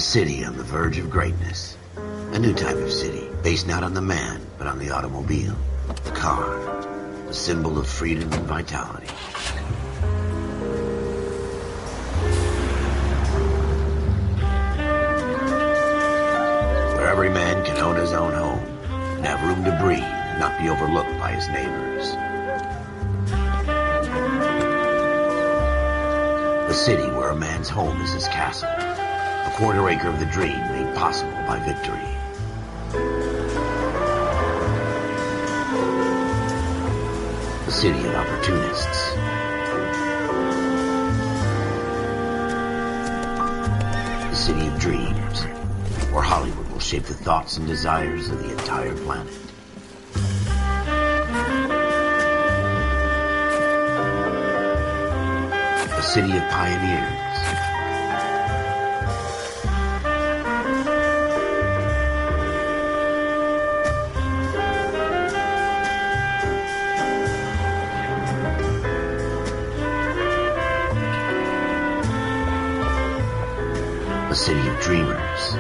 city on the verge of greatness. A new type of city, based not on the man, but on the automobile. The car. The symbol of freedom and vitality. Where every man can own his own home, and have room to breathe, and not be overlooked by his neighbors. The city where a man's home is his castle. A quarter acre of the dream made possible by victory. The city of opportunists. The city of dreams, where Hollywood will shape the thoughts and desires of the entire planet. The city of pioneers. A city of dreamers.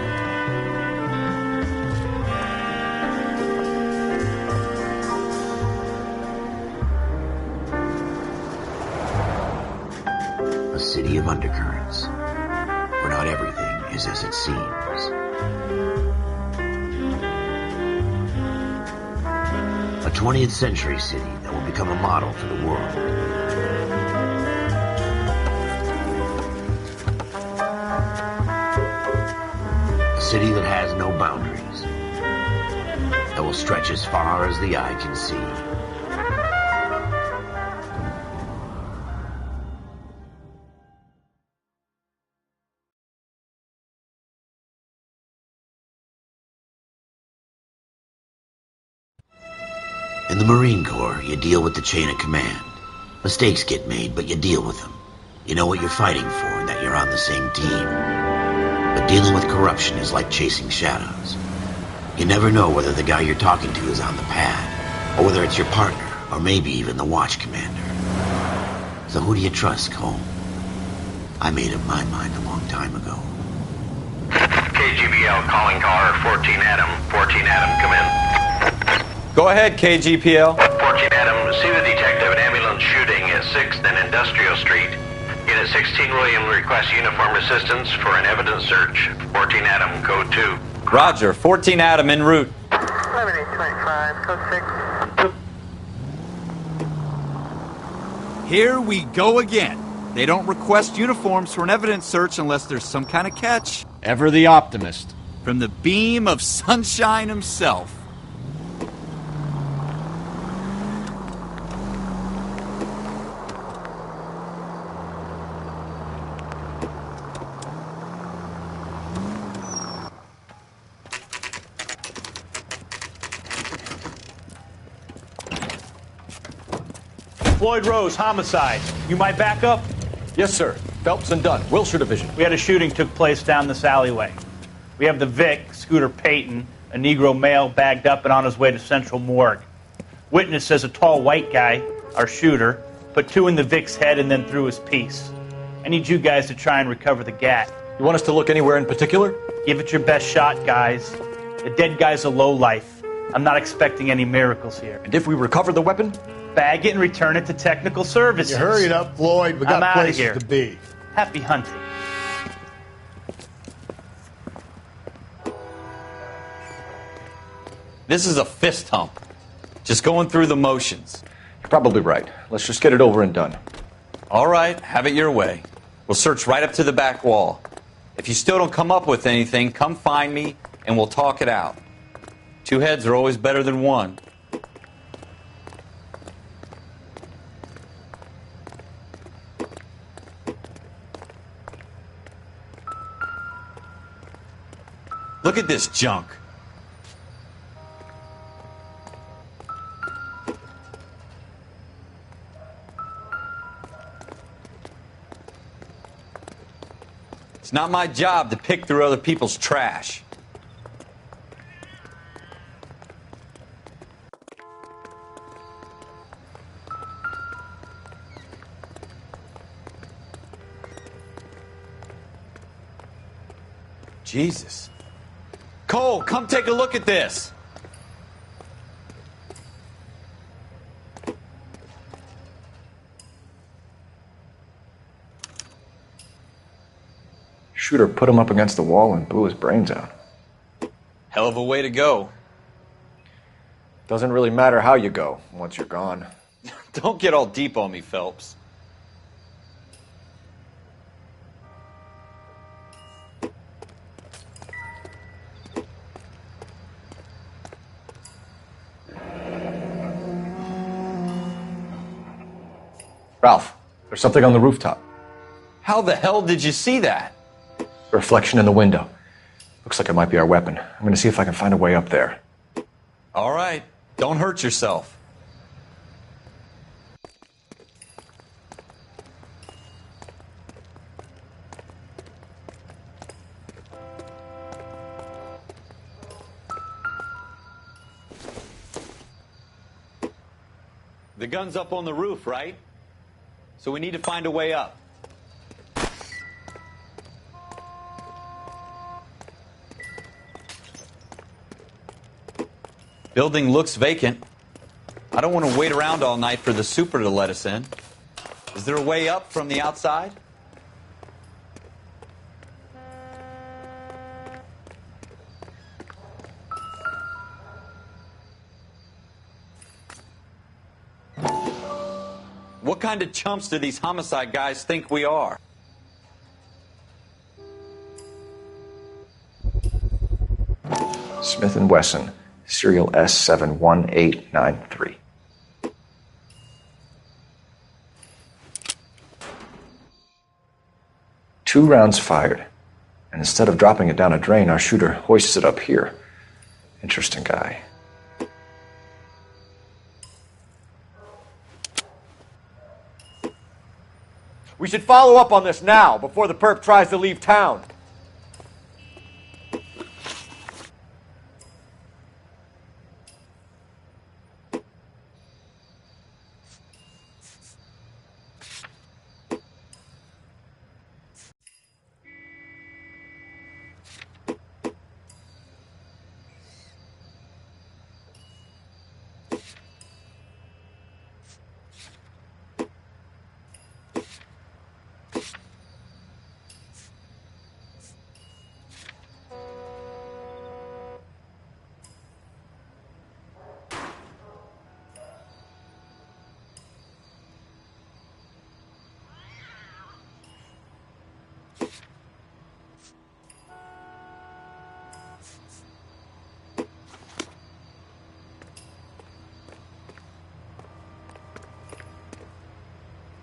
A city of undercurrents, where not everything is as it seems. A 20th century city that will become a model for the world. A city that has no boundaries, that will stretch as far as the eye can see. In the Marine Corps, you deal with the chain of command. Mistakes get made, but you deal with them. You know what you're fighting for and that you're on the same team. But dealing with corruption is like chasing shadows. You never know whether the guy you're talking to is on the pad, or whether it's your partner, or maybe even the watch commander. So who do you trust, Cole? I made up my mind a long time ago. KGBL calling car 14 Adam. 14 Adam, come in. Go ahead, KGPL. 14 Adam, see the detective, an ambulance shooting at 6th and Industrial Street. Unit 16 William requests uniform assistance for an evidence search. 14 Adam, code 2. Roger, 14 Adam en route. 11825, code 6. Here we go again. They don't request uniforms for an evidence search unless there's some kind of catch. Ever the optimist. From the beam of sunshine himself. Floyd Rose, homicide. You might back up? Yes, sir. Phelps and Dunn, Wilshire Division. We had a shooting took place down this alleyway. We have the Vic, Scooter Payton, a Negro male bagged up and on his way to Central Morgue. Witness says a tall white guy, our shooter, put 2 in the Vic's head and then threw his piece. I need you guys to try and recover the gat. You want us to look anywhere in particular? Give it your best shot, guys. The dead guy's a lowlife. I'm not expecting any miracles here. And if we recover the weapon? Bag it and return it to technical services. You hurry it up, Floyd. We I'm got outta places here. to be. Happy hunting. This is a fist hump. Just going through the motions. You're probably right. Let's just get it over and done. All right, have it your way. We'll search right up to the back wall. If you still don't come up with anything, come find me and we'll talk it out. 2 heads are always better than 1. Look at this junk. It's not my job to pick through other people's trash. Jesus. Cole, come take a look at this. Shooter put him up against the wall and blew his brains out. Hell of a way to go. Doesn't really matter how you go once you're gone. Don't get all deep on me, Phelps. Ralph, there's something on the rooftop. How the hell did you see that? A reflection in the window. Looks like it might be our weapon. I'm gonna see if I can find a way up there. All right. Don't hurt yourself. The gun's up on the roof, right? So we need to find a way up. Building looks vacant. I don't want to wait around all night for the super to let us in. Is there a way up from the outside? What kind of chumps do these homicide guys think we are? Smith & Wesson, serial S71893. Two rounds fired, and instead of dropping it down a drain, our shooter hoists it up here. Interesting guy. We should follow up on this now, before the perp tries to leave town.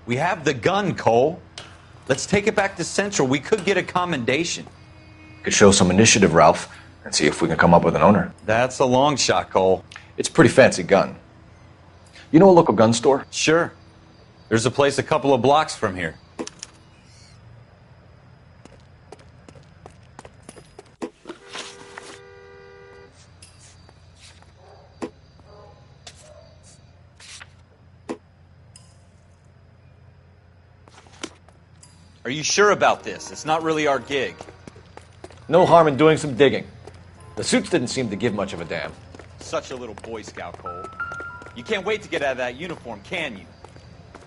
We have the gun, Cole. Let's take it back to Central. We could get a commendation. Could show some initiative, Ralph, and see if we can come up with an owner. That's a long shot, Cole. It's a pretty fancy gun. You know a local gun store? Sure. There's a place a couple of blocks from here. Are you sure about this? It's not really our gig. No harm in doing some digging. The suits didn't seem to give much of a damn. Such a little Boy Scout, Cole. You can't wait to get out of that uniform, can you?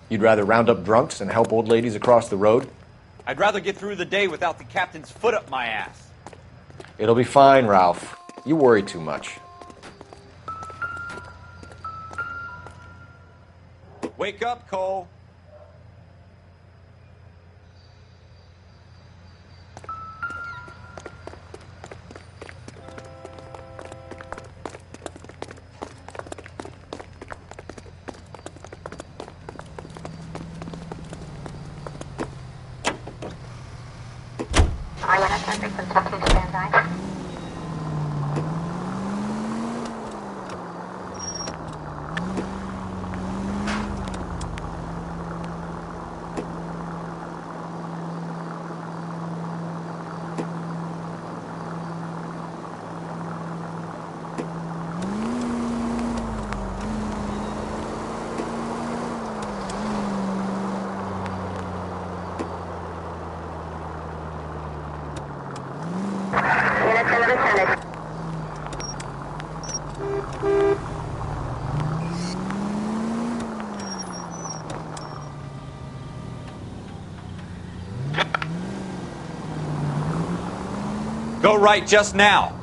You'd rather round up drunks and help old ladies across the road? I'd rather get through the day without the captain's foot up my ass. It'll be fine, Ralph. You worry too much. Wake up, Cole. descended. Go right just now.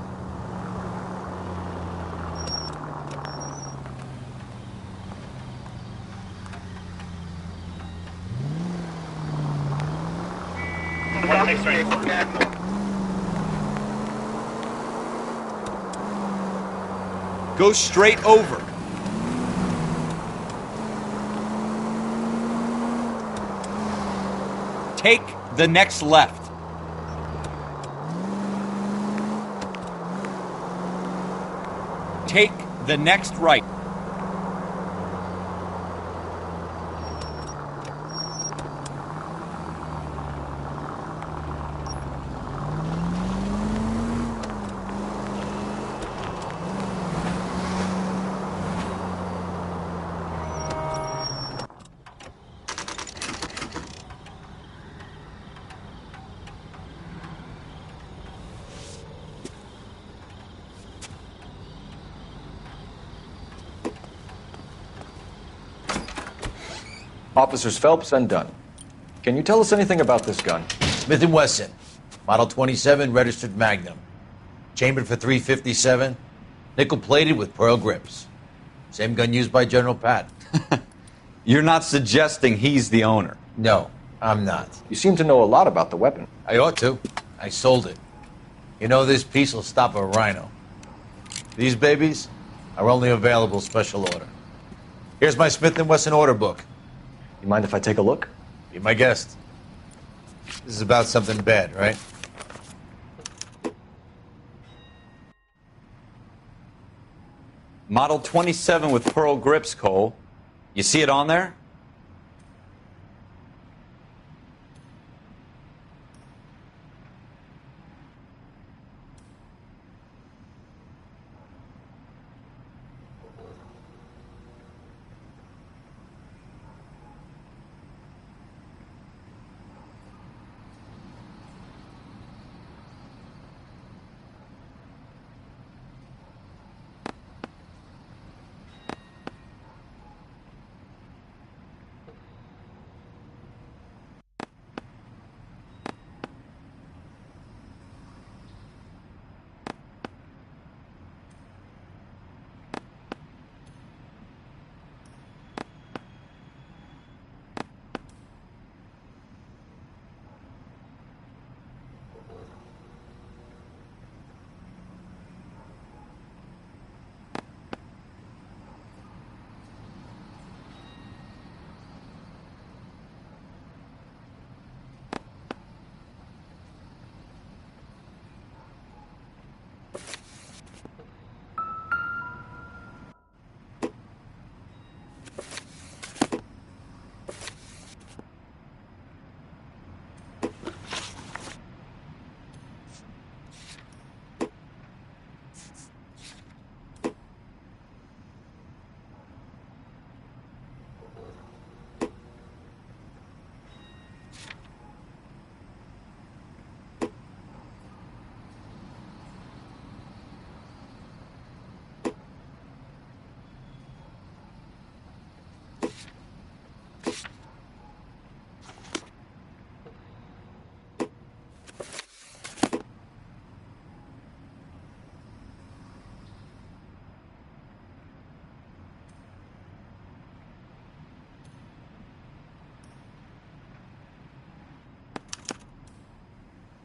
Go straight over. Take the next left. Take the next right. Officers Phelps and Dunn. Can you tell us anything about this gun? Smith & Wesson, Model 27, registered Magnum. Chambered for .357, nickel-plated with pearl grips. Same gun used by General Patton. You're not suggesting he's the owner. No, I'm not. You seem to know a lot about the weapon. I ought to. I sold it. You know, this piece will stop a rhino. These babies are only available special order. Here's my Smith & Wesson order book. You mind if I take a look? Be my guest. This is about something bad, right? Model 27 with pearl grips, Cole. You see it on there?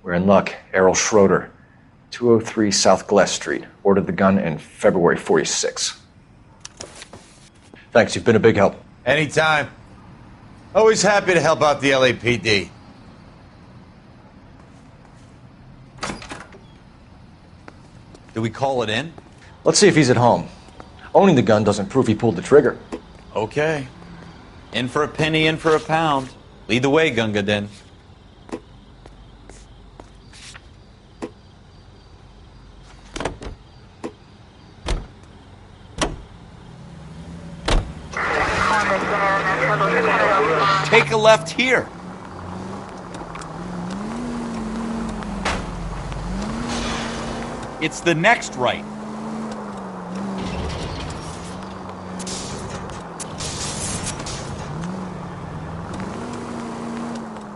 We're in luck. Errol Schroeder, 203 South Glass Street. Ordered the gun in February 46. Thanks, you've been a big help. Anytime. Always happy to help out the LAPD. Do we call it in? Let's see if he's at home. Owning the gun doesn't prove he pulled the trigger. Okay. In for a penny, in for a pound. Lead the way, Gunga Din. Take a left here. It's the next right.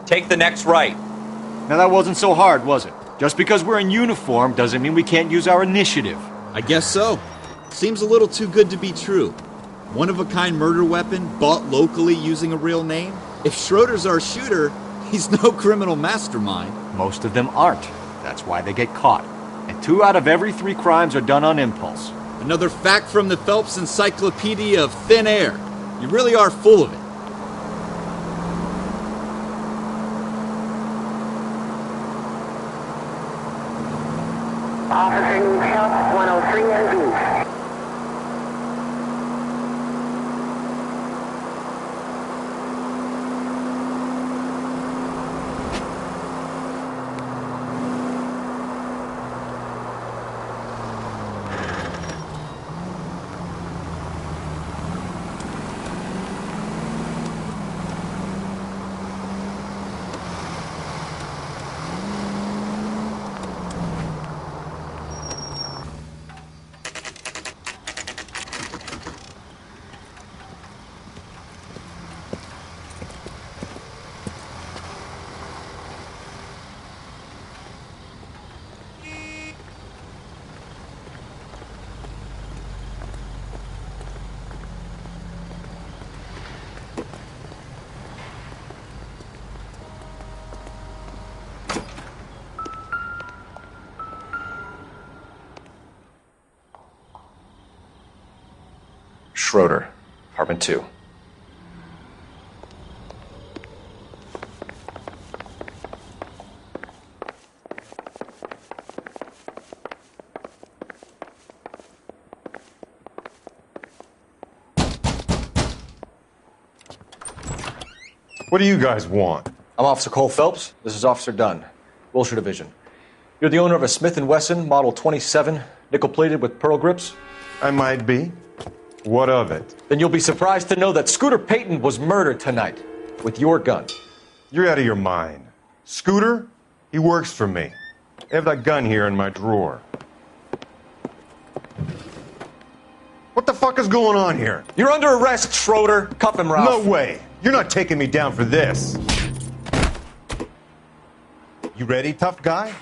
Take the next right. Now that wasn't so hard, was it? Just because we're in uniform doesn't mean we can't use our initiative. I guess so. Seems a little too good to be true. One-of-a-kind murder weapon bought locally using a real name? If Schroeder's our shooter, he's no criminal mastermind. Most of them aren't. That's why they get caught. And 2 out of every 3 crimes are done on impulse. Another fact from the Phelps Encyclopedia of Thin Air. You really are full of it. Officer needs help, 103 NV. Schroeder, apartment 2. What do you guys want? I'm Officer Cole Phelps. This is Officer Dunn, Wilshire Division. You're the owner of a Smith & Wesson Model 27, nickel-plated with pearl grips? I might be. What of it? Then you'll be surprised to know that Scooter Payton was murdered tonight with your gun. You're out of your mind. Scooter? He works for me. I have that gun here in my drawer. What the fuck is going on here? You're under arrest, Schroeder. Cuff him, Ralph. No way. You're not taking me down for this. You ready, tough guy?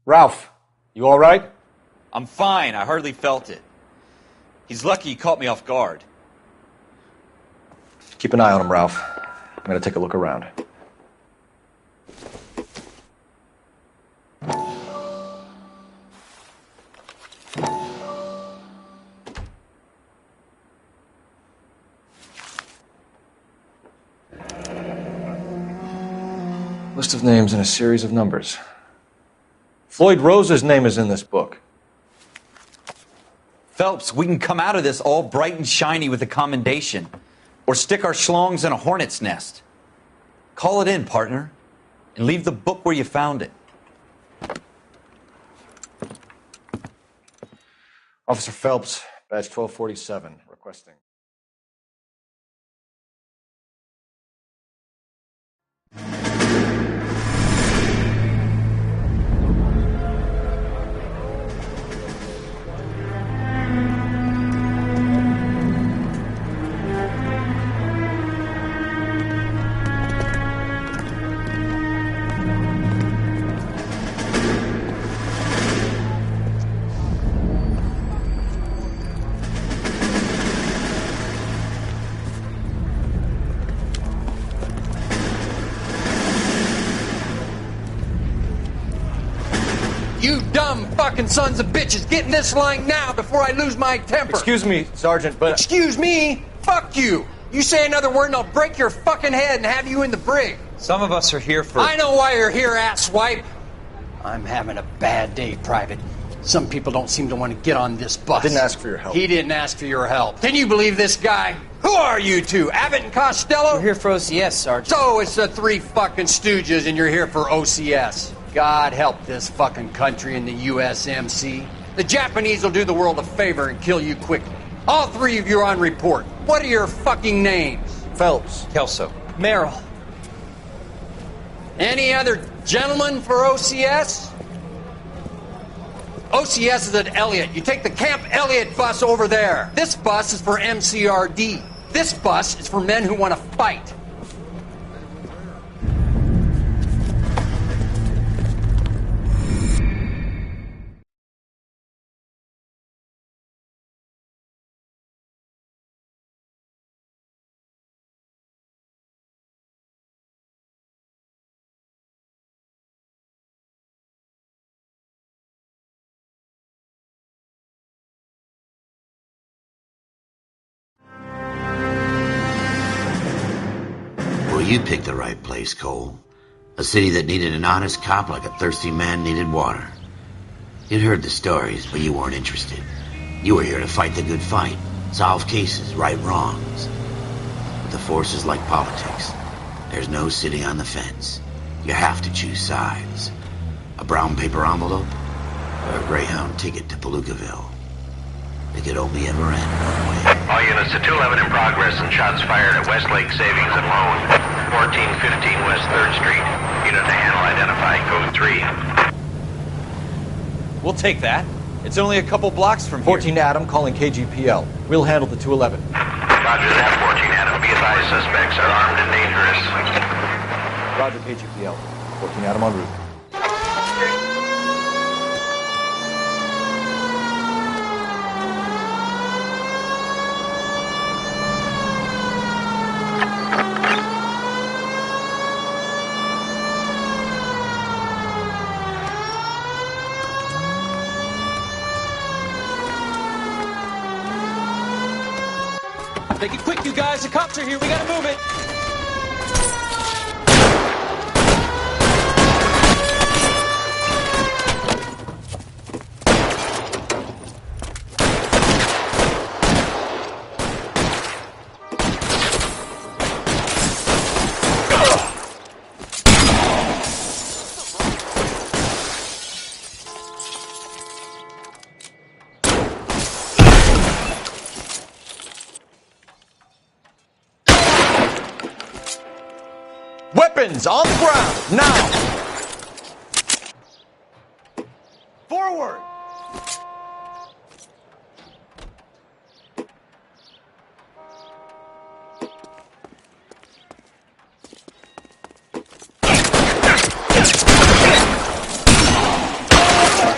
Ralph, you all right? I'm fine. I hardly felt it. He's lucky he caught me off guard. Keep an eye on him, Ralph. I'm going to take a look around. List of names and a series of numbers. Floyd Rose's name is in this book. Phelps, we can come out of this all bright and shiny with a commendation. Or stick our schlongs in a hornet's nest. Call it in, partner. And leave the book where you found it. Officer Phelps, badge 1247, requesting. You dumb fucking sons of bitches, get in this line now before I lose my temper. Excuse me, Sergeant, but... Excuse me? Fuck you. You say another word and I'll break your fucking head and have you in the brig. Some of us are here for... I know why you're here, asswipe. I'm having a bad day, Private. Some people don't seem to want to get on this bus. Didn't ask for your help. He didn't ask for your help. Can you believe this guy? Who are you two? Abbott and Costello? We're here for OCS, Sergeant. So it's the three fucking stooges and you're here for OCS. God help this fucking country and the USMC. The Japanese will do the world a favor and kill you quickly. All three of you are on report. What are your fucking names? Phelps. Kelso. Merrill. Any other gentlemen for OCS? OCS is at Elliott. You take the Camp Elliott bus over there. This bus is for MCRD. This bus is for men who want to fight. Well, you picked the right place, Cole. A city that needed an honest cop like a thirsty man needed water. You'd heard the stories, but you weren't interested. You were here to fight the good fight, solve cases, right wrongs. But the force is like politics. There's no sitting on the fence. You have to choose sides. A brown paper envelope, or a Greyhound ticket to Palookaville. It could only ever end one way. All units to 211 in progress and shots fired at Westlake Savings and Loan, 1415 West 3rd Street. Unit to handle identified, code 3. We'll take that. It's only a couple blocks from here. 14 Adam calling KGPL. We'll handle the 211. Roger that, 14 Adam. Be advised, suspects are armed and dangerous. Roger, KGPL. 14 Adam en route. Make it quick, you guys. The cops are here. We gotta move it. Weapons on the ground, now! Forward!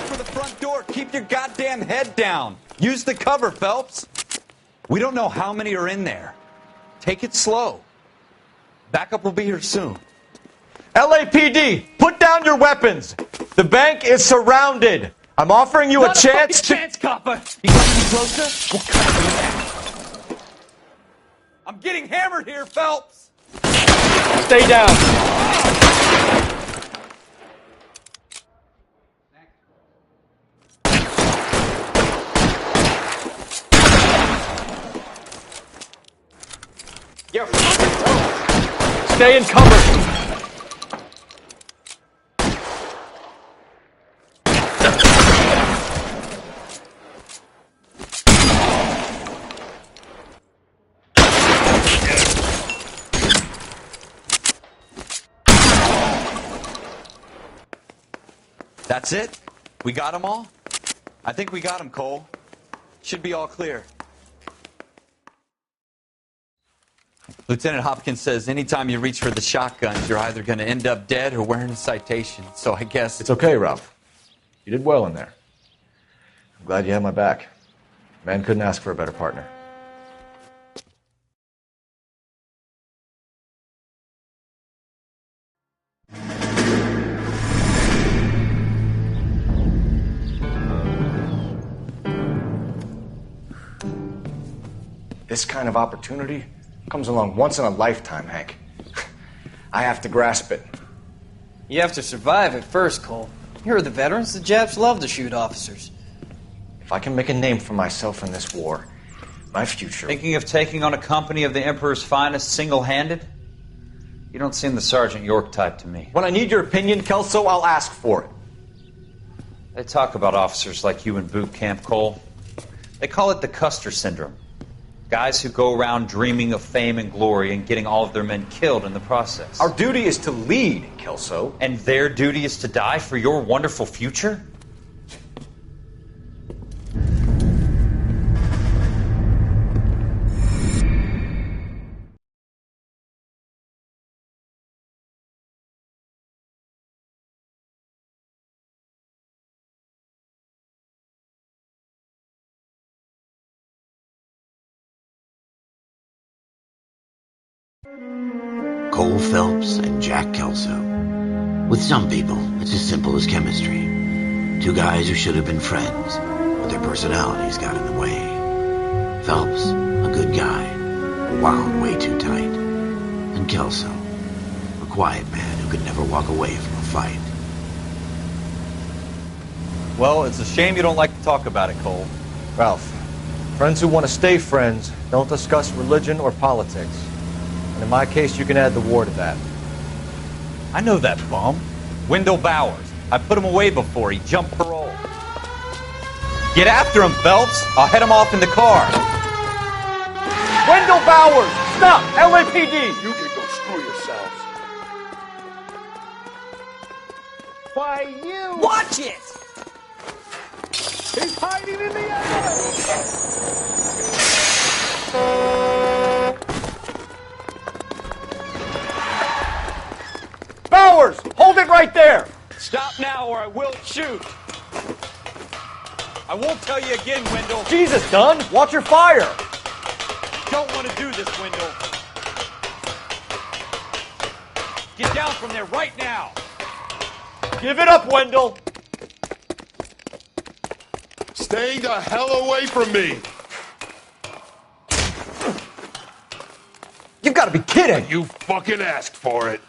For the front door, keep your goddamn head down. Use the cover, Phelps. We don't know how many are in there. Take it slow. Backup will be here soon. LAPD, put down your weapons. The bank is surrounded. I'm offering you a chance to... chance, copper. You got any closer? We'll cut you down. I'm getting hammered here, Phelps. Stay down. You're fucking toast. Stay encumbered. That's it? We got them all? I think we got them, Cole. Should be all clear. Lieutenant Hopkins says anytime you reach for the shotguns, you're either going to end up dead or wearing a citation. So I guess... It's okay, Ralph. You did well in there. I'm glad you had my back. Man couldn't ask for a better partner. This kind of opportunity comes along once in a lifetime, Hank. I have to grasp it. You have to survive at first, Cole. Here are the veterans. The Japs love to shoot officers. If I can make a name for myself in this war, my future... Thinking of taking on a company of the Emperor's finest single-handed? You don't seem the Sergeant York type to me. When I need your opinion, Kelso, I'll ask for it. They talk about officers like you in boot camp, Cole. They call it the Custer Syndrome. Guys who go around dreaming of fame and glory and getting all of their men killed in the process. Our duty is to lead, Kelso. And their duty is to die for your wonderful future? Cole Phelps and Jack Kelso. With some people, it's as simple as chemistry. Two guys who should have been friends, but their personalities got in the way. Phelps, a good guy, wound way too tight. And Kelso, a quiet man who could never walk away from a fight. Well, it's a shame you don't like to talk about it, Cole. Ralph, friends who want to stay friends don't discuss religion or politics. And in my case, you can add the war to that. I know that bum. Wendell Bowers. I put him away before he jumped parole. Get after him, Phelps. I'll head him off in the car. Wendell Bowers! Stop! LAPD! You can go screw yourselves. Why, you... Watch it! He's hiding in the alleyway! Bowers! Hold it right there! Stop now or I will shoot. I won't tell you again, Wendell. Jesus, Dunn! Watch your fire! Don't want to do this, Wendell. Get down from there right now. Give it up, Wendell! Stay the hell away from me! You've got to be kidding! You fucking asked for it.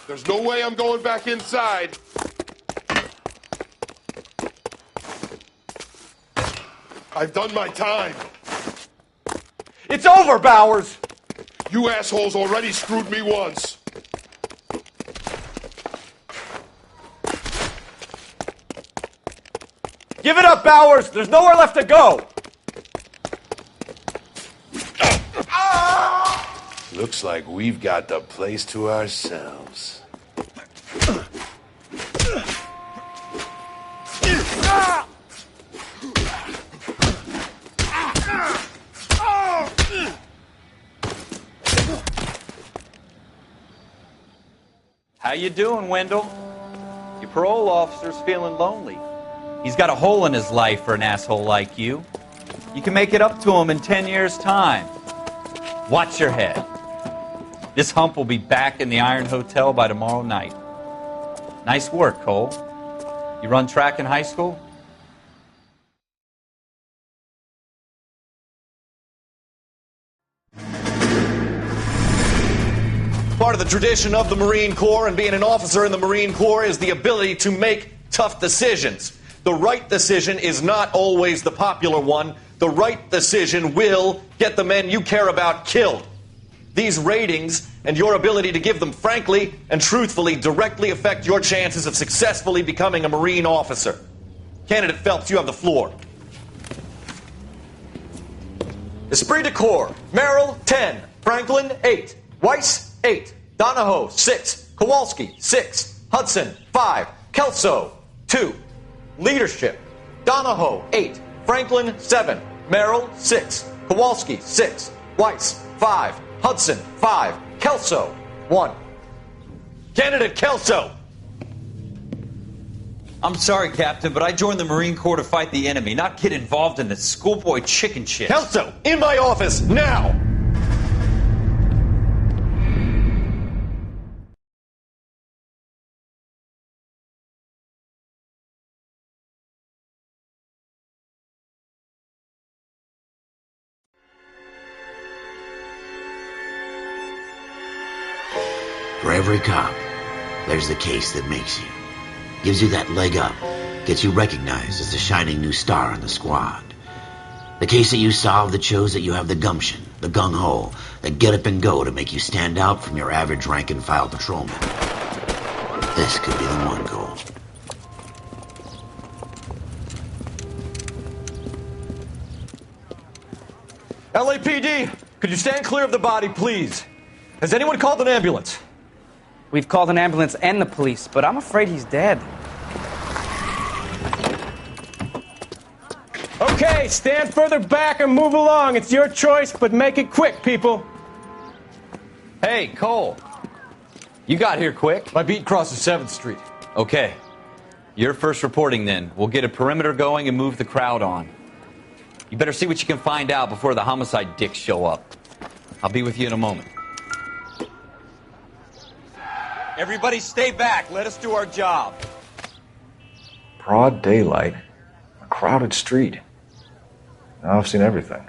There's no way I'm going back inside. I've done my time. It's over, Bowers! You assholes already screwed me once. Give it up, Bowers! There's nowhere left to go! Looks like we've got the place to ourselves. How you doing, Wendell? Your parole officer's feeling lonely. He's got a hole in his life for an asshole like you. You can make it up to him in 10 years' time. Watch your head. This hump will be back in the Iron Hotel by tomorrow night. Nice work, Cole. You run track in high school? Part of the tradition of the Marine Corps and being an officer in the Marine Corps is the ability to make tough decisions. The right decision is not always the popular one. The right decision will get the men you care about killed. These ratings and your ability to give them frankly and truthfully directly affect your chances of successfully becoming a Marine officer. Candidate Phelps, you have the floor. Esprit de Corps, Merrill, 10. Franklin, 8. Weiss, 8. Donahoe, 6. Kowalski, 6. Hudson, 5. Kelso, 2. Leadership, Donahoe, 8. Franklin, 7. Merrill, 6. Kowalski, 6. Weiss, 5. Hudson, 5. Kelso, 1. Candidate Kelso! I'm sorry, Captain, but I joined the Marine Corps to fight the enemy, not get involved in this schoolboy chicken shit. Kelso, in my office, now! For every cop, there's the case that makes you. Gives you that leg up. Gets you recognized as the shining new star in the squad. The case that you solved that shows that you have the gumption, the gung-ho, the get up and go to make you stand out from your average rank-and-file patrolman. This could be the one, Cole. LAPD, could you stand clear of the body, please? Has anyone called an ambulance? We've called an ambulance and the police, but I'm afraid he's dead. Okay, stand further back and move along. It's your choice, but make it quick, people. Hey, Cole. You got here quick. My beat crosses 7th Street. Okay. You're first reporting then. We'll get a perimeter going and move the crowd on. You better see what you can find out before the homicide dicks show up. I'll be with you in a moment. Everybody stay back. Let us do our job. Broad daylight. A crowded street. Now I've seen everything.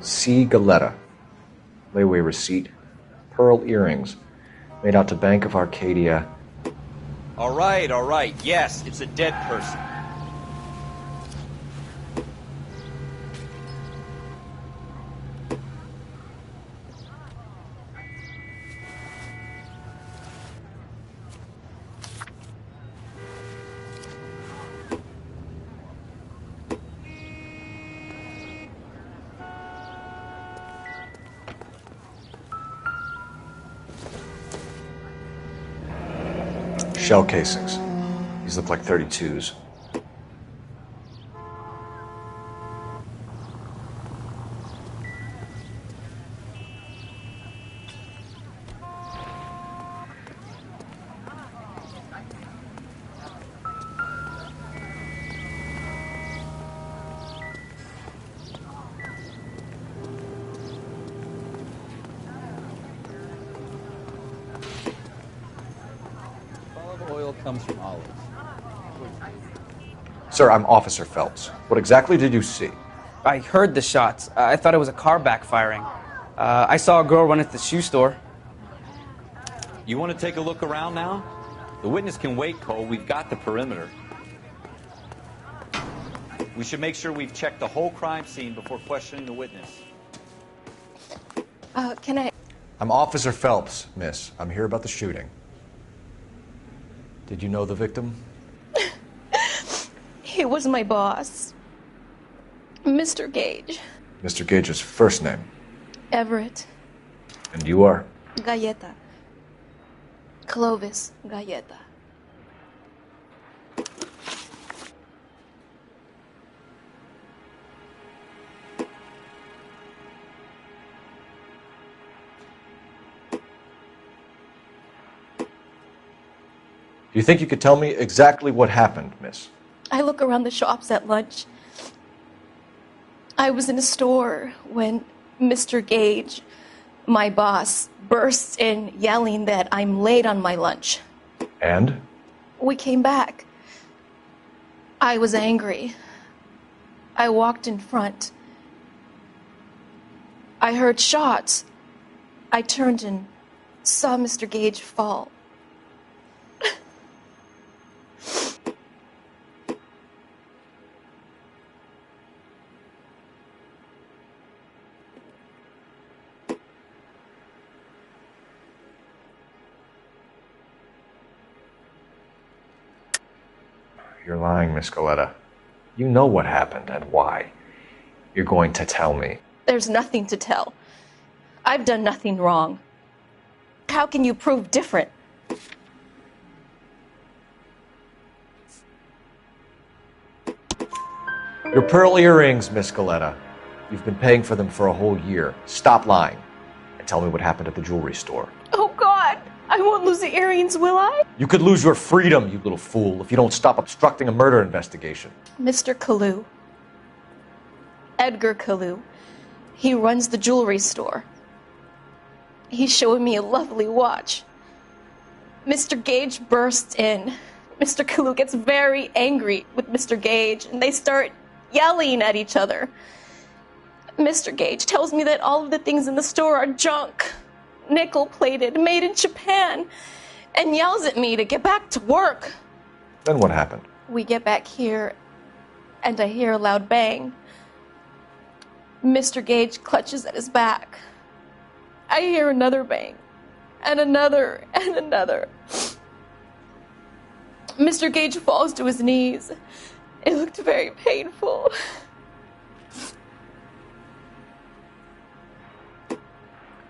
C. Galetta. Layaway receipt. Pearl earrings. Made out to Bank of Arcadia. All right. Yes, it's a dead person. Shell casings. These look like 32s. Oil comes from olives. Sir, I'm Officer Phelps. What exactly did you see? I heard the shots. I thought it was a car backfiring. I saw a girl run into the shoe store. You want to take a look around now? The witness can wait, Cole. We've got the perimeter. We should make sure we've checked the whole crime scene before questioning the witness. Can I... I'm Officer Phelps, miss. I'm here about the shooting. Did you know the victim? He was my boss. Mr. Gage. Mr. Gage's first name. Everett. And you are? Galleta. Clovis Galleta. Do you think you could tell me exactly what happened, miss? I look around the shops at lunch. I was in a store when Mr. Gage, my boss, bursts in yelling that I'm late on my lunch. And? We came back. I was angry. I walked in front. I heard shots. I turned and saw Mr. Gage fall. You're lying, Miss Goleta. You know what happened and why. You're going to tell me. There's nothing to tell. I've done nothing wrong. How can you prove different? Your pearl earrings, Miss Goleta. You've been paying for them for a whole year. Stop lying and tell me what happened at the jewelry store. Oh, God! I won't lose the earrings, will I? You could lose your freedom, you little fool, if you don't stop obstructing a murder investigation. Mr. Kalu. Edgar Kalu. He runs the jewelry store. He's showing me a lovely watch. Mr. Gage bursts in. Mr. Kalu gets very angry with Mr. Gage, and they start yelling at each other. Mr. Gage tells me that all of the things in the store are junk, nickel-plated, made in Japan, and yells at me to get back to work. Then what happened? We get back here, and I hear a loud bang. Mr. Gage clutches at his back. I hear another bang, and another, and another. Mr. Gage falls to his knees. It looked very painful.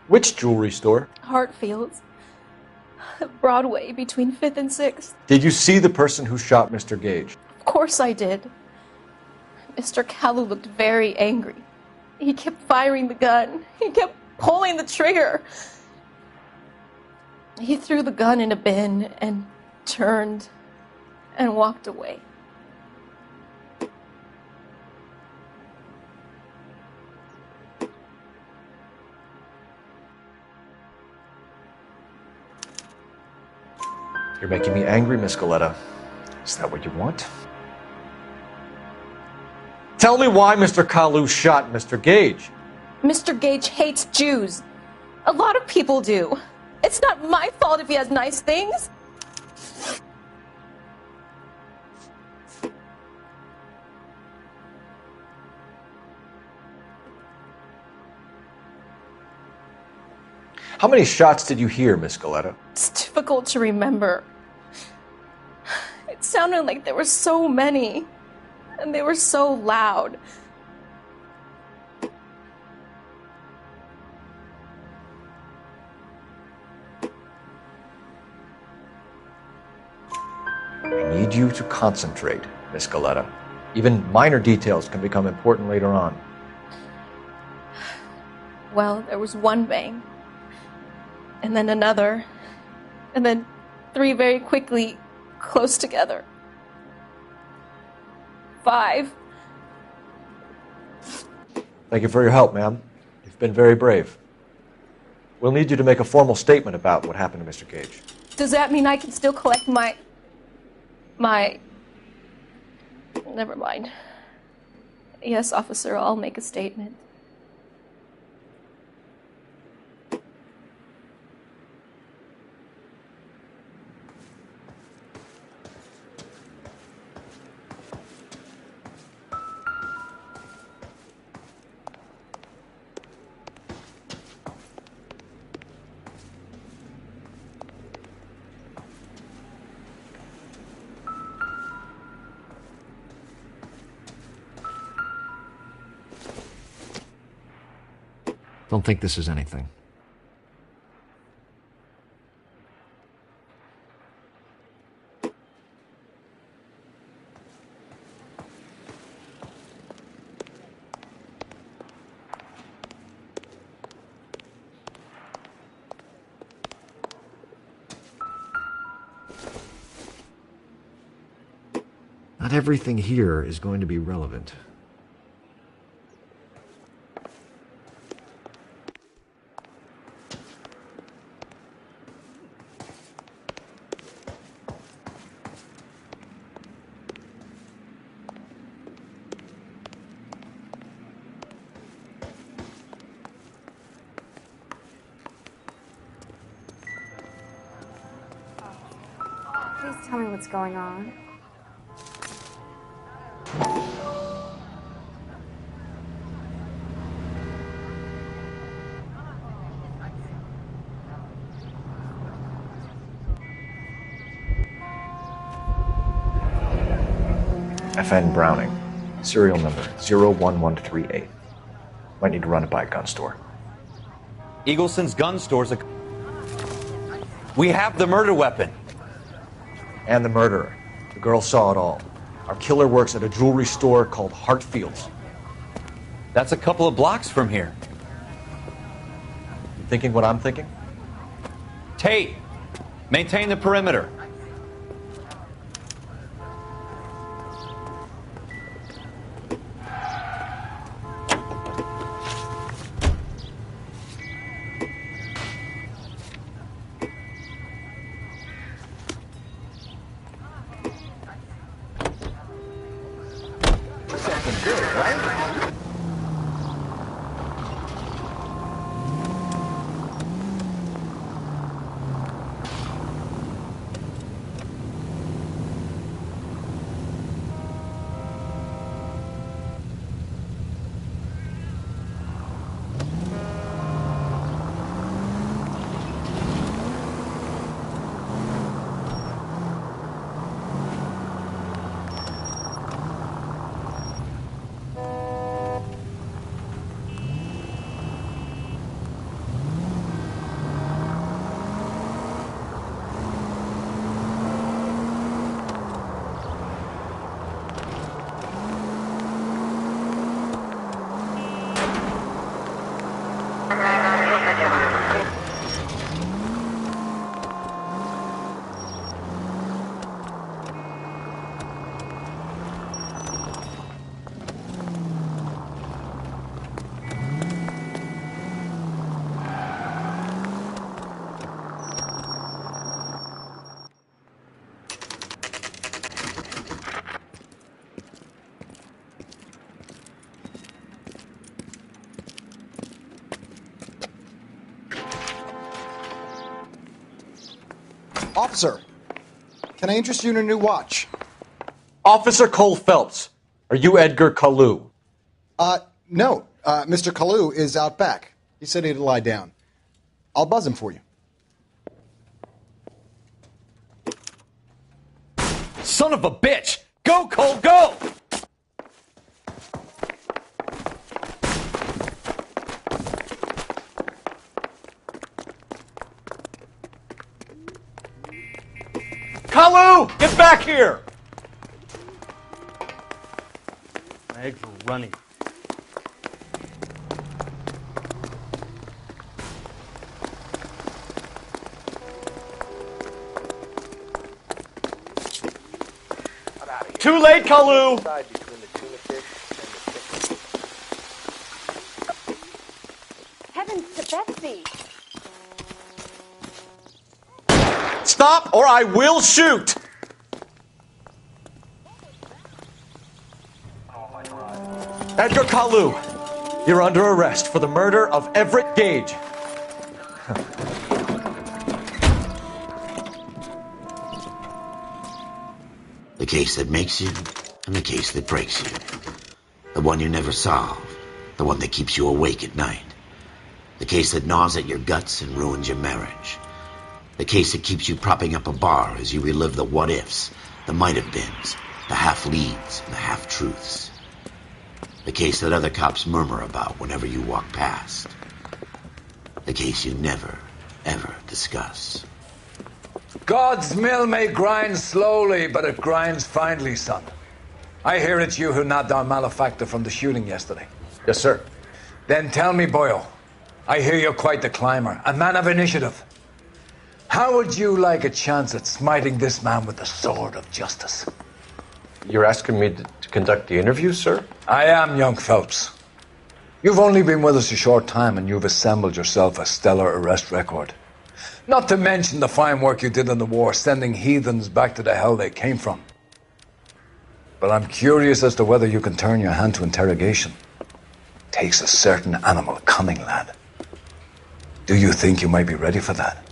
Which jewelry store? Hartfield's. Broadway, between 5th and 6th. Did you see the person who shot Mr. Gage? Of course I did. Mr. Kalu looked very angry. He kept firing the gun. He kept pulling the trigger. He threw the gun in a bin and turned and walked away. You're making me angry, Miss Goleta. Is that what you want? Tell me why Mr. Kalu shot Mr. Gage. Mr. Gage hates Jews. A lot of people do. It's not my fault if he has nice things. How many shots did you hear, Miss Goleta? It's difficult to remember. It sounded like there were so many, and they were so loud. I need you to concentrate, Miss Goleta. Even minor details can become important later on. Well, there was one bang, and then another, and then 3 very quickly, close together. 5. Thank you for your help, ma'am. You've been very brave. We'll need you to make a formal statement about what happened to Mr. Gage. Does that mean I can still collect my... Never mind. Yes, officer, I'll make a statement. Don't think this is anything. Not everything here is going to be relevant. Please tell me what's going on. FN Browning. Serial number 01138. Might need to run it by a gun store. Eagleson's gun store's a... We have the murder weapon. And the murderer. The girl saw it all. Our killer works at a jewelry store called Hartfield's. That's a couple of blocks from here. You thinking what I'm thinking? Tate, maintain the perimeter. Officer, can I interest you in a new watch? Officer Cole Phelps, are you Edgar Kalu? No. Mr. Kalu is out back. He said he'd lie down. I'll buzz him for you. Son of a bitch! Go, Cole, go! Kalu! Get back here! My eggs are running. Too late, Kalu! Heavens to Betsy! Stop or I will shoot! Edgar Kalu, you're under arrest for the murder of Everett Gage. The case that makes you, and the case that breaks you. The one you never solve, the one that keeps you awake at night. The case that gnaws at your guts and ruins your marriage. The case that keeps you propping up a bar as you relive the what-ifs, the might-have-beens, the half-leads, and the half-truths. The case that other cops murmur about whenever you walk past. The case you never, ever discuss. God's mill may grind slowly, but it grinds finely, son. I hear it's you who nabbed our malefactor from the shooting yesterday. Yes, sir. Then tell me, Boyle, I hear you're quite the climber, a man of initiative. How would you like a chance at smiting this man with the sword of justice? You're asking me to conduct the interview, sir? I am, young Phelps. You've only been with us a short time and you've assembled yourself a stellar arrest record. Not to mention the fine work you did in the war, sending heathens back to the hell they came from. But I'm curious as to whether you can turn your hand to interrogation. Takes a certain animal cunning, lad. Do you think you might be ready for that?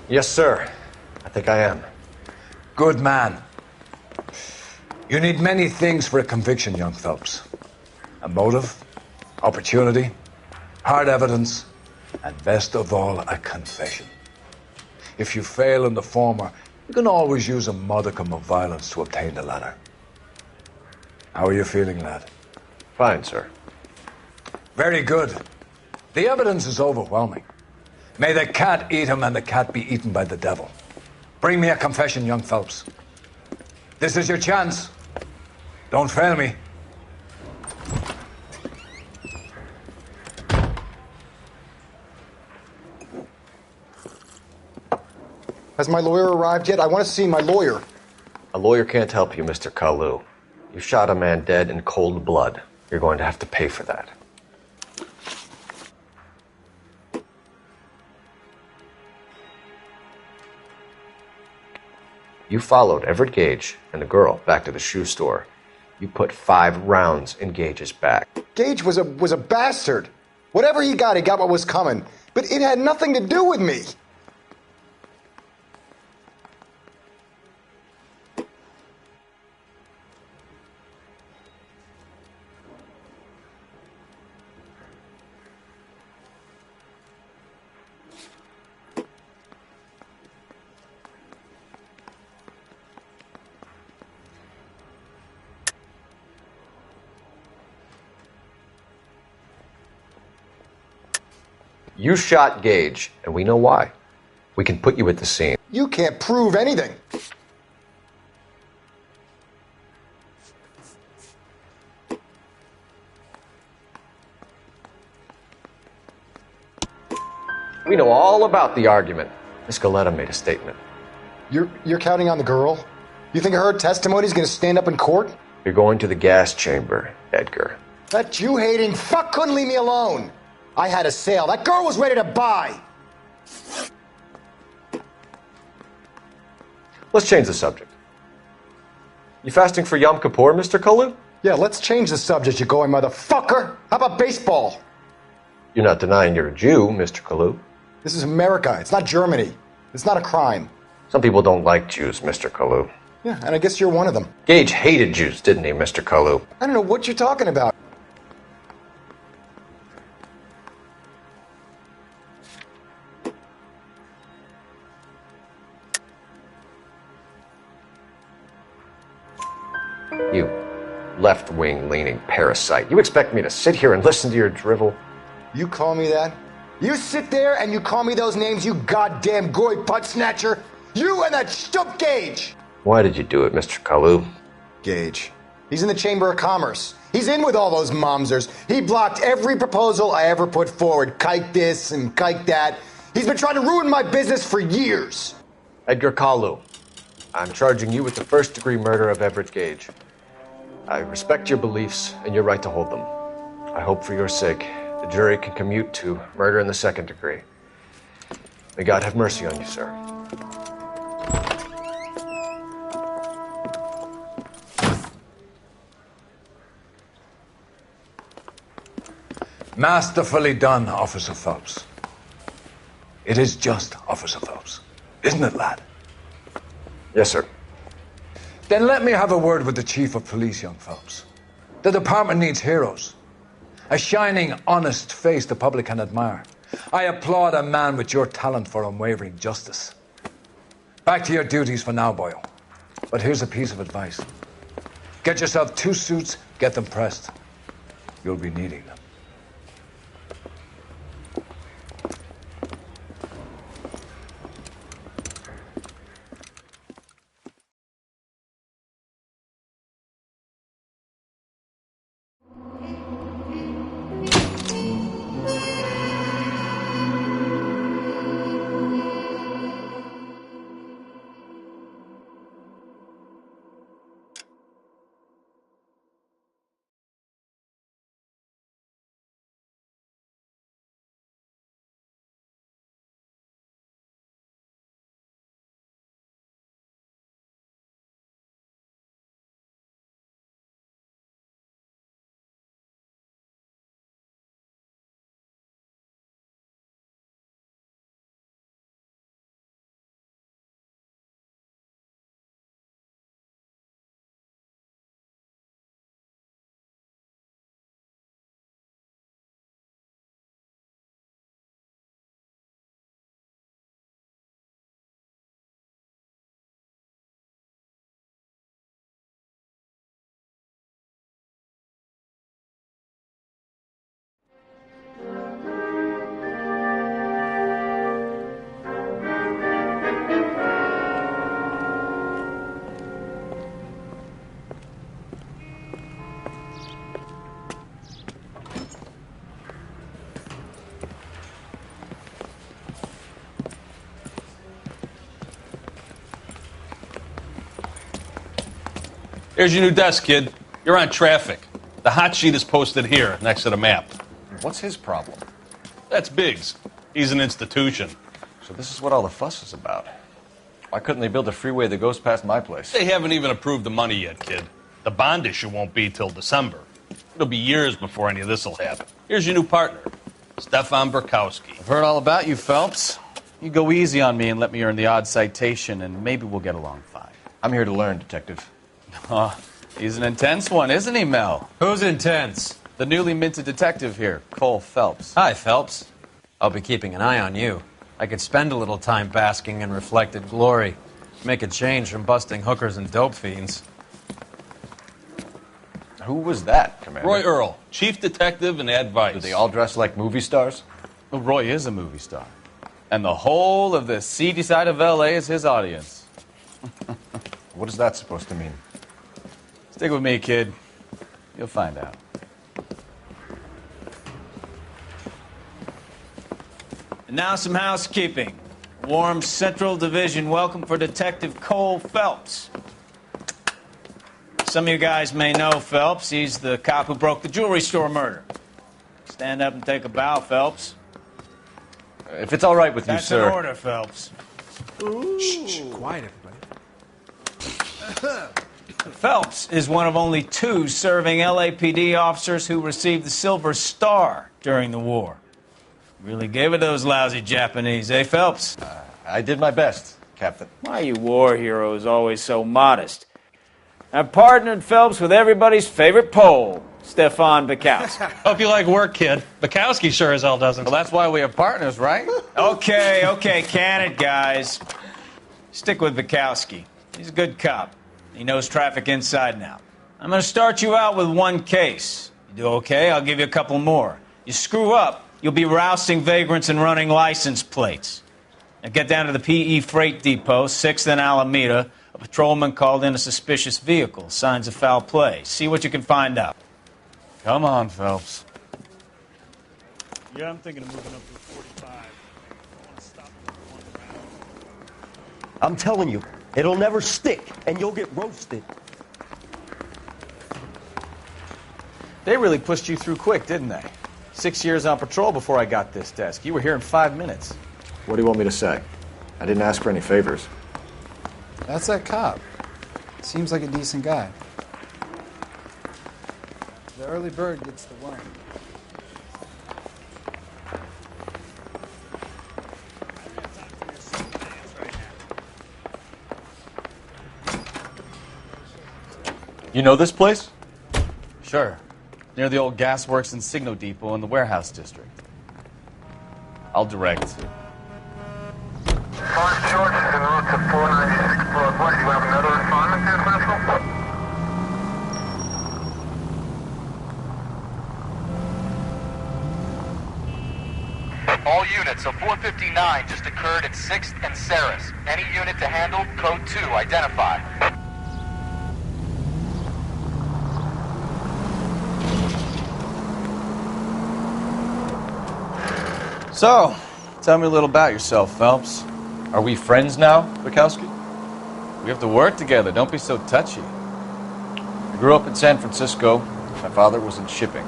Yes, sir. I think I am. Good man. You need many things for a conviction, young Phelps. A motive, opportunity, hard evidence, and best of all, a confession. If you fail in the former, you can always use a modicum of violence to obtain the latter. How are you feeling, lad? Fine, sir. Very good. The evidence is overwhelming. May the cat eat him and the cat be eaten by the devil. Bring me a confession, young Phelps. This is your chance. Don't fail me. Has my lawyer arrived yet? I want to see my lawyer. A lawyer can't help you, Mr. Kalu. You shot a man dead in cold blood. You're going to have to pay for that. You followed Everett Gage and the girl back to the shoe store. You put 5 rounds in Gage's back. Gage was a bastard. Whatever he got what was coming. But it had nothing to do with me. You shot Gage, and we know why. We can put you at the scene. You can't prove anything. We know all about the argument. Miss Galetta made a statement. You're counting on the girl? You think her testimony is going to stand up in court? You're going to the gas chamber, Edgar. That Jew-hating fuck couldn't leave me alone. I had a sale. That girl was ready to buy. Let's change the subject. You fasting for Yom Kippur, Mr. Kalu? Yeah, let's change the subject, you going motherfucker. How about baseball? You're not denying you're a Jew, Mr. Kalu. This is America. It's not Germany. It's not a crime. Some people don't like Jews, Mr. Kalu. Yeah, and I guess you're one of them. Gage hated Jews, didn't he, Mr. Kalu? I don't know what you're talking about. You left-wing leaning parasite. You expect me to sit here and listen to your drivel? You call me that? You sit there and you call me those names, you goddamn goy butt snatcher? You and that stup Gage! Why did you do it, Mr. Kalu? Gage. He's in the Chamber of Commerce. He's in with all those momsers. He blocked every proposal I ever put forward. Kike this and kike that. He's been trying to ruin my business for years. Edgar Kalu, I'm charging you with the first-degree murder of Everett Gage. I respect your beliefs and your right to hold them. I hope for your sake the jury can commute to murder in the second degree. May God have mercy on you, sir. Masterfully done, Officer Phelps. It is just, Officer Phelps. Isn't it, lad? Yes, sir. Then let me have a word with the Chief of Police, young Phelps. The department needs heroes. A shining, honest face the public can admire. I applaud a man with your talent for unwavering justice. Back to your duties for now, Boyle. But here's a piece of advice. Get yourself 2 suits, get them pressed. You'll be needing them. Here's your new desk, kid. You're on traffic. The hot sheet is posted here, next to the map. What's his problem? That's Biggs. He's an institution. So this is what all the fuss is about. Why couldn't they build a freeway that goes past my place? They haven't even approved the money yet, kid. The bond issue won't be till December. It'll be years before any of this will happen. Here's your new partner, Stefan Burkowski. I've heard all about you, Phelps. You go easy on me and let me earn the odd citation, and maybe we'll get along fine. I'm here to learn, Detective. Oh, he's an intense one, isn't he, Mel? Who's intense? The newly minted detective here, Cole Phelps. Hi, Phelps. I'll be keeping an eye on you. I could spend a little time basking in reflected glory. Make a change from busting hookers and dope fiends. Who was that, Commander? Roy Earl, chief detective and advice. Do they all dress like movie stars? Well, Roy is a movie star. And the whole of the seedy side of L.A. is his audience. What is that supposed to mean? Stick with me, kid. You'll find out. And now some housekeeping. Warm Central Division welcome for Detective Cole Phelps. Some of you guys may know Phelps. He's the cop who broke the jewelry store murder. Stand up and take a bow, Phelps. If it's all right with you, sir. That's an order, Phelps. Shh, quiet, everybody. Phelps is one of only 2 serving LAPD officers who received the Silver Star during the war. Really gave it those lousy Japanese, eh, Phelps? I did my best, Captain. Why are you war heroes always so modest? I've partnered Phelps with everybody's favorite Pole, Stefan Bukowski. Hope you like work, kid. Bukowski sure as hell doesn't. Well, that's why we have partners, right? Okay, can it, guys. Stick with Bukowski. He's a good cop. He knows traffic inside and out. I'm going to start you out with 1 case. You do okay, I'll give you a couple more. You screw up, you'll be rousting vagrants and running license plates. Now get down to the PE Freight Depot, 6th and Alameda. A patrolman called in a suspicious vehicle. Signs of foul play. See what you can find out. Come on, Phelps. Yeah, I'm thinking of moving up to 45. I want to stop for 1 round. I'm telling you, it'll never stick, and you'll get roasted. They really pushed you through quick, didn't they? 6 years on patrol before I got this desk. You were here in 5 minutes. What do you want me to say? I didn't ask for any favors. That's that cop. Seems like a decent guy. The early bird gets the worm. You know this place? Sure. Near the old gasworks and Signo Depot in the warehouse district. I'll direct. Five George is en route to 496 Broadway. Do you have another assignment there, Central? All units, so 459 just occurred at 6th and Saris. Any unit to handle, code 2, identify. So, tell me a little about yourself, Phelps. Are we friends now, Bukowski? We have to work together. Don't be so touchy. I grew up in San Francisco. My father was in shipping.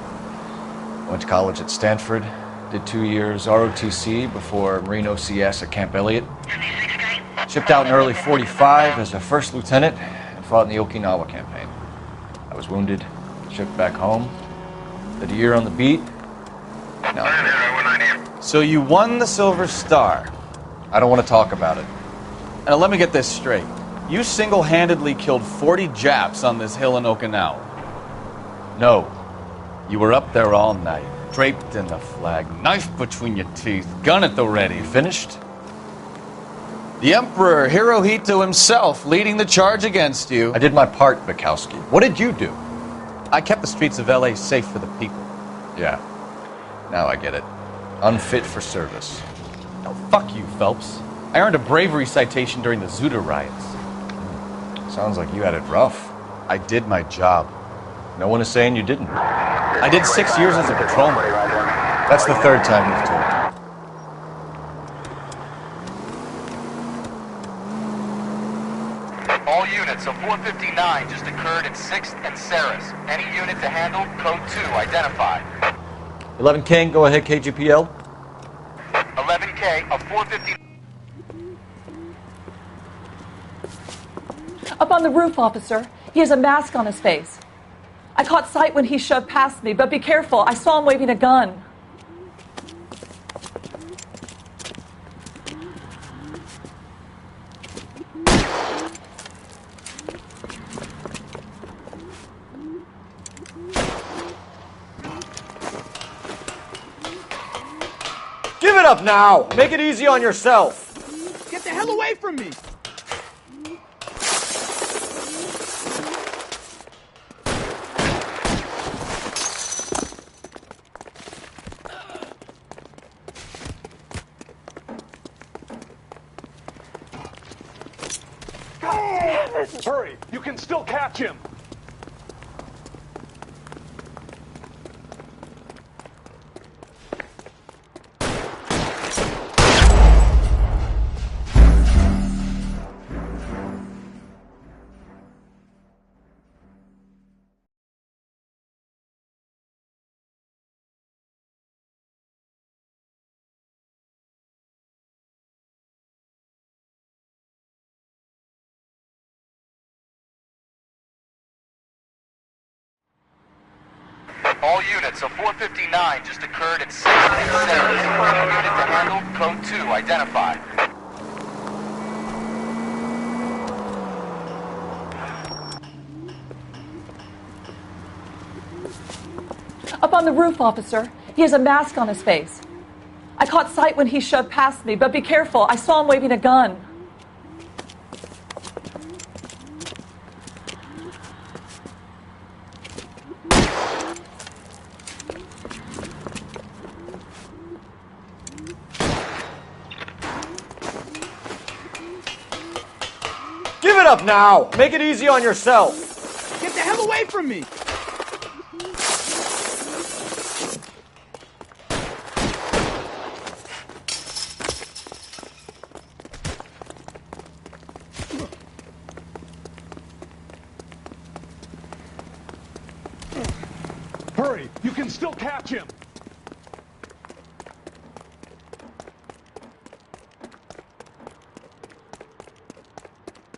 Went to college at Stanford. Did 2 years ROTC before Marine OCS at Camp Elliott. Shipped out in early 45 as a first lieutenant and fought in the Okinawa campaign. I was wounded, shipped back home. Did a year on the beat. Now I'm here. So you won the Silver Star. I don't want to talk about it. Now let me get this straight. You single-handedly killed 40 Japs on this hill in Okinawa. No. You were up there all night, draped in the flag, knife between your teeth, gun at the ready. Finished? The Emperor Hirohito himself leading the charge against you. I did my part, Bukowski. What did you do? I kept the streets of L.A. safe for the people. Yeah. Now I get it. Unfit for service. Now, fuck you, Phelps. I earned a bravery citation during the Zuda riots. Sounds like you had it rough. I did my job. No one is saying you didn't. I did 6 years as a patrolman. That's the third time you've told me. All units, so 459 just occurred at 6th and Saris. Any unit to handle, code 2 identified. 11 King, go ahead, KGPL. 11K, a 459... Up on the roof, officer. He has a mask on his face. I caught sight when he shoved past me, but be careful. I saw him waving a gun. Give it up now! Make it easy on yourself! Get the hell away from me! Hurry! You can still catch him! All units, a 459 just occurred at 6th and Saris. Any unit to handle, code 2 identified. Up on the roof, officer. He has a mask on his face. I caught sight when he shoved past me, but be careful. I saw him waving a gun. Give it up now! Make it easy on yourself! Get the hell away from me! Hurry! You can still catch him!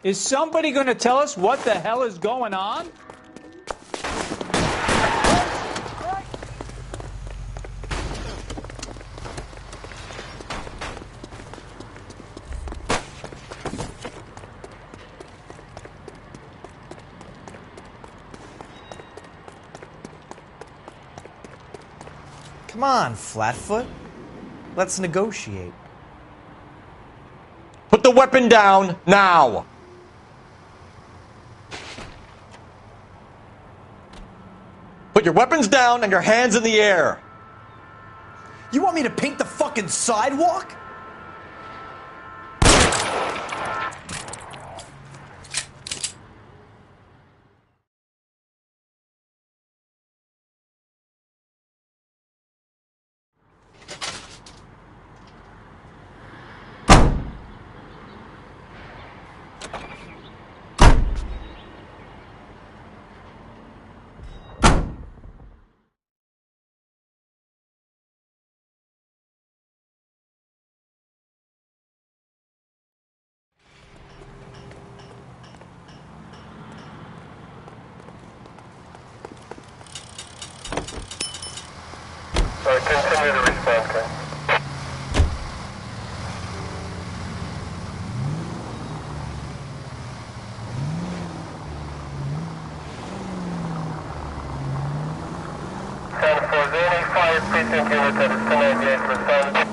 Is somebody going to tell us what the hell is going on? Come on, Flatfoot. Let's negotiate. Put the weapon down, now! Put your weapons down and your hands in the air! You want me to paint the fucking sidewalk? Continue the response, okay? And for the any fire precinct unit that is 1098, respond.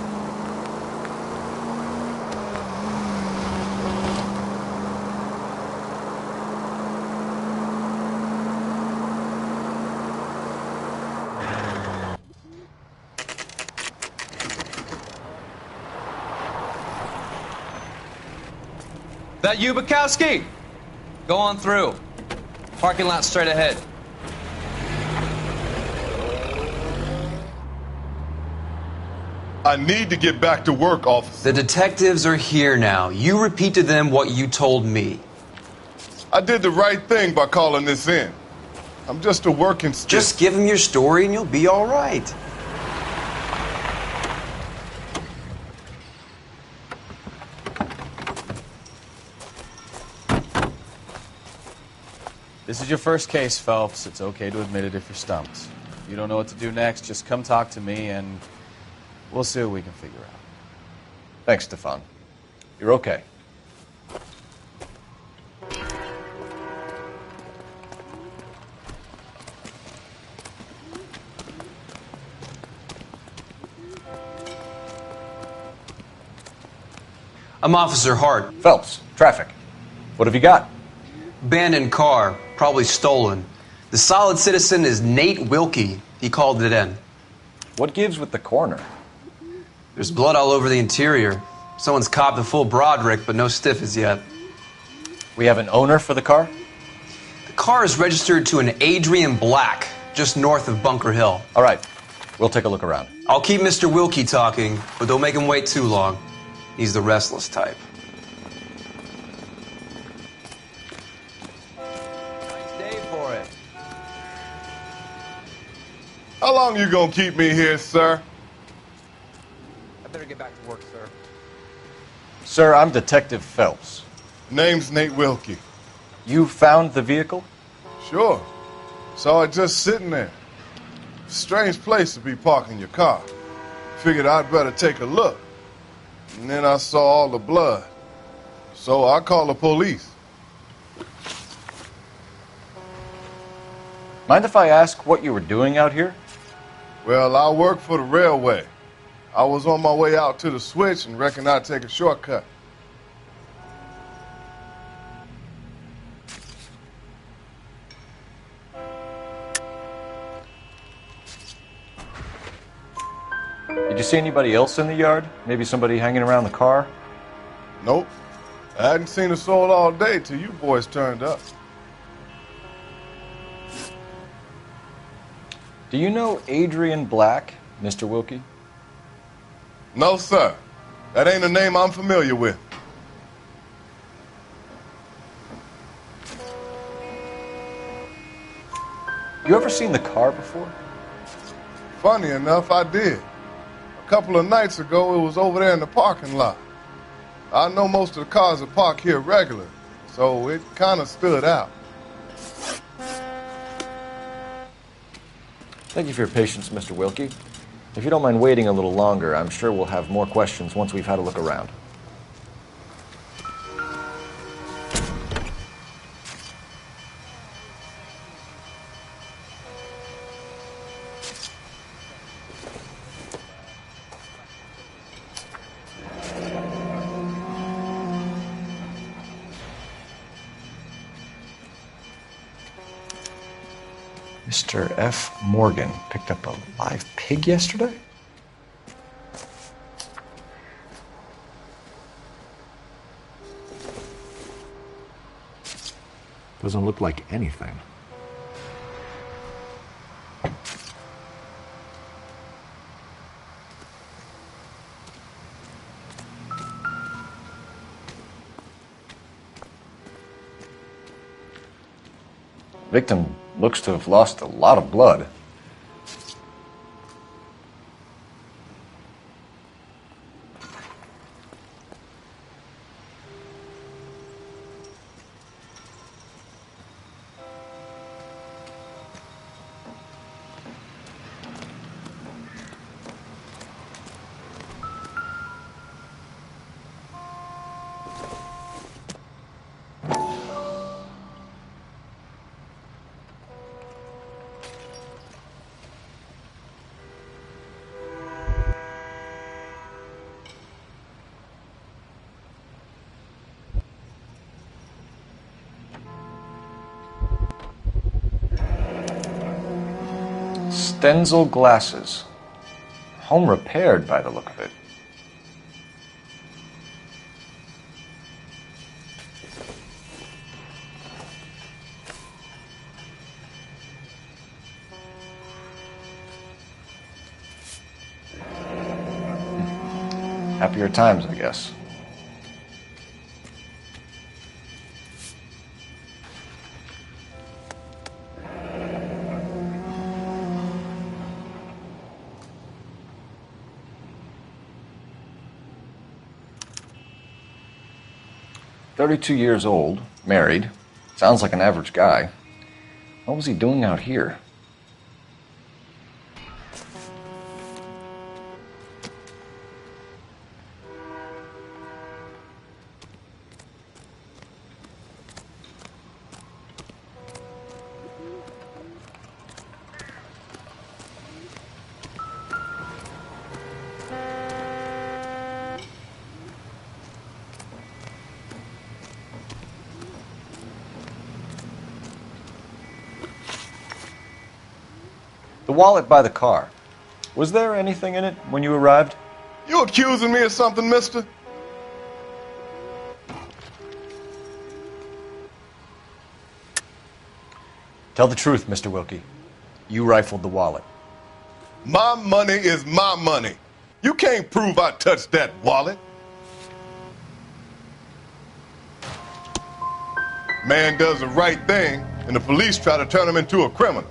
That you, Bukowski? Go on through. Parking lot straight ahead. I need to get back to work, officer. The detectives are here now. You repeat to them what you told me. I did the right thing by calling this in. I'm just a working stick. Just give him your story and you'll be all right. This is your first case, Phelps. It's okay to admit it if you're stumped. If you don't know what to do next, just come talk to me and we'll see what we can figure out. Thanks, Stefan. You're okay. I'm Officer Hart. Phelps, traffic. What have you got? Abandoned car, probably stolen. The solid citizen is Nate Wilkie. He called it in. What gives with the coroner? There's blood all over the interior. Someone's copped a full Broderick, but no stiff as yet. We have an owner for the car? The car is registered to an Adrian Black, just north of Bunker Hill. All right. We'll take a look around. I'll keep Mr. Wilkie talking, but don't make him wait too long. He's the restless type. Nice day for it. How long you gonna keep me here, sir? I better get back to work, sir. Sir, I'm Detective Phelps. Name's Nate Wilkie. You found the vehicle? Sure. Saw it just sitting there. Strange place to be parking your car. Figured I'd better take a look. And then I saw all the blood. So I called the police. Mind if I ask what you were doing out here? Well, I work for the railway. I was on my way out to the switch and reckoned I'd take a shortcut. Did you see anybody else in the yard? Maybe somebody hanging around the car? Nope. I hadn't seen a soul all day till you boys turned up. Do you know Adrian Black, Mr. Wilkie? No, sir. That ain't a name I'm familiar with. You ever seen the car before? Funny enough, I did. A couple of nights ago, it was over there in the parking lot. I know most of the cars are parked here regular, so it kind of stood out. Thank you for your patience, Mr. Wilkie. If you don't mind waiting a little longer, I'm sure we'll have more questions once we've had a look around. Mr. F. Morgan picked up a live pig yesterday? Doesn't look like anything. Victim looks to have lost a lot of blood. Stenzel glasses. Home repaired by the look of it. Happier times, I guess. 32 years old, married, sounds like an average guy. What was he doing out here? The wallet by the car. Was there anything in it when you arrived? You accusing me of something, mister? Tell the truth, Mr. Wilkie. You rifled the wallet. My money is my money. You can't prove I touched that wallet. Man does the right thing, and the police try to turn him into a criminal.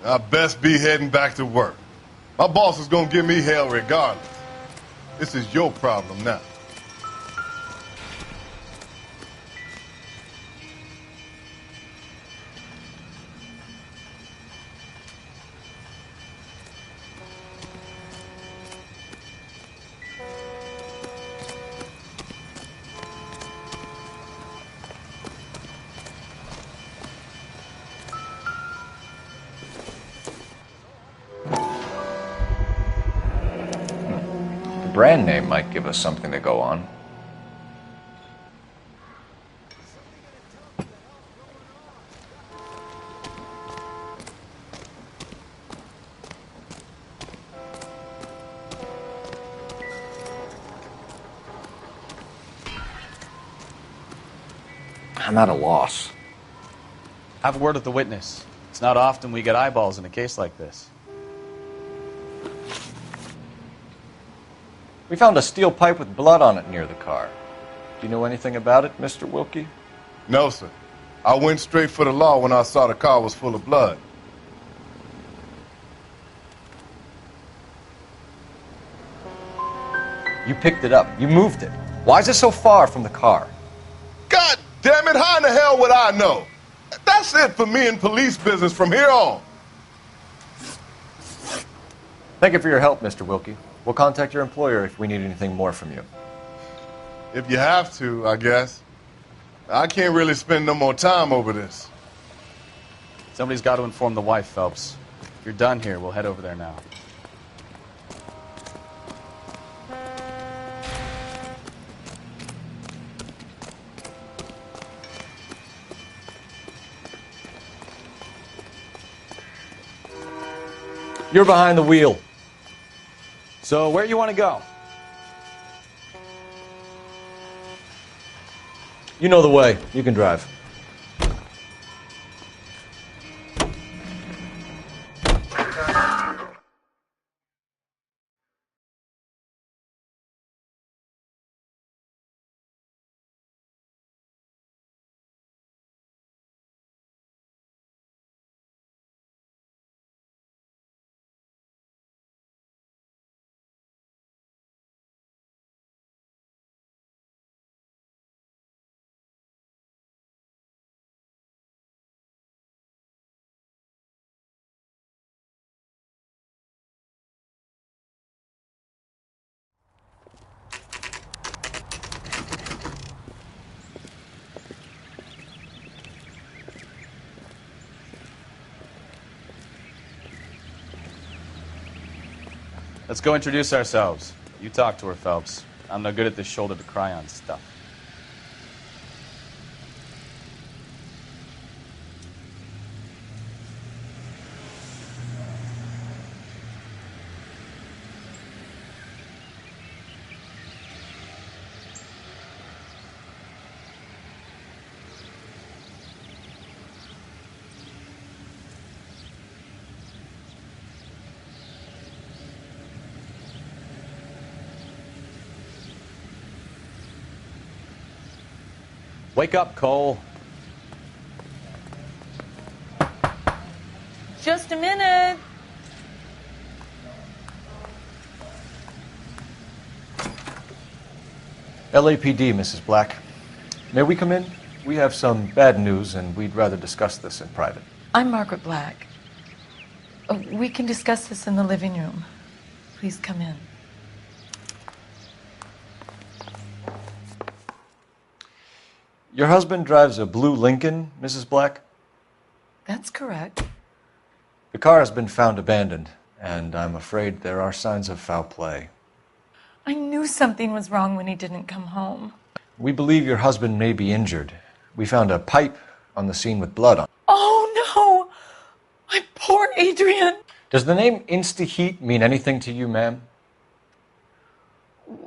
I best be heading back to work. My boss is gonna give me hell regardless. This is your problem now. Brand name might give us something to go on. I'm at a loss. Have a word with the witness. It's not often we get eyeballs in a case like this. We found a steel pipe with blood on it near the car. Do you know anything about it, Mr. Wilkie? No, sir. I went straight for the law when I saw the car was full of blood. You picked it up. You moved it. Why is it so far from the car? God damn it, how in the hell would I know? That's it for me in police business from here on. Thank you for your help, Mr. Wilkie. We'll contact your employer if we need anything more from you. If you have to, I guess. I can't really spend no more time over this. Somebody's got to inform the wife, Phelps. If you're done here, we'll head over there now. You're behind the wheel. So, where you want to go? You know the way. You can drive. Let's go introduce ourselves. You talk to her, Phelps. I'm no good at this shoulder to cry on stuff. Wake up, Cole. Just a minute. LAPD, Mrs. Black. May we come in? We have some bad news, and we'd rather discuss this in private. I'm Margaret Black. We can discuss this in the living room. Please come in. Your husband drives a blue Lincoln, Mrs. Black? That's correct. The car has been found abandoned, and I'm afraid there are signs of foul play. I knew something was wrong when he didn't come home. We believe your husband may be injured. We found a pipe on the scene with blood on it. Oh, no! My poor Adrian! Does the name Insta-Heat mean anything to you, ma'am?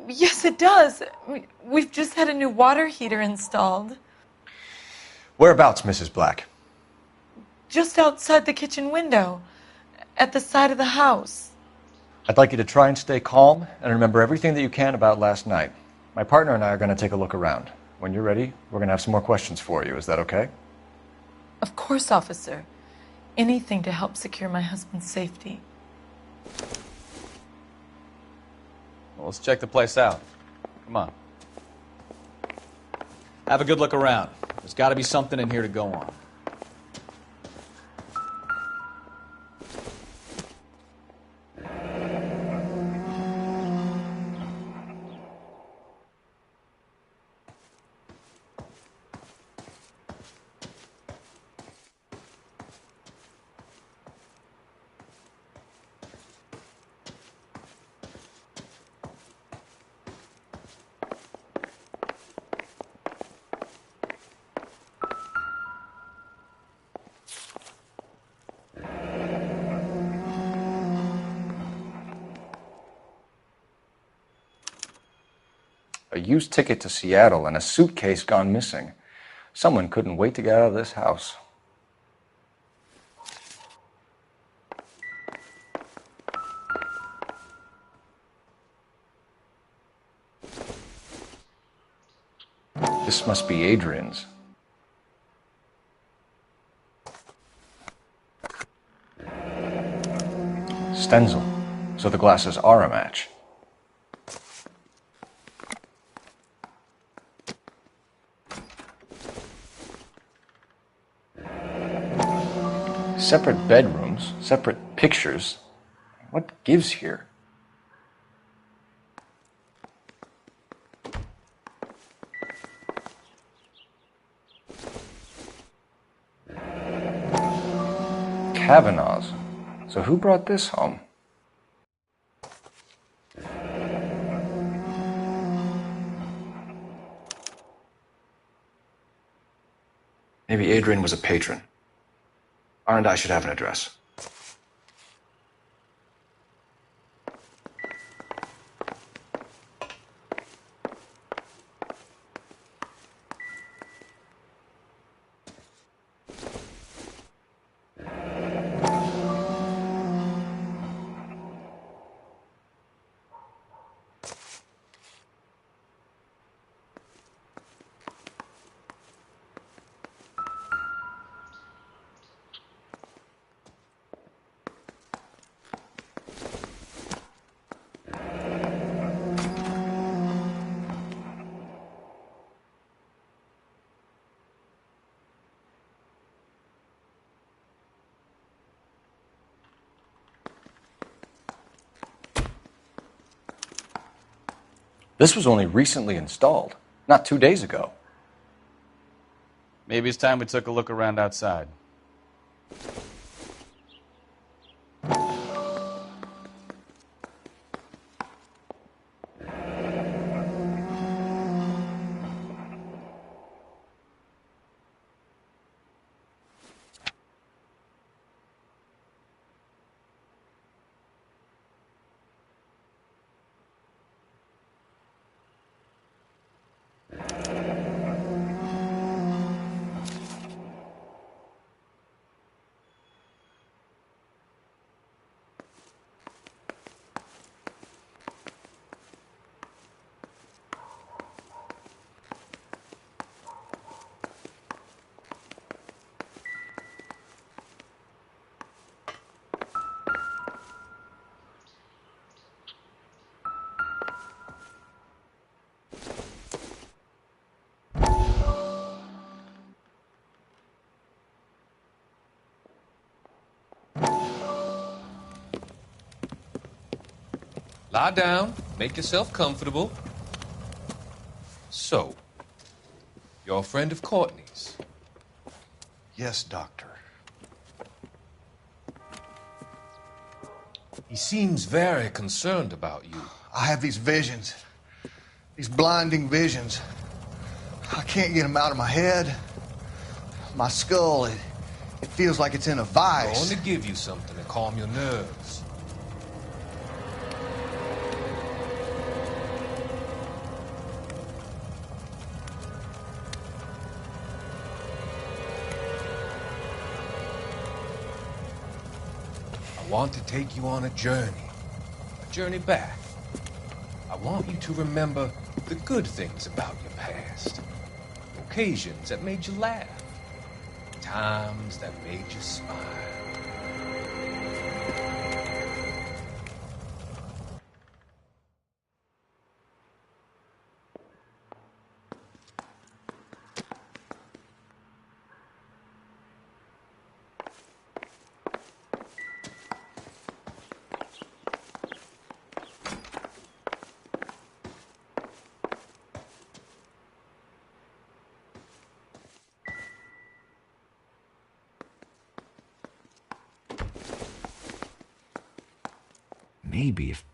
Yes, it does. We've just had a new water heater installed. Whereabouts, Mrs. Black? Just outside the kitchen window, at the side of the house. I'd like you to try and stay calm and remember everything that you can about last night. My partner and I are going to take a look around. When you're ready, we're going to have some more questions for you. Is that okay? Of course, officer. Anything to help secure my husband's safety. Well, let's check the place out. Come on. Have a good look around. There's got to be something in here to go on. A used ticket to Seattle and a suitcase gone missing. Someone couldn't wait to get out of this house. This must be Adrian's. Stenzel. So the glasses are a match. Separate bedrooms, separate pictures. What gives here? Kavanaugh's. So who brought this home? Maybe Adrian was a patron. R&I should have an address. This was only recently installed, not 2 days ago. Maybe it's time we took a look around outside. Lie down. Make yourself comfortable. So, you're a friend of Courtney's? Yes, Doctor. He seems very concerned about you. I have these visions. These blinding visions. I can't get them out of my head. My skull, it feels like it's in a vice. I'm going to give you something to calm your nerves. I want to take you on a journey back. I want you to remember the good things about your past, occasions that made you laugh, times that made you smile. Maybe if...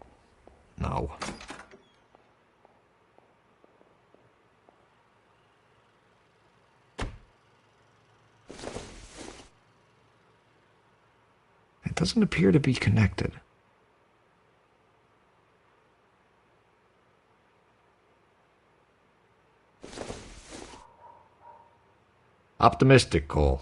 No. It doesn't appear to be connected. Optimistic, Cole.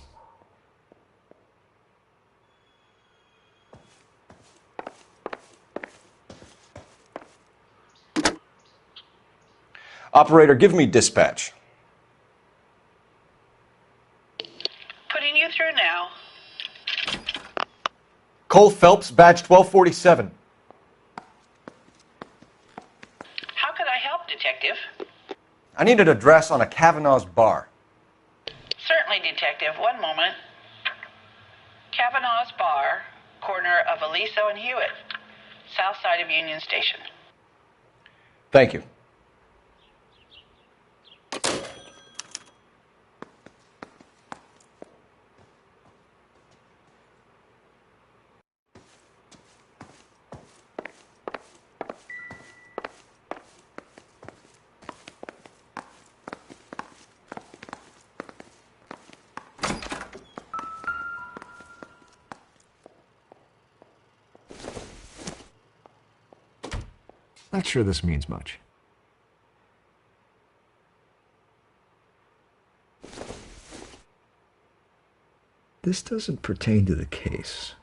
Operator, give me dispatch. Putting you through now. Cole Phelps, badge 1247. How could I help, Detective? I need an address on a Kavanaugh's bar. Certainly, Detective. One moment. Kavanaugh's Bar, corner of Aliso and Hewitt, south side of Union Station. Thank you. Not sure this means much. This doesn't pertain to the case.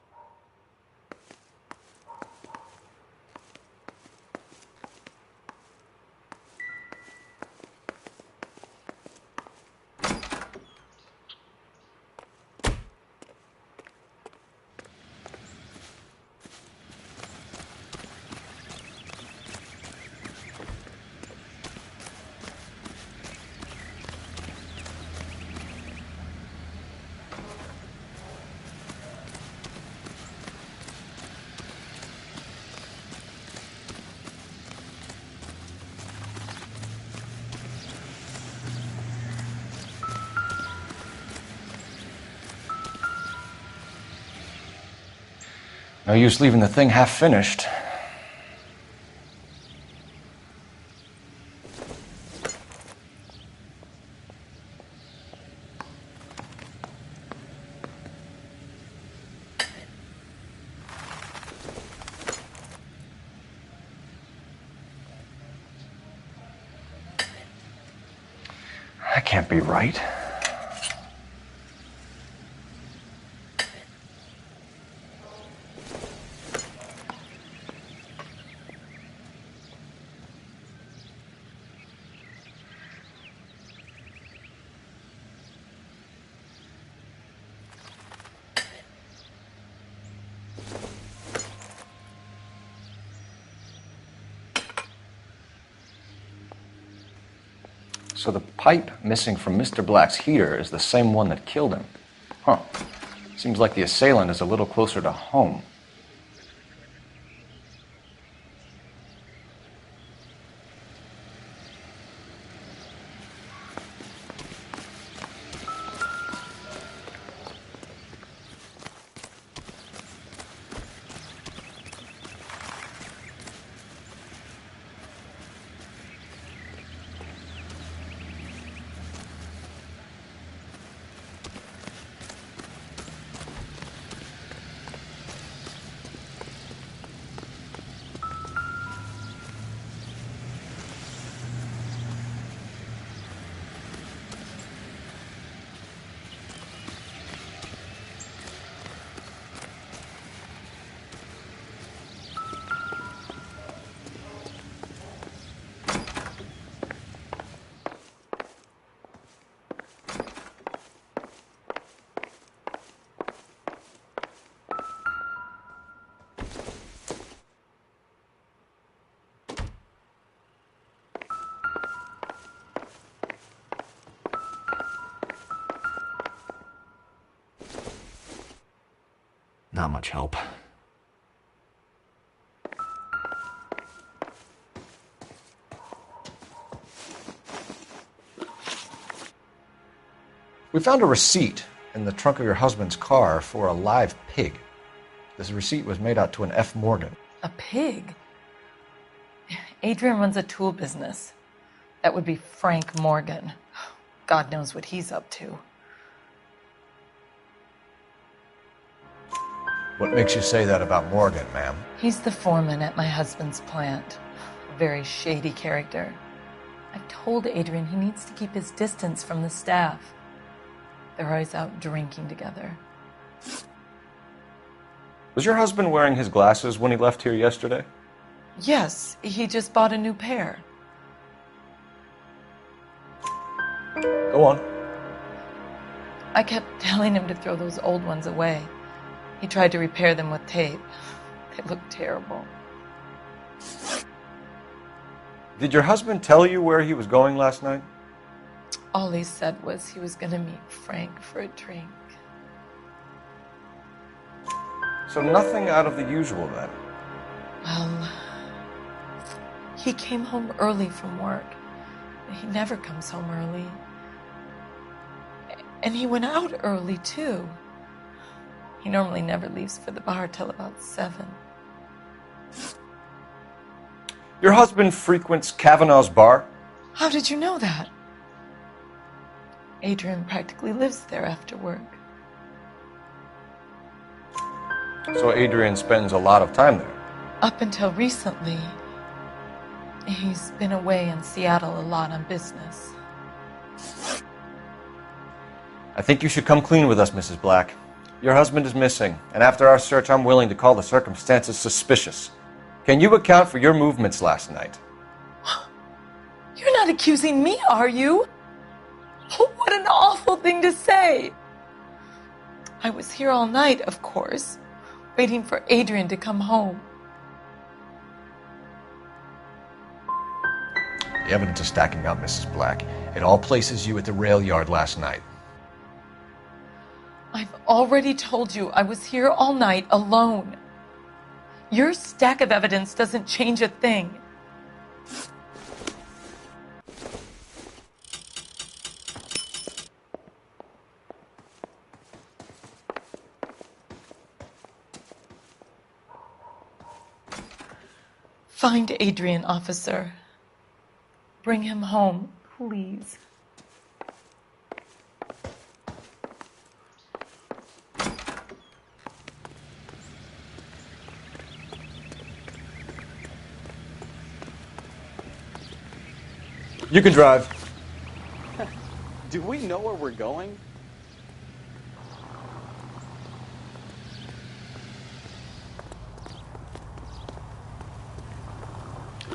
No use leaving the thing half finished. That can't be right. So the pipe missing from Mr. Black's heater is the same one that killed him. Huh. Seems like the assailant is a little closer to home. Not much help. We found a receipt in the trunk of your husband's car for a live pig. This receipt was made out to an F. Morgan. A pig? Adrian runs a tool business. That would be Frank Morgan. God knows what he's up to. What makes you say that about Morgan, ma'am? He's the foreman at my husband's plant. A very shady character. I've told Adrian he needs to keep his distance from the staff. They're always out drinking together. Was your husband wearing his glasses when he left here yesterday? Yes, he just bought a new pair. Go on. I kept telling him to throw those old ones away. He tried to repair them with tape. They look terrible. Did your husband tell you where he was going last night? All he said was he was going to meet Frank for a drink. So nothing out of the usual then? Well, he came home early from work. He never comes home early. And he went out early, too. He normally never leaves for the bar till about 7. Your husband frequents Kavanaugh's bar? How did you know that? Adrian practically lives there after work. So Adrian spends a lot of time there? Up until recently, he's been away in Seattle a lot on business. I think you should come clean with us, Mrs. Black. Your husband is missing, and after our search, I'm willing to call the circumstances suspicious. Can you account for your movements last night? You're not accusing me, are you? What an awful thing to say. I was here all night, of course, waiting for Adrian to come home. The evidence is stacking up, Mrs. Black. It all places you at the rail yard last night. I've already told you I was here all night alone. Your stack of evidence doesn't change a thing. Find Adrian, officer. Bring him home, please. You can drive. Do we know where we're going?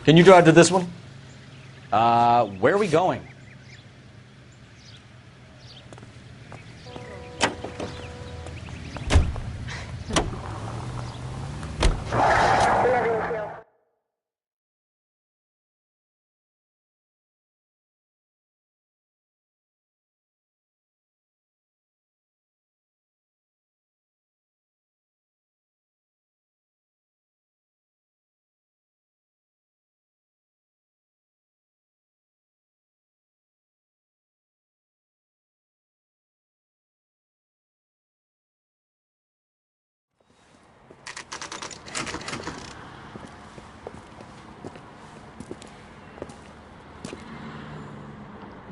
Can you drive to this one? Where are we going?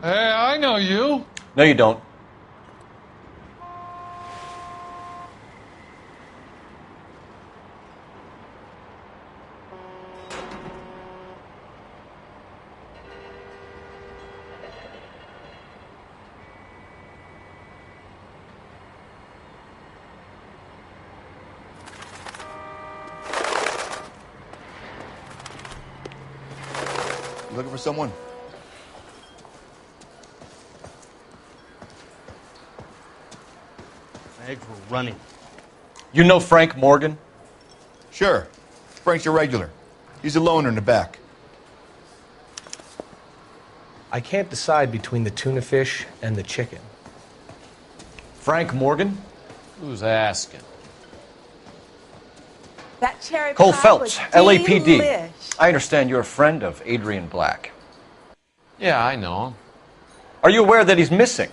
Hey, I know you. No, you don't. You looking for someone? We're running. You know Frank Morgan? Sure. Frank's your regular. He's a loner in the back. I can't decide between the tuna fish and the chicken. Frank Morgan? Who's asking? That cherry Cole pie Phelps, was LAPD. delish. I understand you're a friend of Adrian Black. Yeah, I know him. Are you aware that he's missing?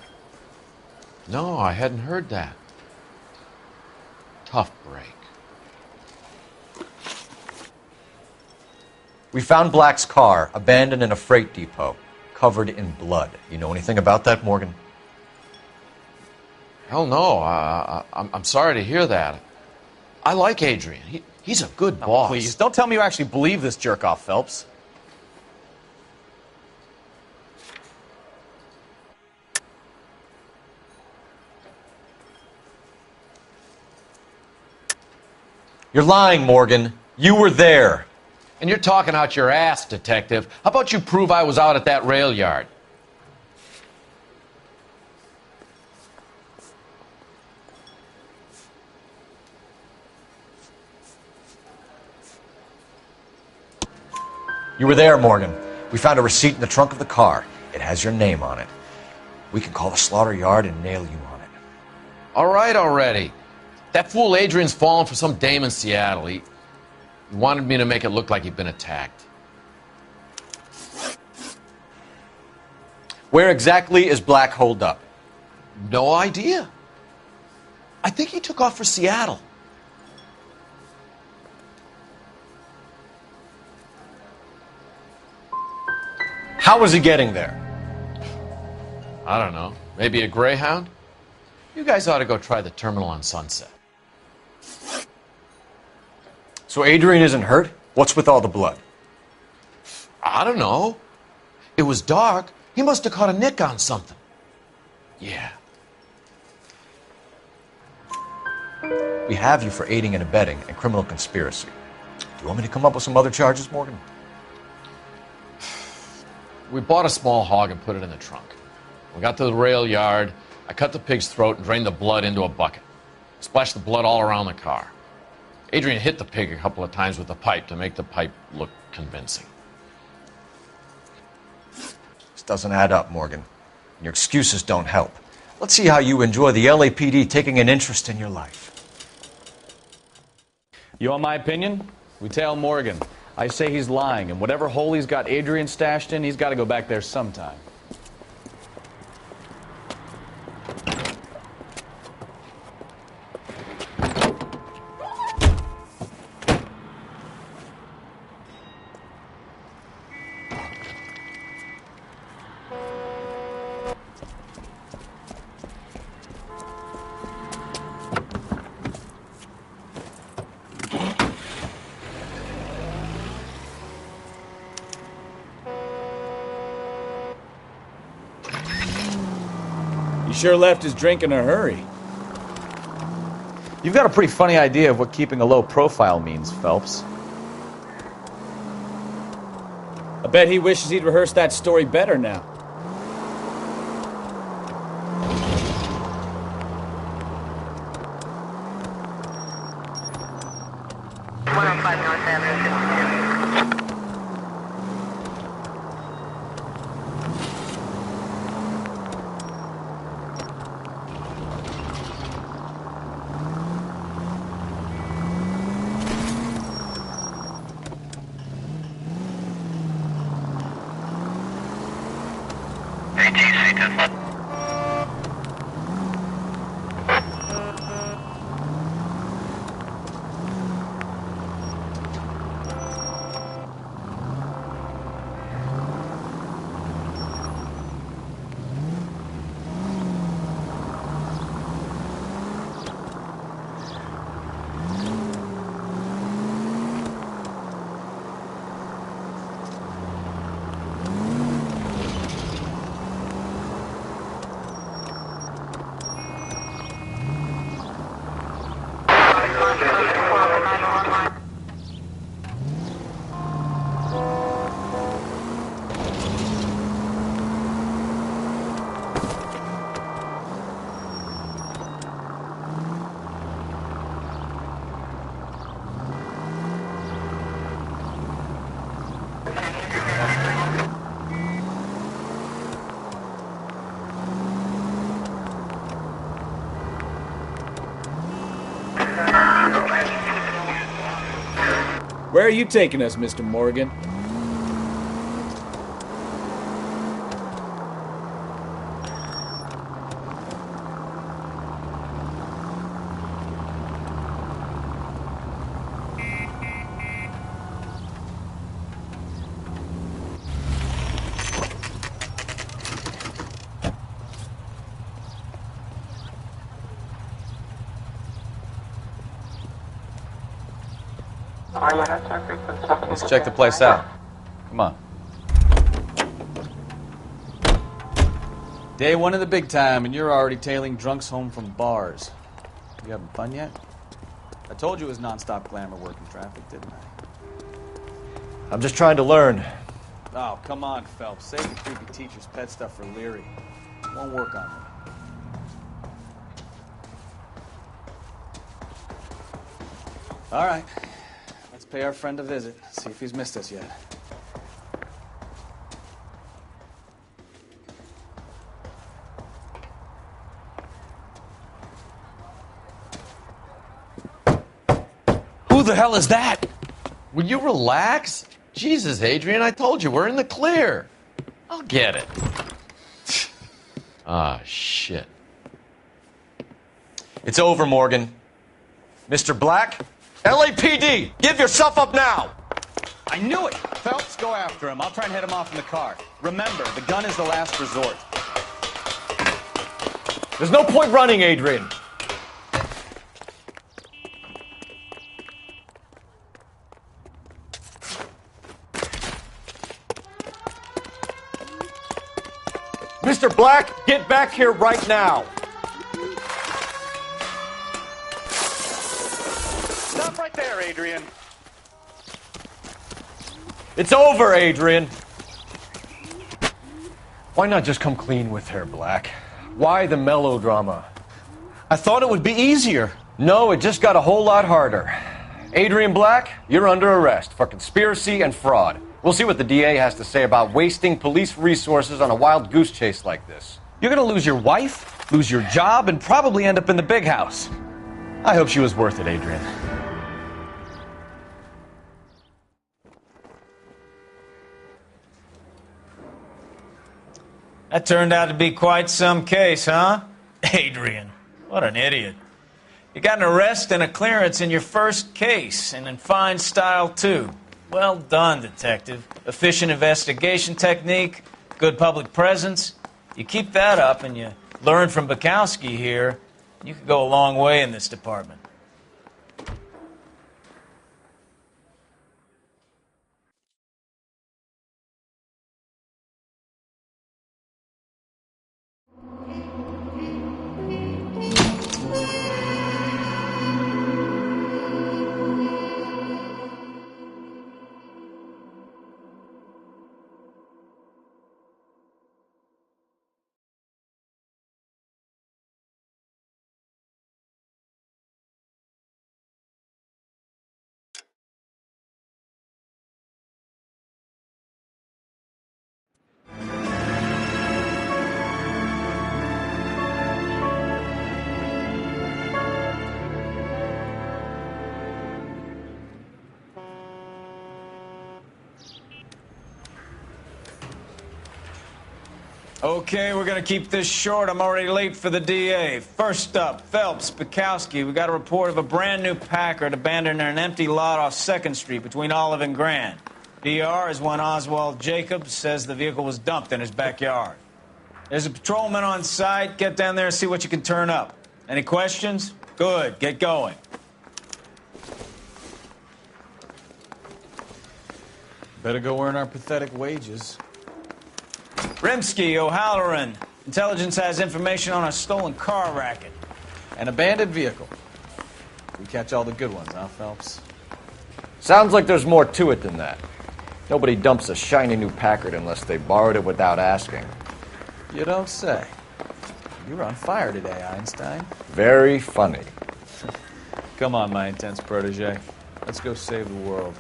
No, I hadn't heard that. Tough break. We found Black's car abandoned in a freight depot, covered in blood. You know anything about that, Morgan? Hell no. I'm sorry to hear that. I like Adrian. He's a good boss. Please, don't tell me you actually believe this jerk-off, Phelps. You're lying, Morgan. You were there. And you're talking out your ass, detective. How about you prove I was out at that rail yard? You were there, Morgan. We found a receipt in the trunk of the car. It has your name on it. We can call the slaughter yard and nail you on it. All right already. That fool Adrian's fallen for some dame in Seattle. He wanted me to make it look like he'd been attacked. Where exactly is Black holed up? No idea. I think he took off for Seattle. How was he getting there? I don't know. Maybe a Greyhound? You guys ought to go try the terminal on Sunset. So Adrian isn't hurt? What's with all the blood? I don't know. It was dark. He must have caught a nick on something. Yeah. We have you for aiding and abetting and criminal conspiracy. Do you want me to come up with some other charges, Morgan? We bought a small hog and put it in the trunk. We got to the rail yard. I cut the pig's throat and drained the blood into a bucket. Splashed the blood all around the car. Adrian hit the pig a couple of times with the pipe to make the pipe look convincing. This doesn't add up, Morgan. Your excuses don't help. Let's see how you enjoy the LAPD taking an interest in your life. You want my opinion? We tail Morgan. I say he's lying, and whatever hole he's got Adrian stashed in, he's got to go back there sometime. He sure left his drink in a hurry. You've got a pretty funny idea of what keeping a low profile means, Phelps. I bet he wishes he'd rehearsed that story better now. Where are you taking us, Mr. Morgan? Let's check the place out. Come on. Day one of the big time, and you're already tailing drunks home from bars. You having fun yet? I told you it was non-stop glamour working traffic, didn't I? I'm just trying to learn. Oh, come on, Phelps. Save the creepy teacher's pet stuff for Leary. It won't work on me. All right. Let's pay our friend a visit. See if he's missed us yet. Who the hell is that? Will you relax? Jesus, Adrian, I told you, we're in the clear. I'll get it. Ah, shit. It's over, Morgan. Mr. Black? LAPD, give yourself up now! I knew it! Phelps, go after him. I'll try and head him off in the car. Remember, the gun is the last resort. There's no point running, Adrian. Mr. Black, get back here right now. Stop right there, Adrian. It's over, Adrian. Why not just come clean with her, Black? Why the melodrama? I thought it would be easier. No, it just got a whole lot harder. Adrian Black, you're under arrest for conspiracy and fraud. We'll see what the DA has to say about wasting police resources on a wild goose chase like this. You're gonna lose your wife, lose your job, and probably end up in the big house. I hope she was worth it, Adrian. That turned out to be quite some case, huh? Adrian, what an idiot. You got an arrest and a clearance in your first case, and in fine style, too. Well done, detective. Efficient investigation technique, good public presence. You keep that up and you learn from Bukowski here, you could go a long way in this department. Okay, we're going to keep this short. I'm already late for the DA. First up, Phelps, Bukowski. We got a report of a brand new Packard abandoned in an empty lot off 2nd Street between Olive and Grand. DR is when Oswald Jacobs says the vehicle was dumped in his backyard. There's a patrolman on site. Get down there and see what you can turn up. Any questions? Good. Get going. Better go earn our pathetic wages. Rimsky, O'Halloran. Intelligence has information on a stolen car racket. An abandoned vehicle. We catch all the good ones, huh, Phelps? Sounds like there's more to it than that. Nobody dumps a shiny new Packard unless they borrowed it without asking. You don't say. You were on fire today, Einstein. Very funny. Come on, my intense protege. Let's go save the world.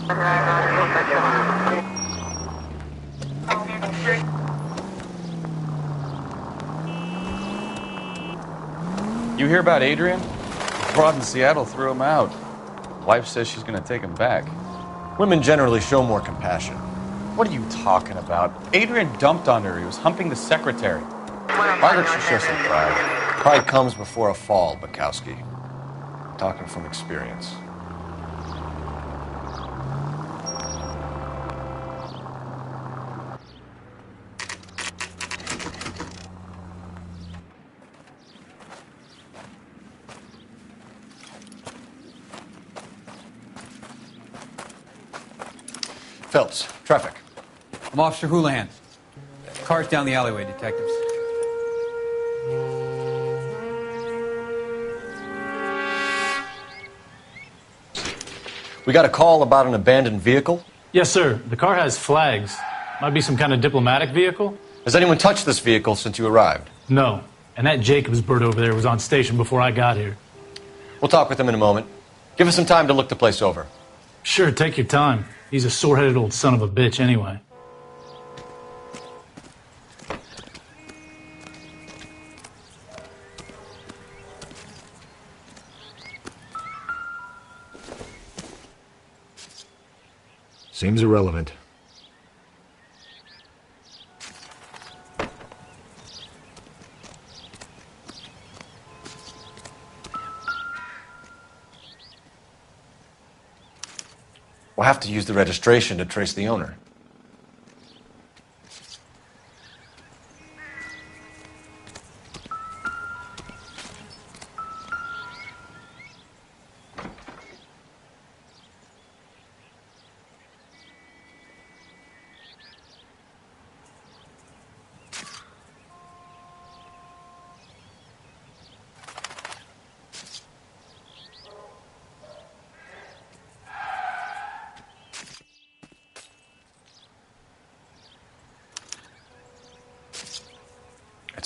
You hear about Adrian? Broad in Seattle threw him out. Wife says she's going to take him back. Women generally show more compassion. What are you talking about? Adrian dumped on her. He was humping the secretary. Margaret should show some pride. Pride comes before a fall, Bukowski. Talking from experience. Phelps, traffic. I'm Officer Houlihan. Car's down the alleyway, detectives. We got a call about an abandoned vehicle? Yes, sir. The car has flags. Might be some kind of diplomatic vehicle. Has anyone touched this vehicle since you arrived? No. And that Jacobs bird over there was on station before I got here. We'll talk with him in a moment. Give us some time to look the place over. Sure, take your time. He's a sore-headed old son of a bitch anyway. Seems irrelevant. We'll have to use the registration to trace the owner.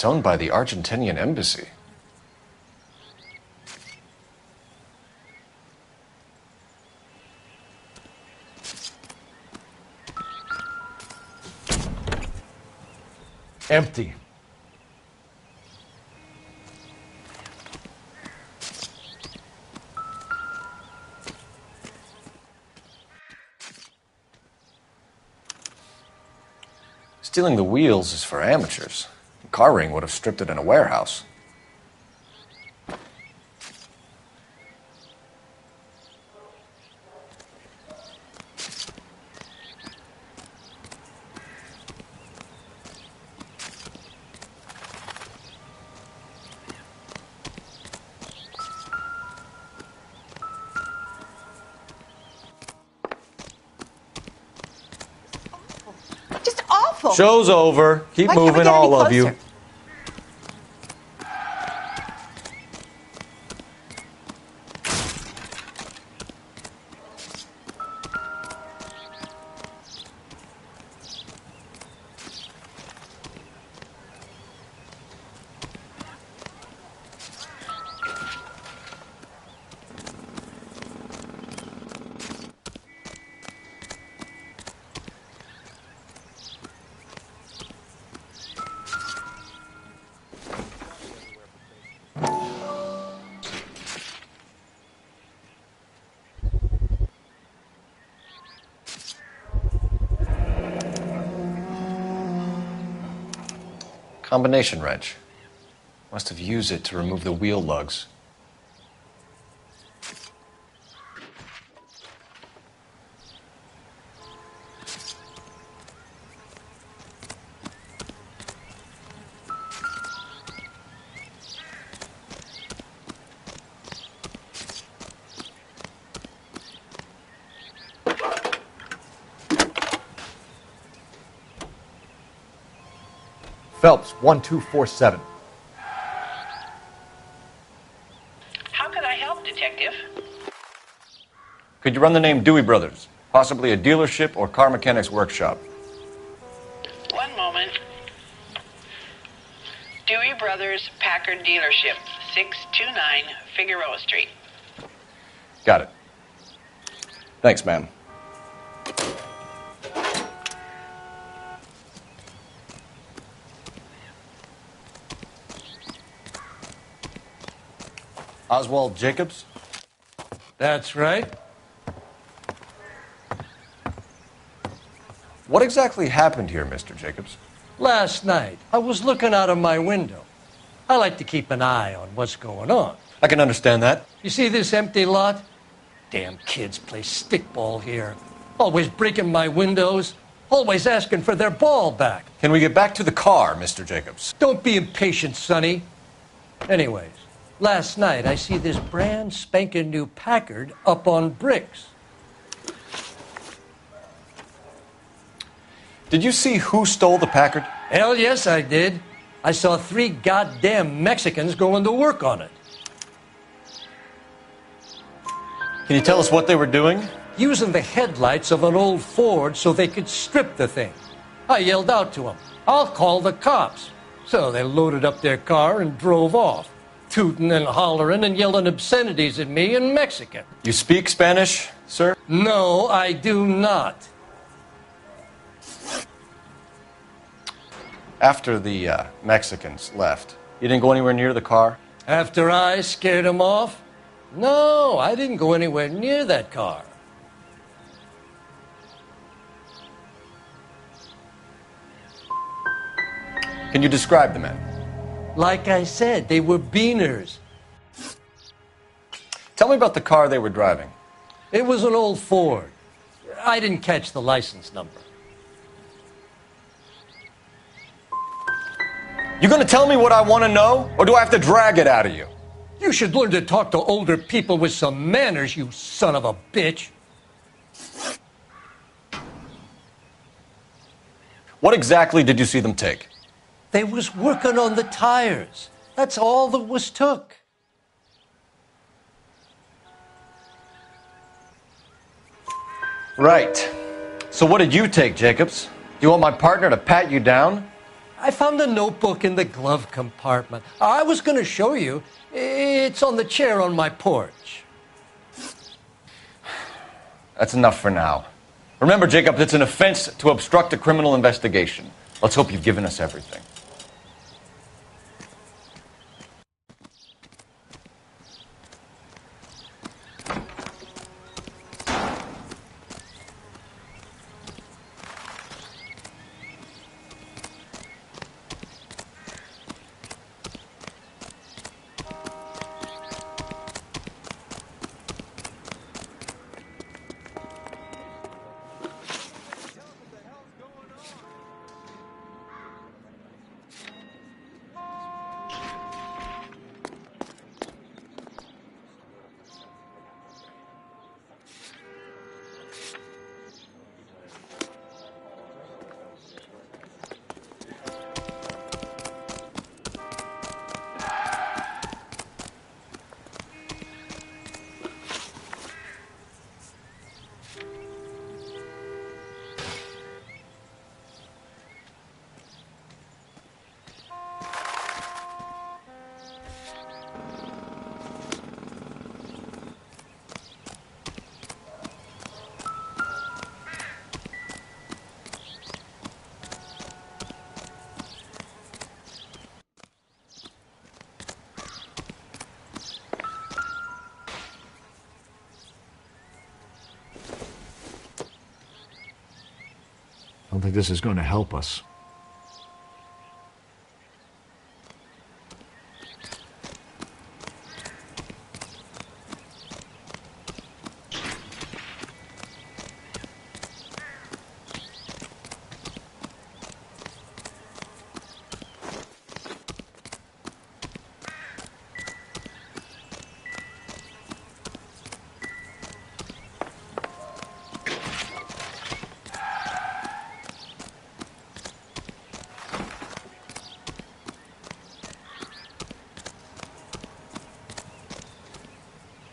It's owned by the Argentinian embassy. Empty. Stealing the wheels is for amateurs. Car ring would have stripped it in a warehouse. Just awful. Show's over. Keep Why can't we moving, get any all of you. closer? Combination wrench. Must have used it to remove the wheel lugs. Phelps, 1247. How can I help, Detective? Could you run the name Dewey Brothers? Possibly a dealership or car mechanic's workshop. One moment. Dewey Brothers Packard Dealership, 629 Figueroa Street. Got it. Thanks, ma'am. Oswald Jacobs? That's right. What exactly happened here, Mr. Jacobs? Last night, I was looking out of my window. I like to keep an eye on what's going on. I can understand that. You see this empty lot? Damn kids play stickball here. Always breaking my windows. Always asking for their ball back. Can we get back to the car, Mr. Jacobs? Don't be impatient, Sonny. Anyways, last night I see this brand spanking new Packard up on bricks. Did you see who stole the Packard? Hell yes, I did. I saw 3 goddamn Mexicans going to work on it. Can you tell us what they were doing? Using the headlights of an old Ford so they could strip the thing. I yelled out to them, "I'll call the cops." So they loaded up their car and drove off, tooting and hollering and yelling obscenities at me in Mexican. You speak Spanish, sir? No, I do not. After the Mexicans left, you didn't go anywhere near the car? After I scared them off? No, I didn't go anywhere near that car. Can you describe the men? Like I said, they were beaners. Tell me about the car they were driving. It was an old Ford. I didn't catch the license number. You gonna tell me what I want to know, or do I have to drag it out of you? You should learn to talk to older people with some manners, you son of a bitch. What exactly did you see them take? They was working on the tires. That's all that was took. Right. So what did you take, Jacobs? Do you want my partner to pat you down? I found a notebook in the glove compartment. I was going to show you. It's on the chair on my porch. That's enough for now. Remember, Jacobs, it's an offense to obstruct a criminal investigation. Let's hope you've given us everything. I don't think this is going to help us.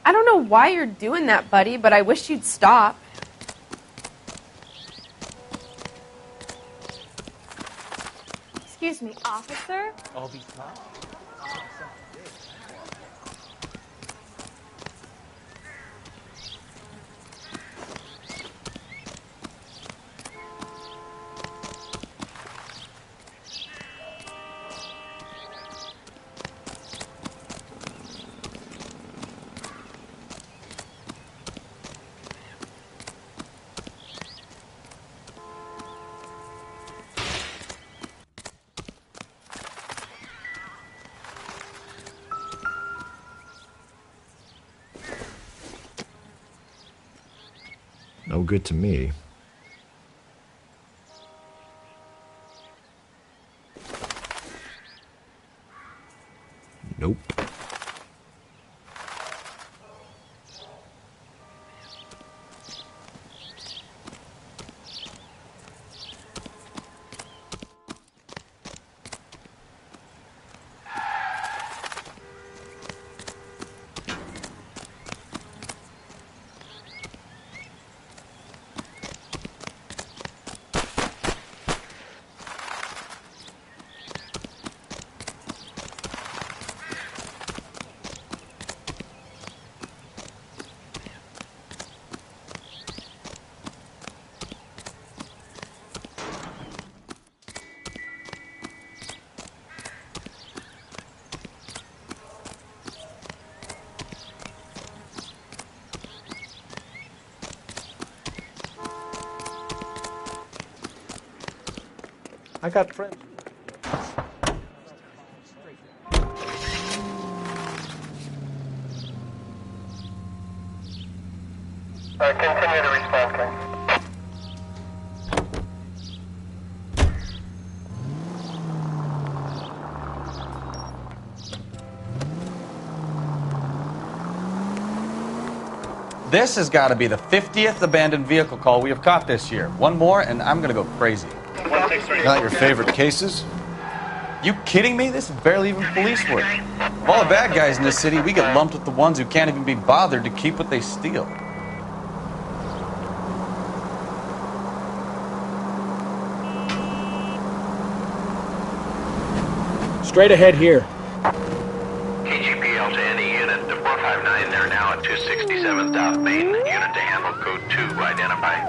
I don't know why you're doing that, buddy, but I wish you'd stop. Excuse me, officer? I'll be fine. No good to me. Nope. I got friends. Continue to respond, King. This has got to be the 50th abandoned vehicle call we have caught this year. One more, and I'm going to go crazy. Not your favorite cases? You kidding me? This is barely even police work. Of all the bad guys in this city, we get lumped with the ones who can't even be bothered to keep what they steal. Straight ahead here. KGPL to any unit. The 459, they're now at 267 South Main. Unit to handle code 2, identify.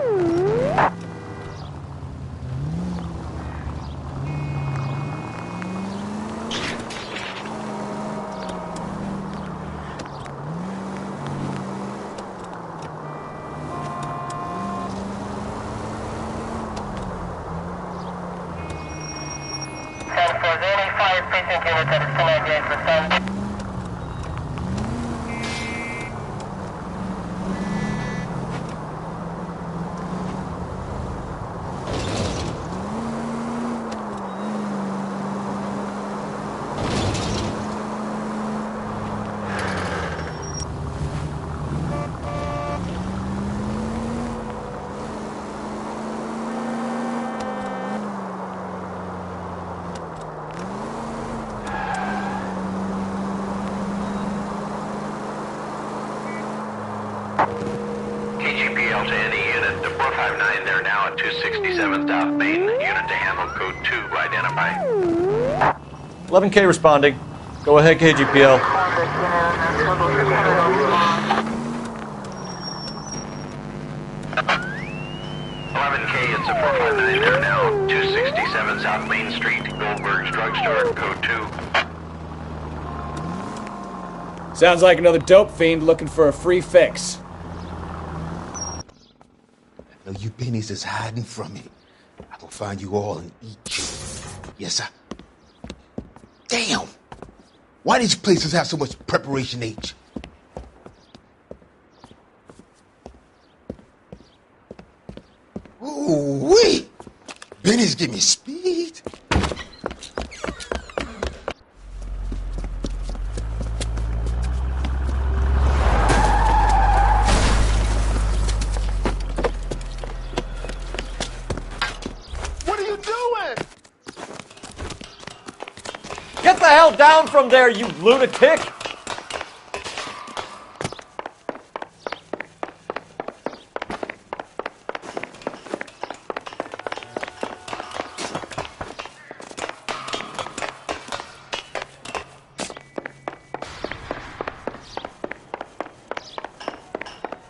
KGPL to any unit. The 459, they're now at 267 South Main. Unit to handle code 2, identify. 11K responding. Go ahead, KGPL. It's a 459, they're now 267 South Main Street, Goldberg's Drugstore, code 2. Sounds like another dope fiend looking for a free fix. Now you pennies is hiding from me. I will find you all and eat you. Yes, sir. Damn! Why these places have so much preparation H? Ooh-wee! Benny's give me speed. What are you doing? Get the hell down from there, you lunatic!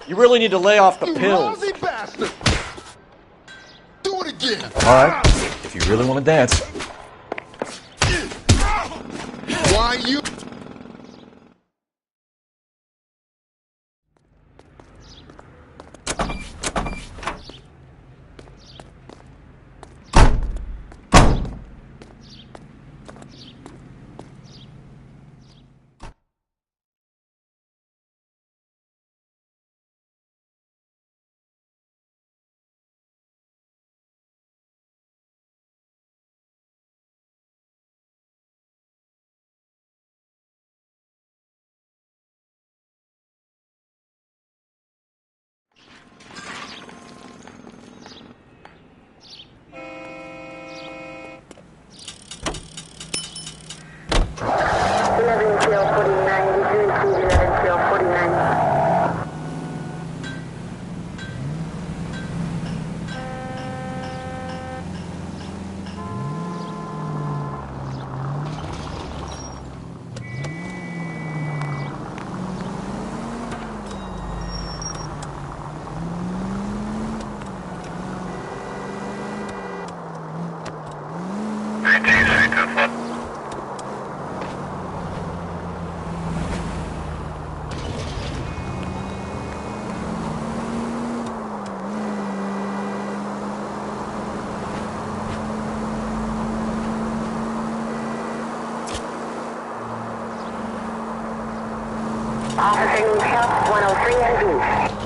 You really need to lay off the pills. Lousy bastard! Do it again! All right, if you really want to dance. Why you... Officer needs help, 103 and B.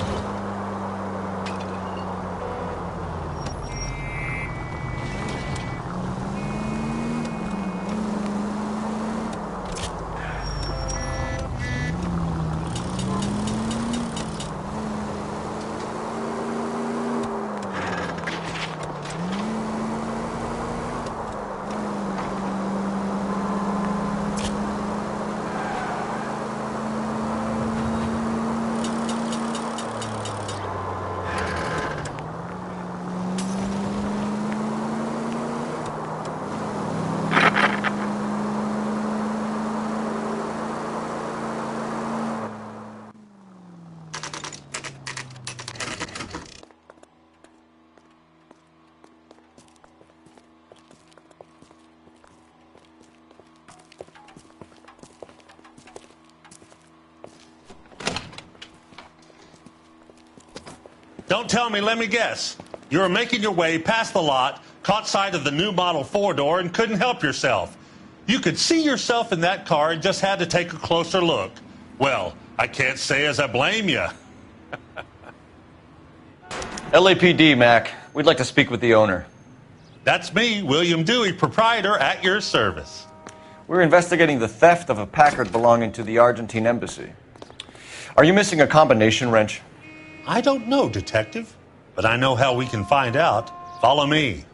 Don't tell me, let me guess. You were making your way past the lot, caught sight of the new model 4-door, and couldn't help yourself. You could see yourself in that car and just had to take a closer look. Well, I can't say as I blame you. LAPD, Mac. We'd like to speak with the owner. That's me, William Dewey, proprietor, at your service. We're investigating the theft of a Packard belonging to the Argentine embassy. Are you missing a combination wrench? I don't know, Detective, but I know how we can find out. Follow me.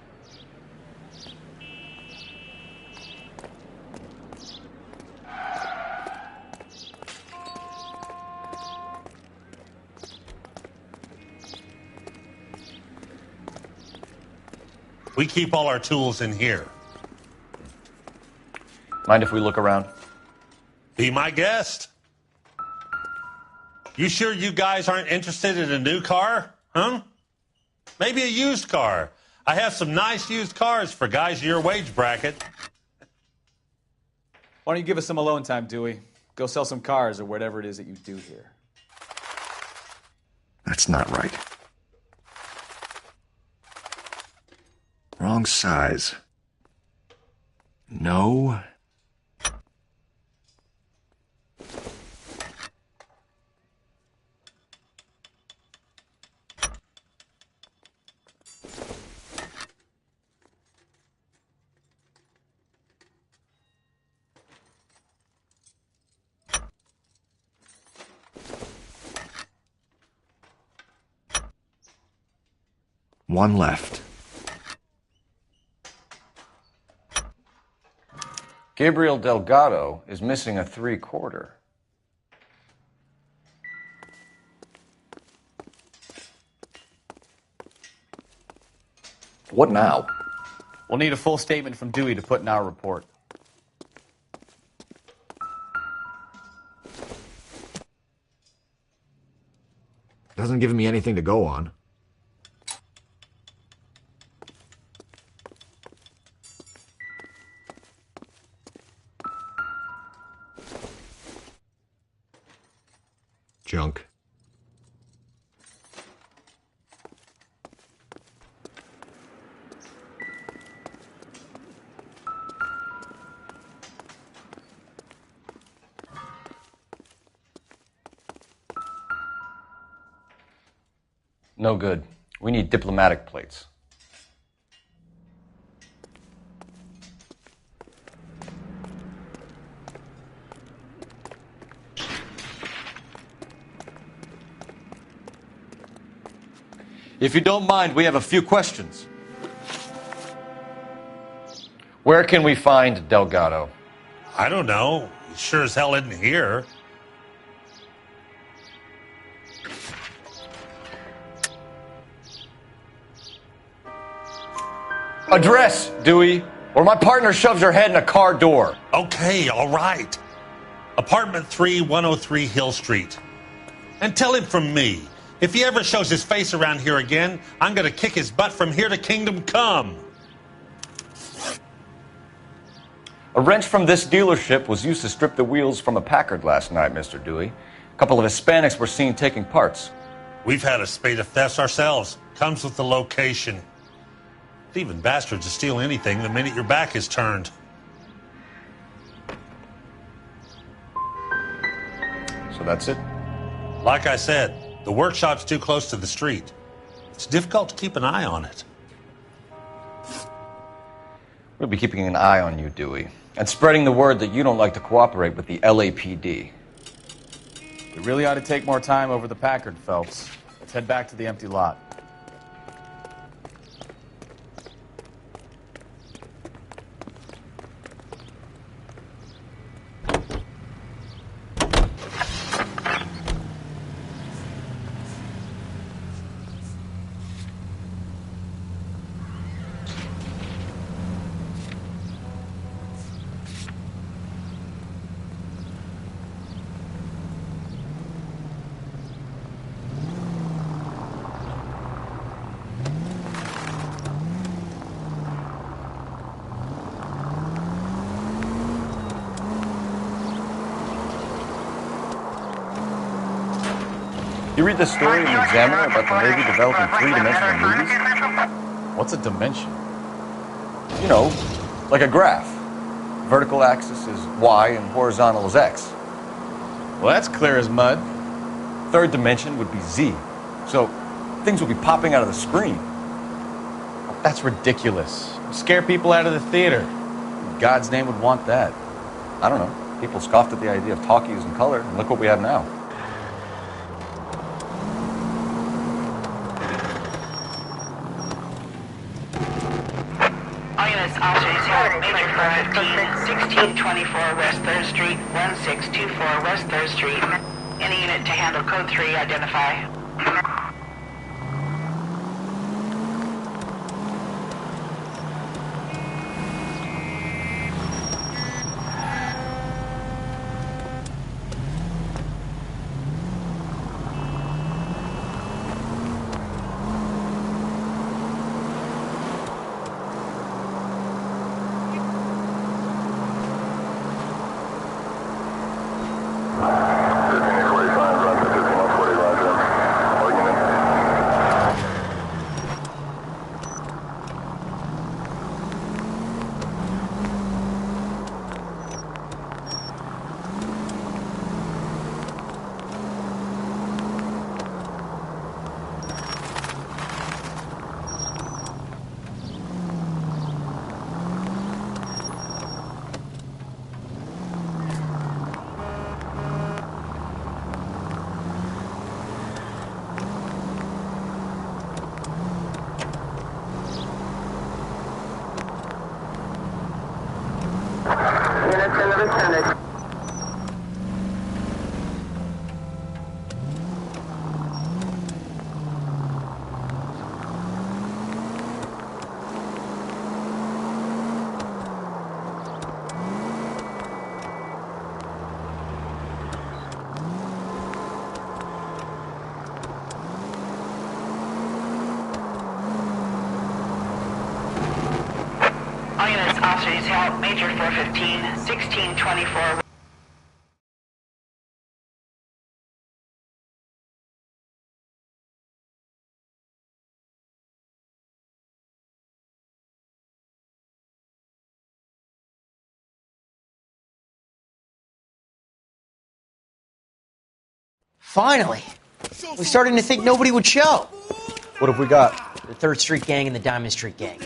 We keep all our tools in here. Mind if we look around? Be my guest. You sure you guys aren't interested in a new car? Huh? Maybe a used car. I have some nice used cars for guys of your wage bracket. Why don't you give us some alone time, Dewey? Go sell some cars or whatever it is that you do here. That's not right. Wrong size. No. One left. Gabriel Delgado is missing a 3/4. What now? We'll need a full statement from Dewey to put in our report. Doesn't give me anything to go on. Junk. No good. We need diplomatic plates. If you don't mind, we have a few questions. Where can we find Delgado? I don't know. He sure as hell isn't here. Address, Dewey, or my partner shoves her head in a car door. Okay, all right. Apartment 3, 103 Hill Street. And tell him from me, if he ever shows his face around here again, I'm going to kick his butt from here to Kingdom Come. A wrench from this dealership was used to strip the wheels from a Packard last night, Mr. Dewey. A couple of Hispanics were seen taking parts. We've had a spate of thefts ourselves. Comes with the location. Thieving bastards will steal anything the minute your back is turned. So that's it? Like I said, the workshop's too close to the street. It's difficult to keep an eye on it. We'll be keeping an eye on you, Dewey, and spreading the word that you don't like to cooperate with the LAPD. We really ought to take more time over the Packard, Phelps. Let's head back to the empty lot. You read the story in the Examiner about the Navy developing three-dimensional movies? What's a dimension? You know, like a graph. Vertical axis is Y and horizontal is X. Well, that's clear as mud. Third dimension would be Z. So things will be popping out of the screen. That's ridiculous. You scare people out of the theater. In God's name would want that. I don't know. People scoffed at the idea of talkies in color, and look what we have now. Major 415, 1624 West 3rd Street, 1624 West 3rd Street. Any unit to handle code 3, identify. Officers help, Major 415, 1624. Finally! We're starting to think nobody would show. What have we got? The 3rd Street Gang and the Diamond Street Gang.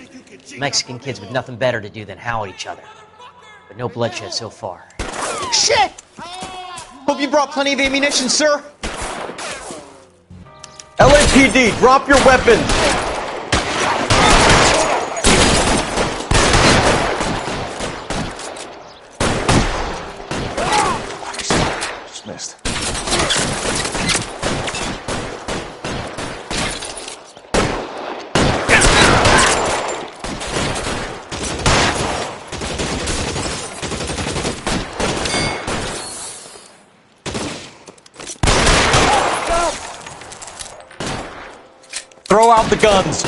Mexican kids with nothing better to do than howl at each other. But no bloodshed so far. Shit! Hope you brought plenty of ammunition, sir. LAPD, drop your weapons! Just missed. Throw out the guns.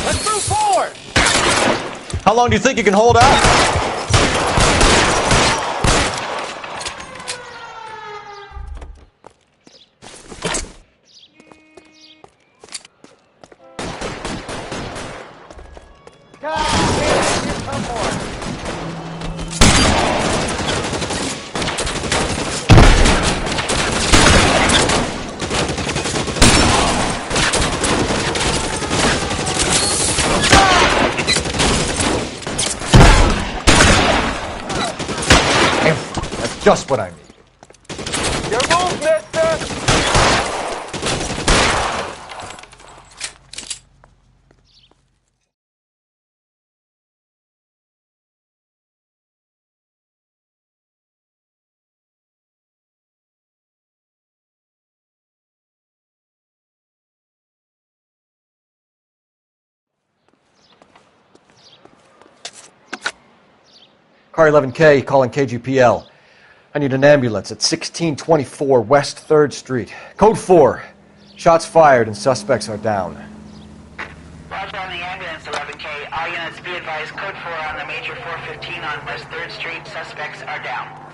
Let's move forward. How long do you think you can hold out? just what I need. Your move, mister! Car 11K, calling KGPL. I need an ambulance at 1624 West 3rd Street. Code 4. Shots fired and suspects are down. Roger on the ambulance, 11K. All units be advised, code 4 on the major 415 on West 3rd Street. Suspects are down.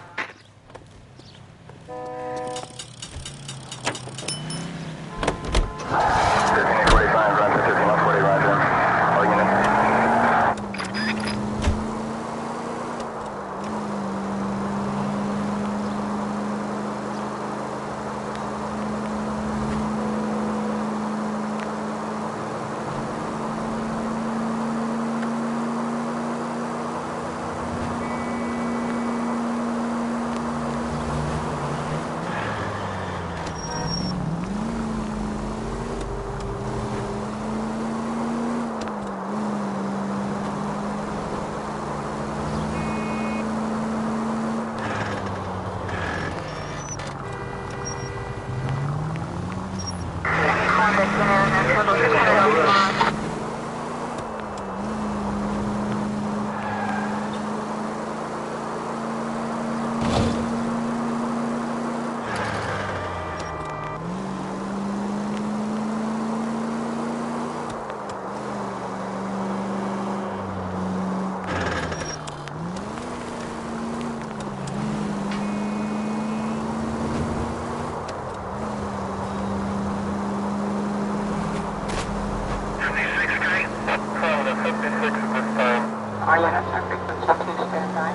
All units are frequency 2 stand by.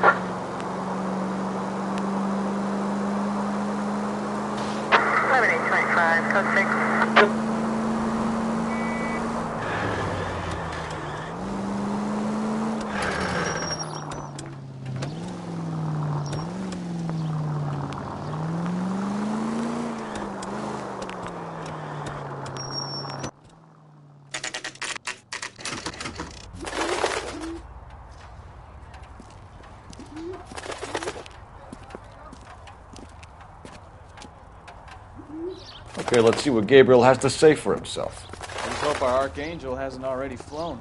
7825, code 6. Okay, let's see what Gabriel has to say for himself. Let's hope our Archangel hasn't already flown.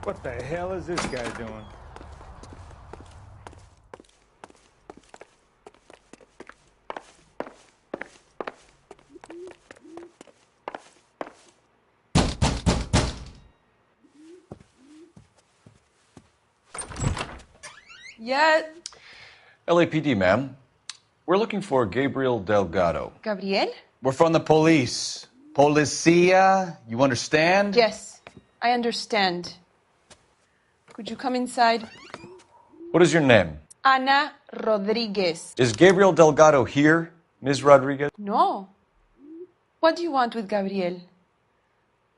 What the hell is this guy doing? Yet. LAPD, ma'am. We're looking for Gabriel Delgado. Gabriel? We're from the police. Policia, you understand? Yes, I understand. Could you come inside? What is your name? Ana Rodriguez. Is Gabriel Delgado here, Ms. Rodriguez? No. What do you want with Gabriel?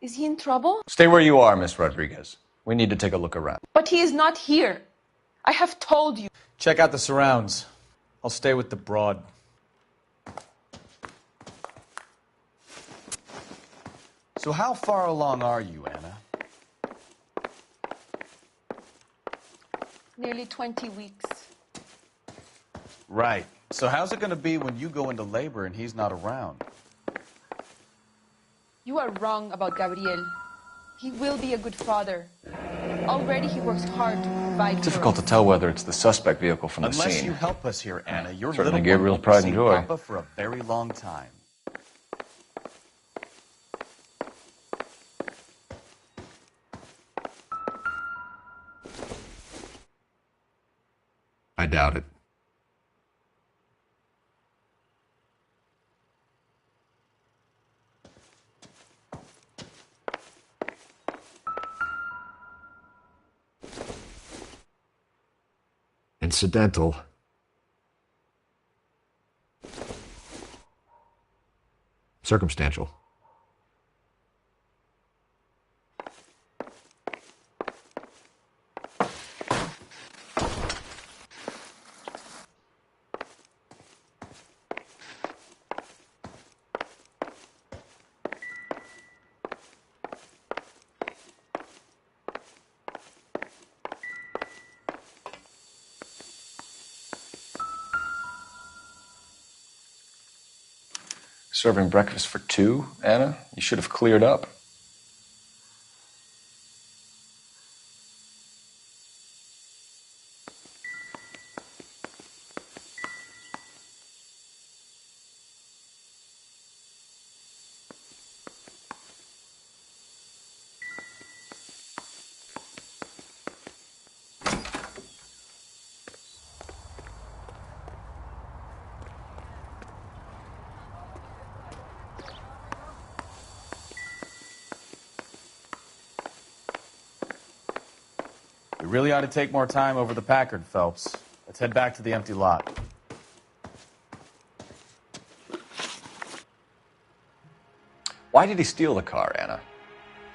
Is he in trouble? Stay where you are, Ms. Rodriguez. We need to take a look around. But he is not here. I have told you. Check out the surrounds. I'll stay with the broad. So how far along are you, Anna? Nearly 20 weeks. Right. So how's it going to be when you go into labor and he's not around? You are wrong about Gabriel. He will be a good father. Already he works hard to provide It's difficult to tell whether it's the suspect vehicle from the Unless scene. you help us here, Anna, your Certainly little Gabriel's one pride won't and see joy. Papa for a very long time. I doubt it. Incidental. Circumstantial. Serving breakfast for two, Anna? You should have cleared up. We really ought to take more time over the Packard, Phelps. Let's head back to the empty lot. Why did he steal the car, Anna?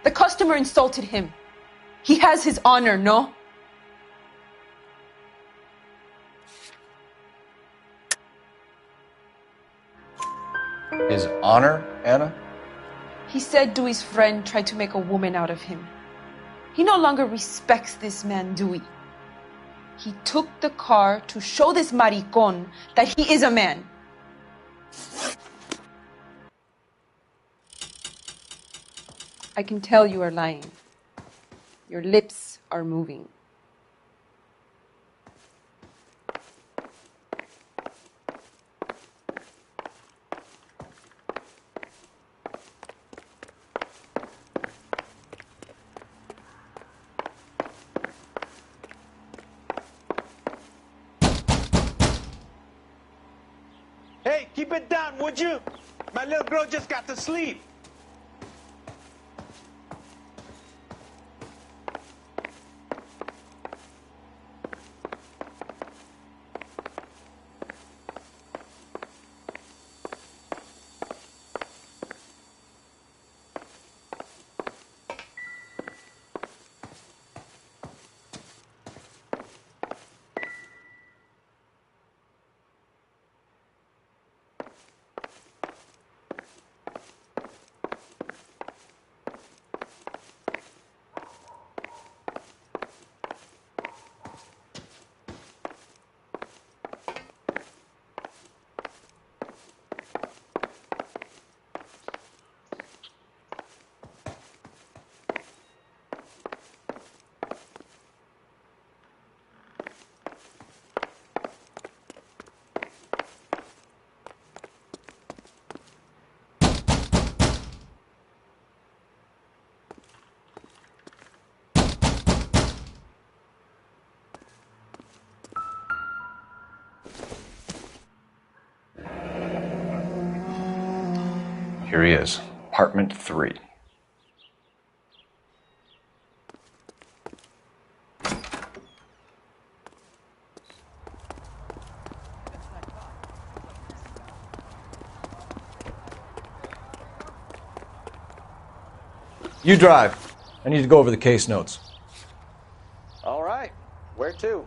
The customer insulted him. He has his honor, no? His honor, Anna? He said Dewey's friend tried to make a woman out of him. He no longer respects this man, Dewey. He took the car to show this maricón that he is a man. I can tell you are lying. Your lips are moving. Hey, keep it down, would you? My little girl just got to sleep. Here he is, apartment 3. You drive. I need to go over the case notes. All right. Where to?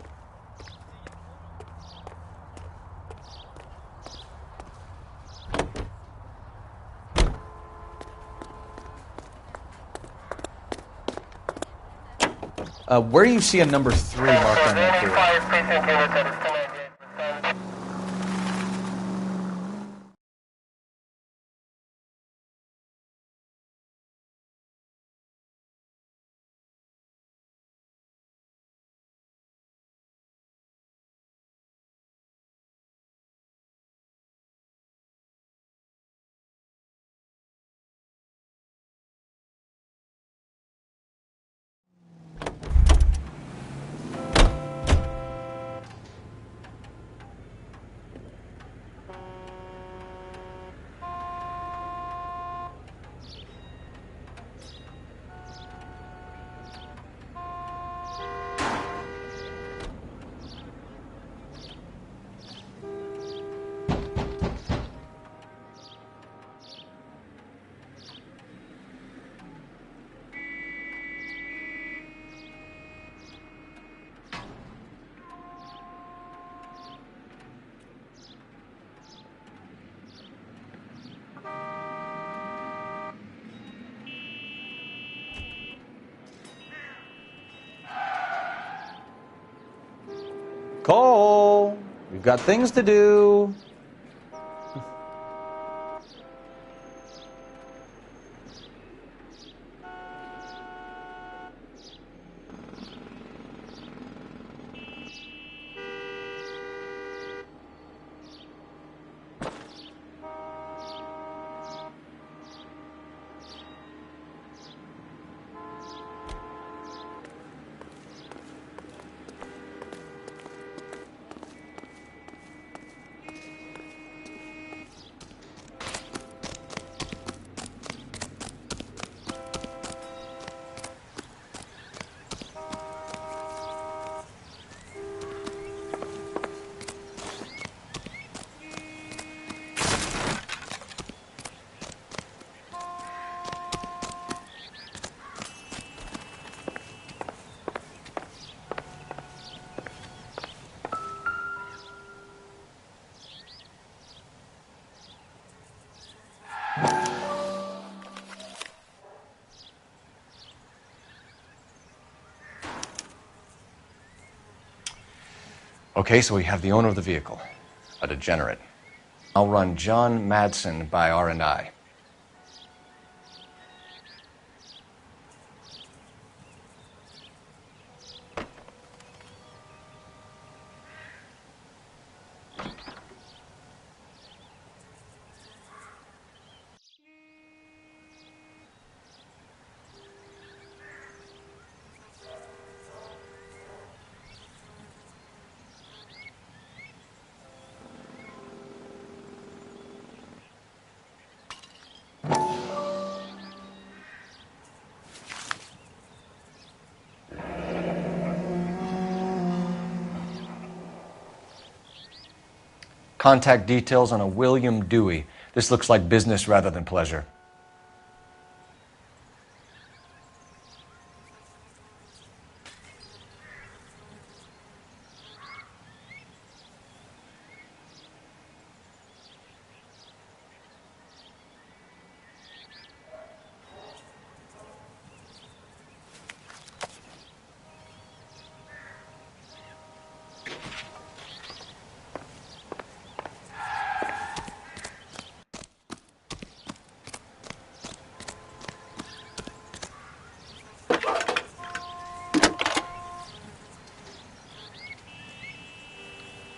Where do you see a number 3 marked on that door? Cole, we've got things to do. Okay, so we have the owner of the vehicle, a degenerate. I'll run John Madsen by R&I. Contact details on a William Dewey. This looks like business rather than pleasure.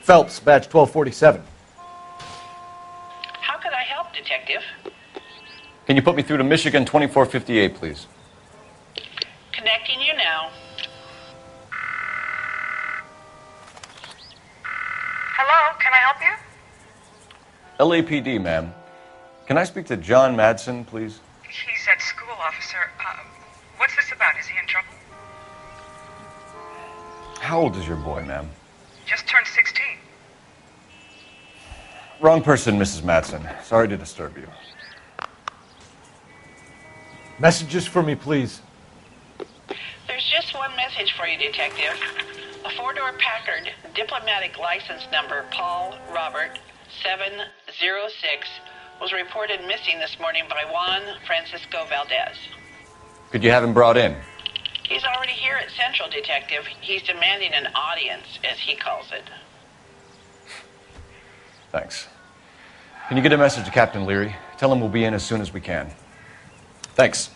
Phelps, badge 1247. How could I help, Detective? Can you put me through to Michigan 2458, please? Connecting you now. Hello, can I help you? LAPD, ma'am. Can I speak to John Madsen, please? He's at school, officer. What's this about? Is he in trouble? How old is your boy, ma'am? Just turned 16. Wrong person, Mrs. Madsen. Sorry to disturb you. Messages for me, please. There's just one message for you, Detective. A four-door Packard, diplomatic license number Paul Robert 706, was reported missing this morning by Juan Francisco Valdez. Could you have him brought in? He's already here at Central, Detective. He's demanding an audience, as he calls it. Thanks. Can you get a message to Captain Leary? Tell him we'll be in as soon as we can. Thanks.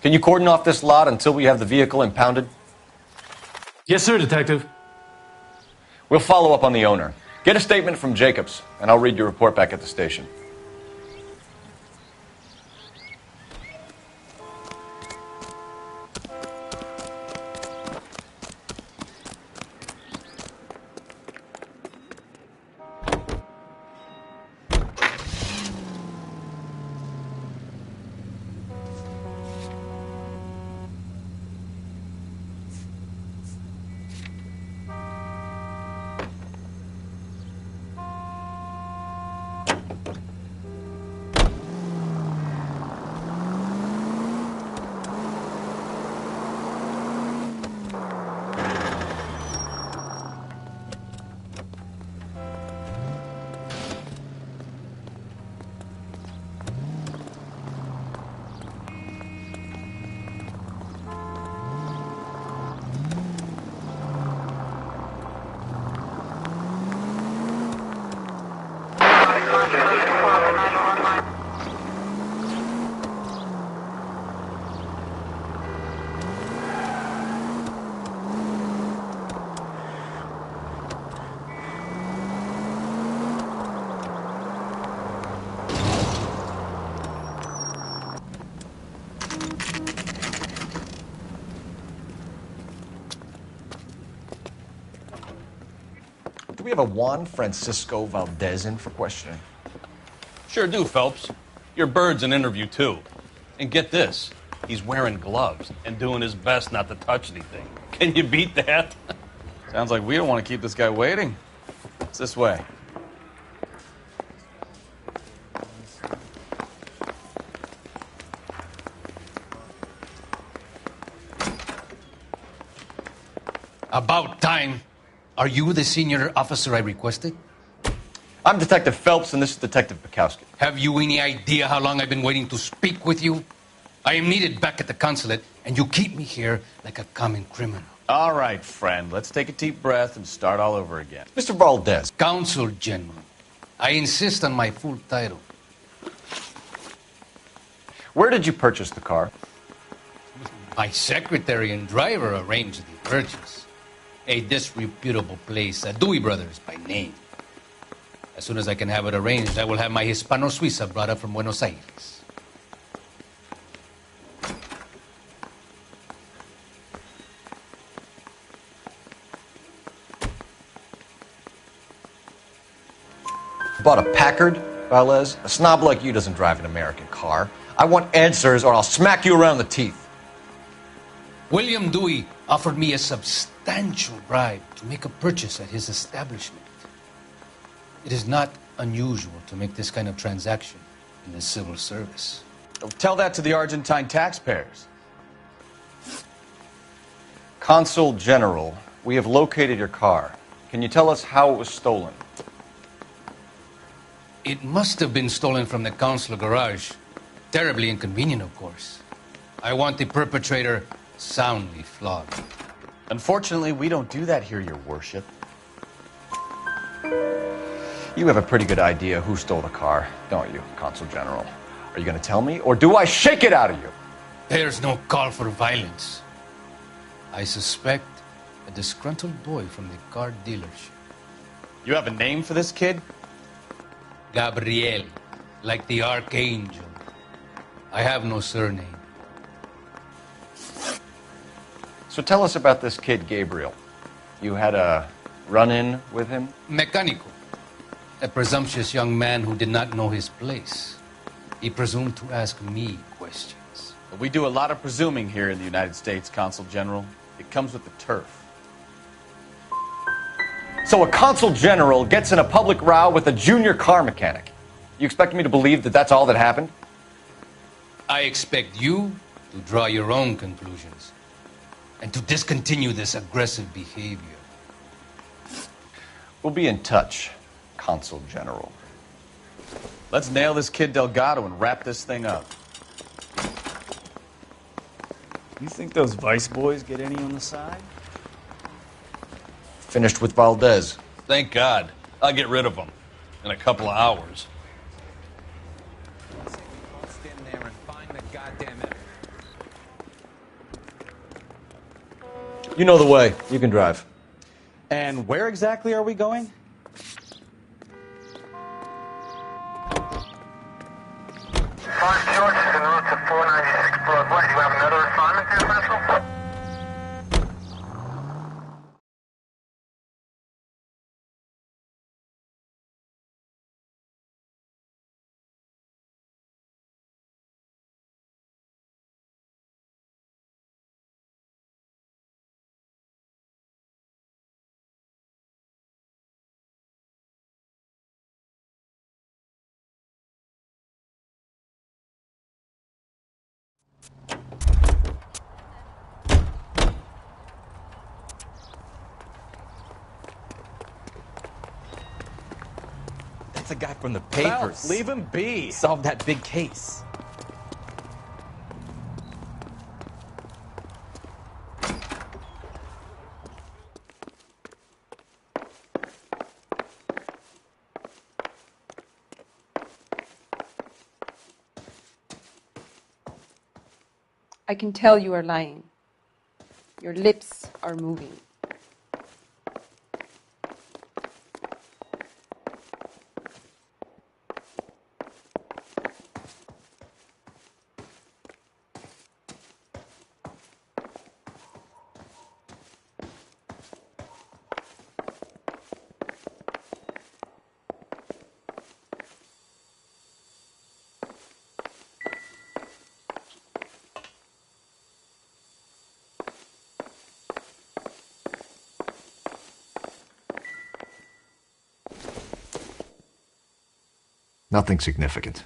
Can you cordon off this lot until we have the vehicle impounded? Yes, sir, Detective. We'll follow up on the owner. Get a statement from Jacobs, and I'll read your report back at the station. Do we have a Juan Francisco Valdez in for questioning? Sure do, Phelps. Your bird's an interview, too. And get this, he's wearing gloves and doing his best not to touch anything. Can you beat that? Sounds like we don't want to keep this guy waiting. It's this way. About time. Are you the senior officer I requested? I'm Detective Phelps, and this is Detective Bukowski. Have you any idea how long I've been waiting to speak with you? I am needed back at the consulate, and you keep me here like a common criminal. All right, friend. Let's take a deep breath and start all over again. Mr. Valdez. Consul General. I insist on my full title. Where did you purchase the car? My secretary and driver arranged the purchase. A disreputable place, Dewey Brothers by name. As soon as I can have it arranged, I will have my Hispano Suiza brought up from Buenos Aires. Bought a Packard, Valdez? A snob like you doesn't drive an American car. I want answers or I'll smack you around the teeth. William Dewey offered me a substantial bribe to make a purchase at his establishment. It is not unusual to make this kind of transaction in the civil service. Tell that to the Argentine taxpayers. Consul General, we have located your car. Can you tell us how it was stolen? It must have been stolen from the consular garage. Terribly inconvenient, of course. I want the perpetrator soundly flogged. Unfortunately, we don't do that here, Your Worship. You have a pretty good idea who stole the car, don't you, Consul General? Are you going to tell me, or do I shake it out of you? There's no call for violence. I suspect a disgruntled boy from the car dealership. You have a name for this kid? Gabriel, like the archangel. I have no surname. So tell us about this kid, Gabriel. You had a run-in with him? Mecánico. A presumptuous young man who did not know his place. He presumed to ask me questions. We do a lot of presuming here in the United States, Consul General. It comes with the turf. So a Consul General gets in a public row with a junior car mechanic. You expect me to believe that that's all that happened? I expect you to draw your own conclusions and to discontinue this aggressive behavior. We'll be in touch, Consul General. Let's nail this kid Delgado and wrap this thing up. You think those Vice boys get any on the side? Finished with Valdez. Thank God. I'll get rid of him in a couple of hours. Stand there and find the goddamn evidence. You know the way. You can drive. And where exactly are we going? First George is en route to 496 Broadway. Do you have another assignment there, Central? That's a guy from the papers. Phelps, leave him be. Solve that big case. I can tell you are lying. Your lips are moving. Nothing significant.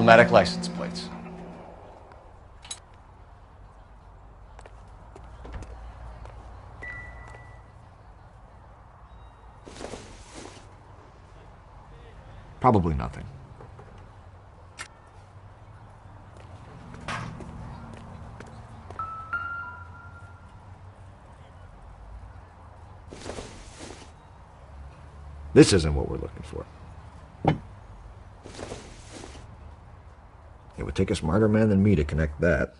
diplomatic license plates. Probably nothing. This isn't what we're looking for. It would take a smarter man than me to connect that.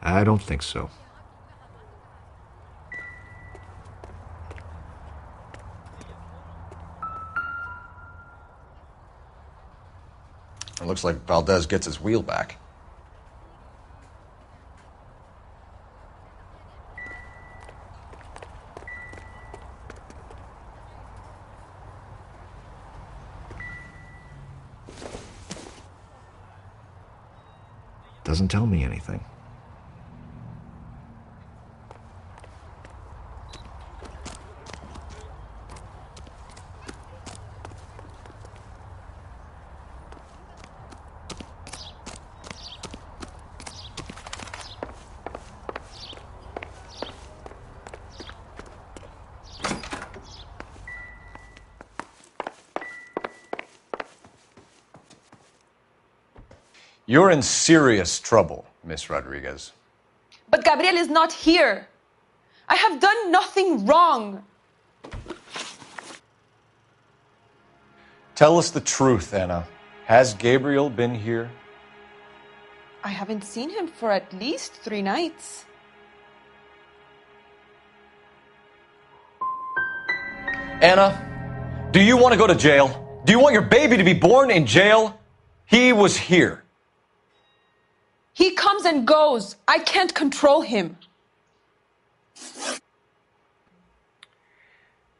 I don't think so. It looks like Valdez gets his wheel back. Doesn't tell me anything. You're in serious trouble, Miss Rodriguez. But Gabriel is not here. I have done nothing wrong. Tell us the truth, Anna. Has Gabriel been here? I haven't seen him for at least 3 nights. Anna, do you want to go to jail? Do you want your baby to be born in jail? He was here. He comes and goes. I can't control him.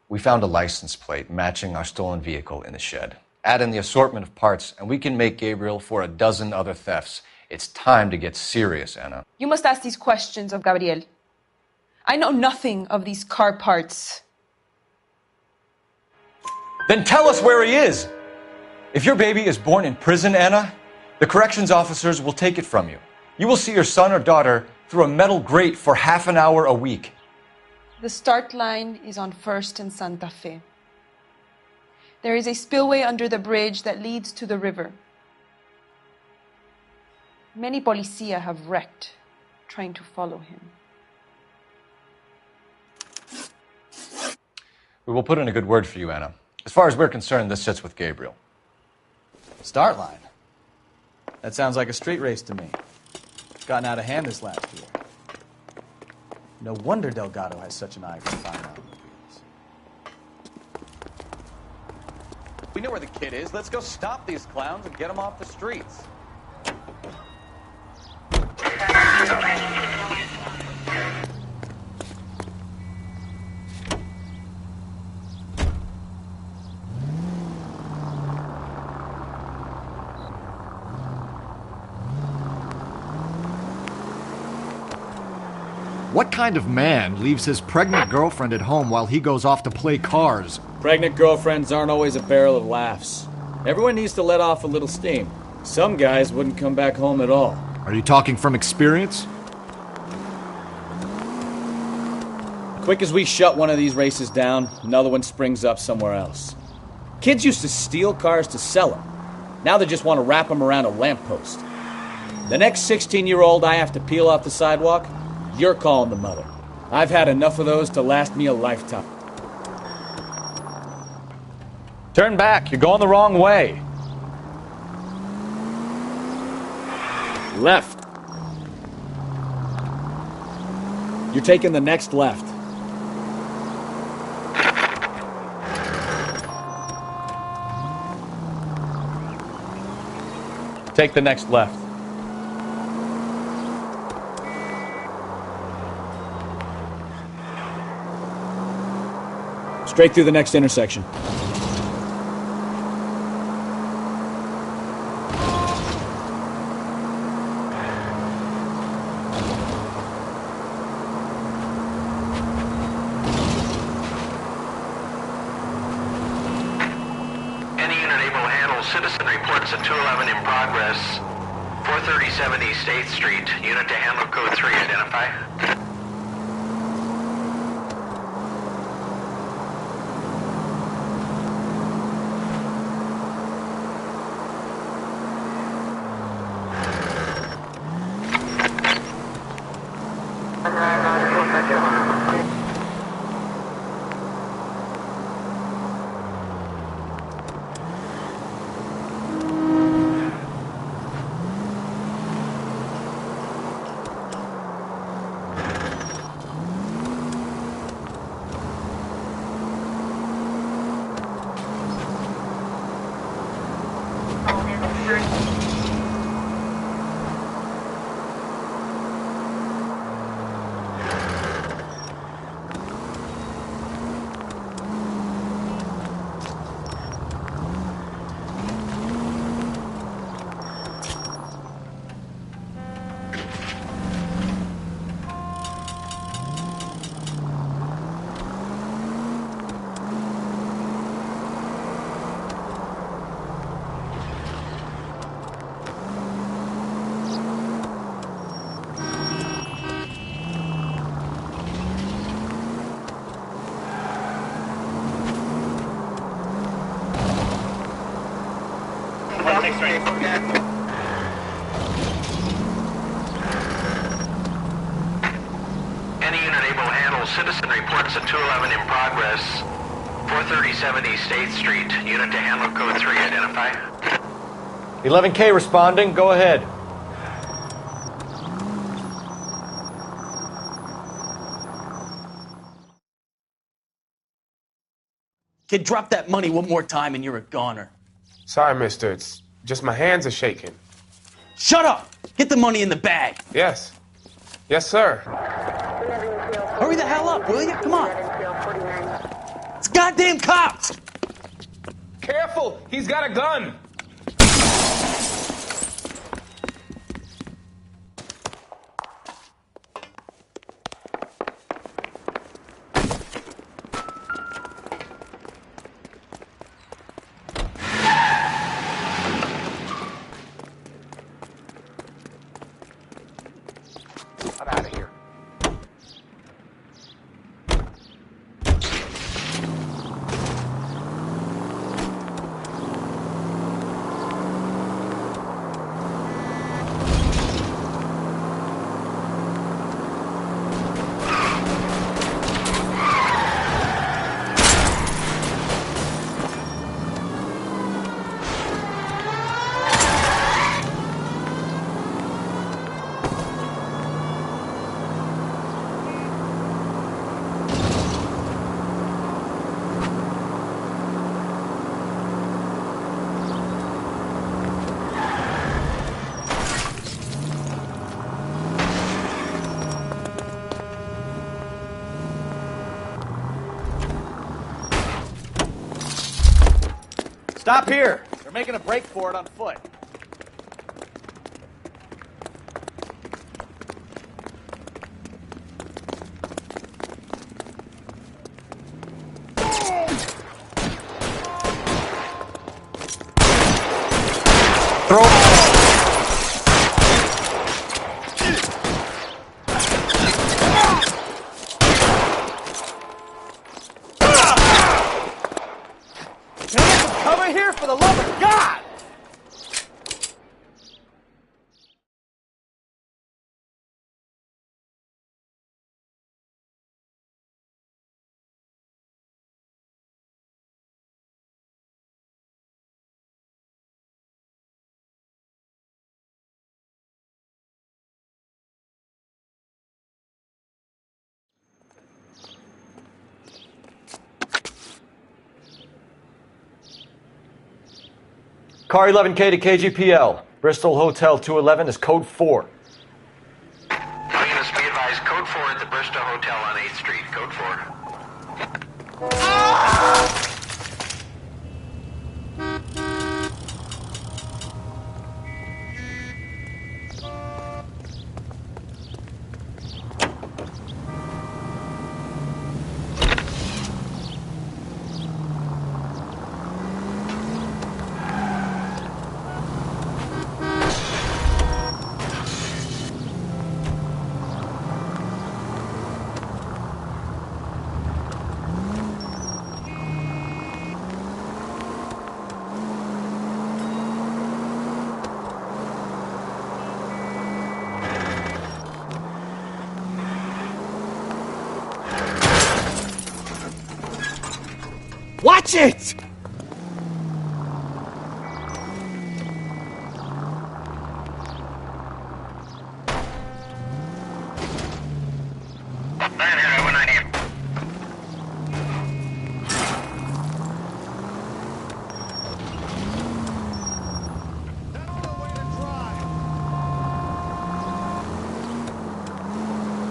We found a license plate matching our stolen vehicle in the shed. Add in the assortment of parts, and we can make Gabriel for a dozen other thefts. It's time to get serious, Anna. You must ask these questions of Gabriel. I know nothing of these car parts. Then tell us where he is. If your baby is born in prison, Anna, the corrections officers will take it from you. You will see your son or daughter through a metal grate for half an hour a week. The start line is on 1st and Santa Fe. There is a spillway under the bridge that leads to the river. Many policia have wrecked trying to follow him. We will put in a good word for you, Anna. As far as we're concerned, this sits with Gabriel. Start line? That sounds like a street race to me. It's gotten out of hand this last year. No wonder Delgado has such an eye for fine automobiles. We know where the kid is. Let's go stop these clowns and get them off the streets. What kind of man leaves his pregnant girlfriend at home while he goes off to play cars? Pregnant girlfriends aren't always a barrel of laughs. Everyone needs to let off a little steam. Some guys wouldn't come back home at all. Are you talking from experience? Quick as we shut one of these races down, another one springs up somewhere else. Kids used to steal cars to sell them. Now they just want to wrap them around a lamppost. The next 16-year-old I have to peel off the sidewalk, you're calling the mother. I've had enough of those to last me a lifetime. Turn back. You're going the wrong way. Left. You're taking the next left. Take the next left. Straight through the next intersection. handle citizen reports at 211 in progress. 437 East 8th Street. Unit to handle code 3. Identify. Any unit able to handle citizen reports at 211 in progress. 437 East 8th Street. Unit to handle code 3. Identify. 11K responding. Go ahead. Kid, drop that money one more time and you're a goner. Sorry, mister. It's just my hands are shaking. Shut up! Get the money in the bag. Yes. Yes, sir. Hurry the hell up, will you? Come on. It's goddamn cops! Careful! He's got a gun! I'm out of here. Stop here. They're making a break for it on foot. Can I get some cover here, for the love of God? Car 11K to KGPL. Bristol Hotel 211 is code 4. All units be advised, code 4 at the Bristol Hotel on 8th Street. Code 4. Watch it!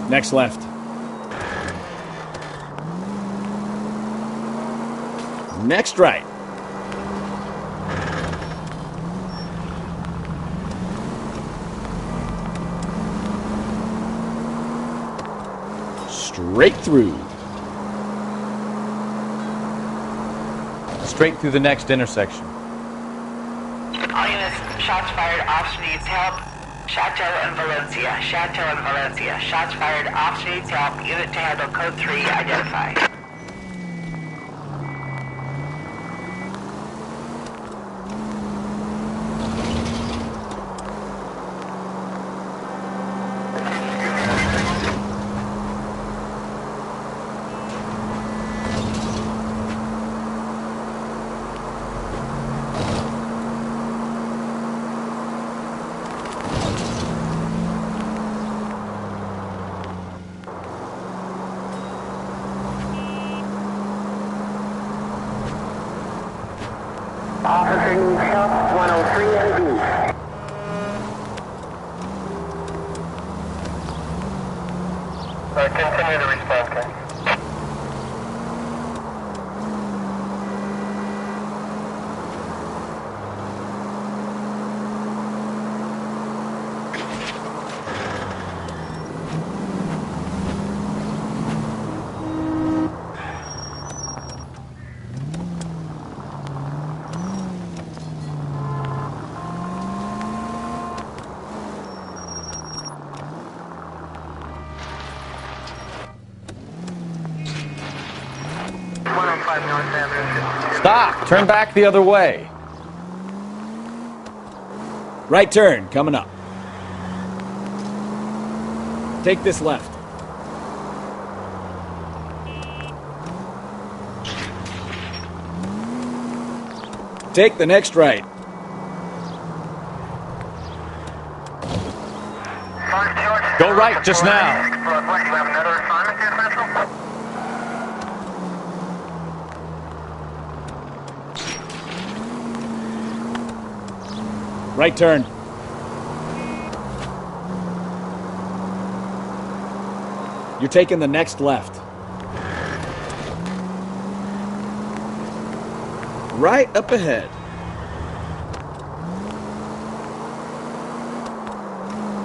Next left. Next right. Straight through. Straight through the next intersection. All units, shots fired, officer needs help. Chateau and Valencia, Chateau and Valencia. Shots fired, officer needs help. Unit to handle code 3, identify. Officer needs help, 103 and B. Continue to respond, okay? Stop! Turn back the other way. Right turn, coming up. Take this left. Take the next right. Go right just now. Right turn. You're taking the next left. Right up ahead.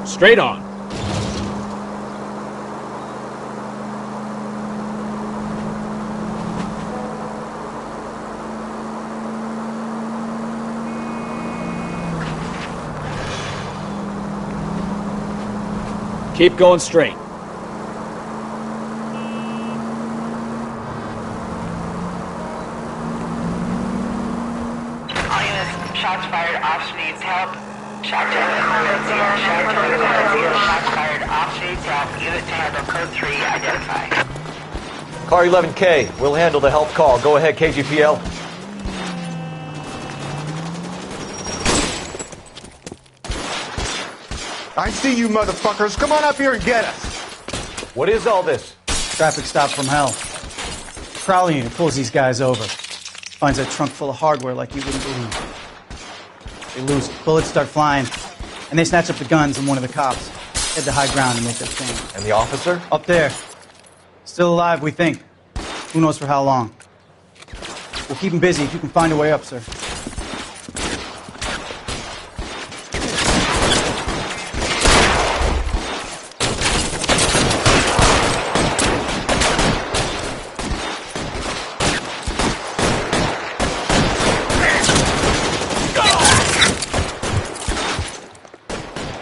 Straight on. Keep going straight. All units, shots fired, officer needs help. Chateau and Valencia, Chateau and Valencia. Shots fired, officer needs help. Unit to handle code 3, identify. Car 11K, we'll handle the help call. Go ahead, KGPL. I see you motherfuckers. Come on up here and get us. What is all this? Traffic stop from hell. Prowling unit pulls these guys over. Finds a trunk full of hardware like you wouldn't believe. They lose it. Bullets start flying. And they snatch up the guns and one of the cops. Head to high ground and make their stand. And the officer? Up there. Still alive, we think. Who knows for how long. We'll keep him busy if you can find a way up, sir.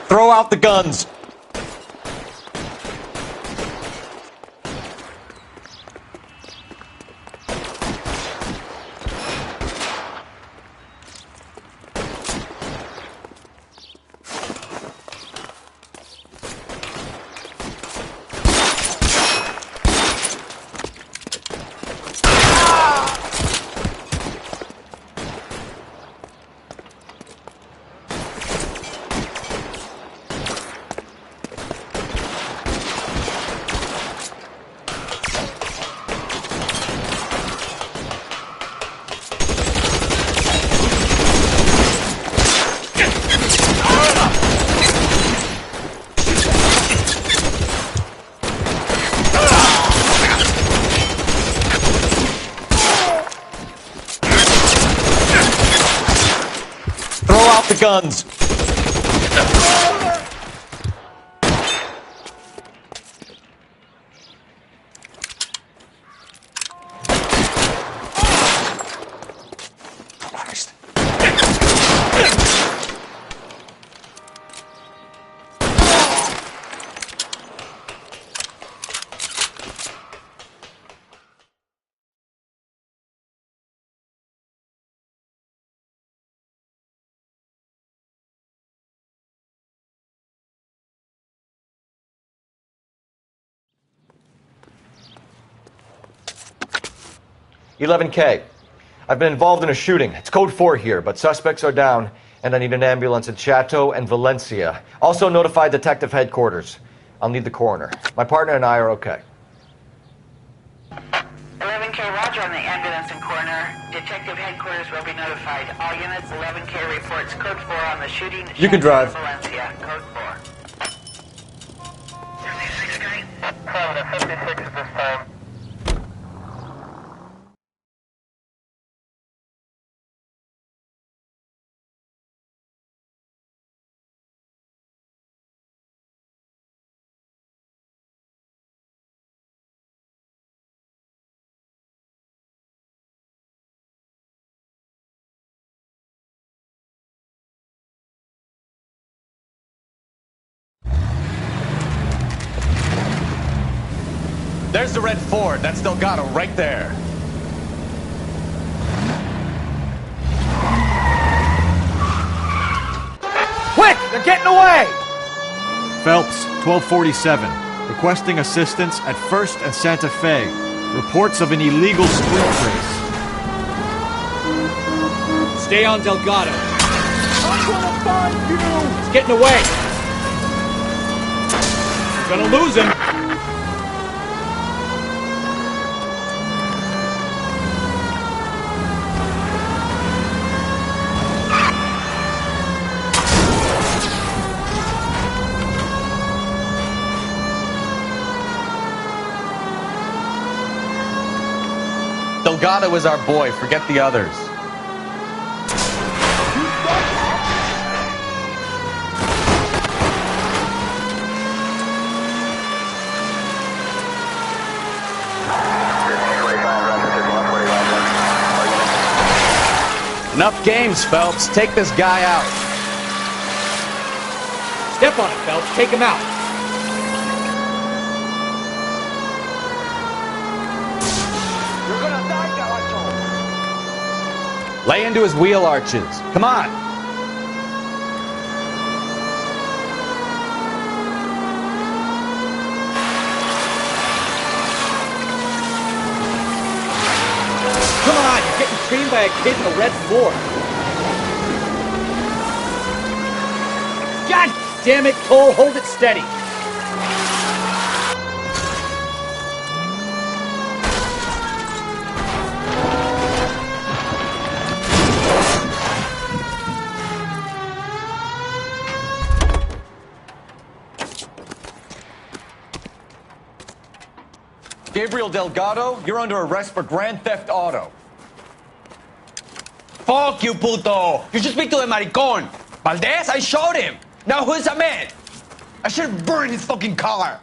Throw out the guns! guns! "11K. I've been involved in a shooting. It's code 4 here, but suspects are down, and I need an ambulance at Chateau and Valencia. Also notify Detective Headquarters. I'll need the coroner. My partner and I are okay." 11K, roger on the ambulance and coroner. Detective Headquarters will be notified. All units, 11K reports code 4 on the shooting. You can drive. Valencia, code 4. 56K? 56 at this time. There's the red Ford. That's Delgado right there. Quick! They're getting away! Phelps, 1247. Requesting assistance at 1st and Santa Fe. Reports of an illegal street race. Stay on Delgado. I'm gonna find you! He's getting away! We're gonna lose him! Delgado is our boy. Forget the others. Enough games, Phelps. Take this guy out. Step on it, Phelps. Take him out. Lay into his wheel arches. Come on. Come on, you're getting creamed by a kid in a red Ford. God damn it, Cole, hold it steady. Gabriel Delgado, you're under arrest for Grand Theft Auto. Fuck you, puto! You should speak to the maricón. Valdez, I showed him. Now who's a man? I should have burned his fucking car.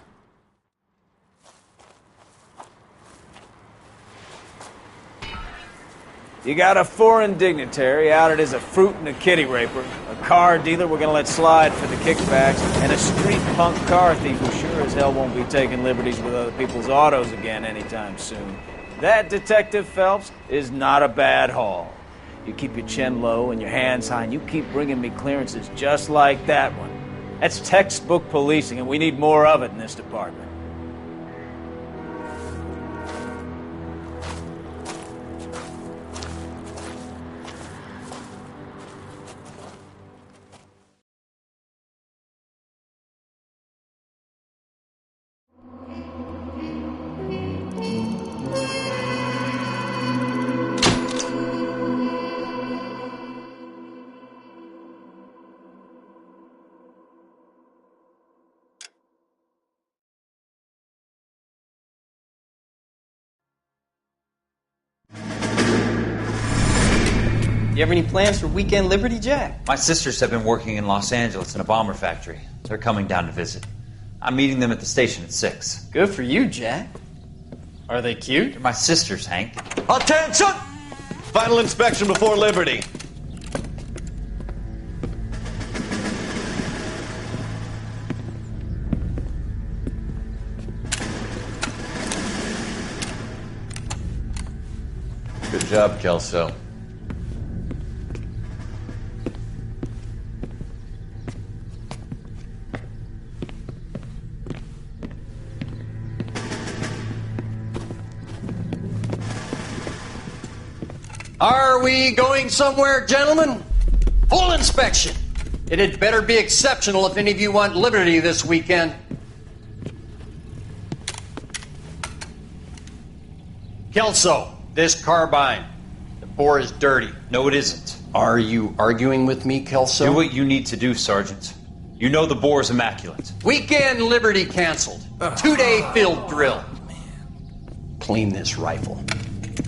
You got a foreign dignitary outed as a fruit and a kitty raper, a car dealer we're gonna let slide for the kickbacks, and a street punk car thief who sure as hell won't be taking liberties with other people's autos again anytime soon. That, Detective Phelps, is not a bad haul. You keep your chin low and your hands high, and you keep bringing me clearances just like that one. That's textbook policing, and we need more of it in this department. You have any plans for Weekend Liberty, Jack? My sisters have been working in Los Angeles in a bomber factory. They're coming down to visit. I'm meeting them at the station at 6. Good for you, Jack. Are they cute? They're my sisters, Hank. Attention! Final inspection before Liberty. Good job, Kelso. Are we going somewhere, gentlemen? Full inspection. It had better be exceptional if any of you want liberty this weekend. Kelso, this carbine. The bore is dirty. No, it isn't. Are you arguing with me, Kelso? Do what you need to do, Sergeant. You know the bore's immaculate. Weekend liberty canceled. 2-day field drill. Clean this rifle.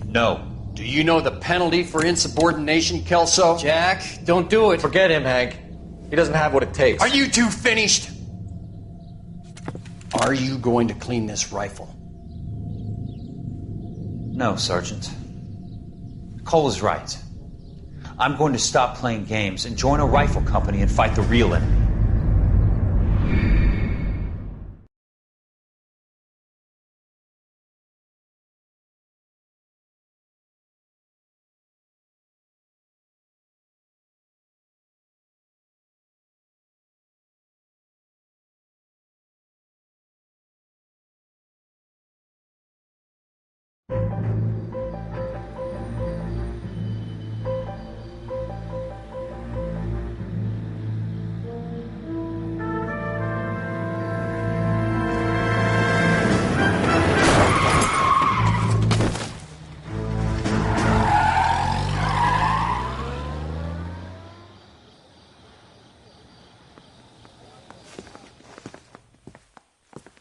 No. Do you know the penalty for insubordination, Kelso? Jack, don't do it. Forget him, Hank. He doesn't have what it takes. Are you two finished? Are you going to clean this rifle? No, Sergeant. Cole is right. I'm going to stop playing games and join a rifle company and fight the real enemy.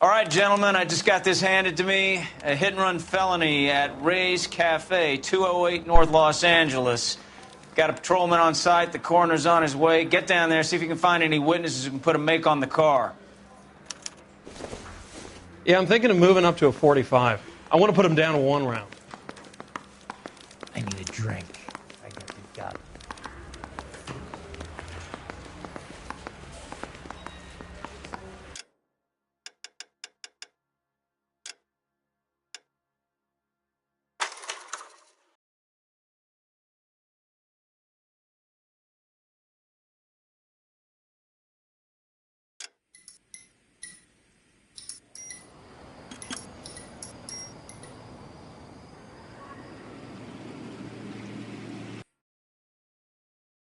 All right, gentlemen, I just got this handed to me. A hit-and-run felony at Ray's Cafe, 208 North Los Angeles. Got a patrolman on site. The coroner's on his way. Get down there, see if you can find any witnesses who can put a make on the car. Yeah, I'm thinking of moving up to a 45. I want to put him down to 1 round. I need a drink.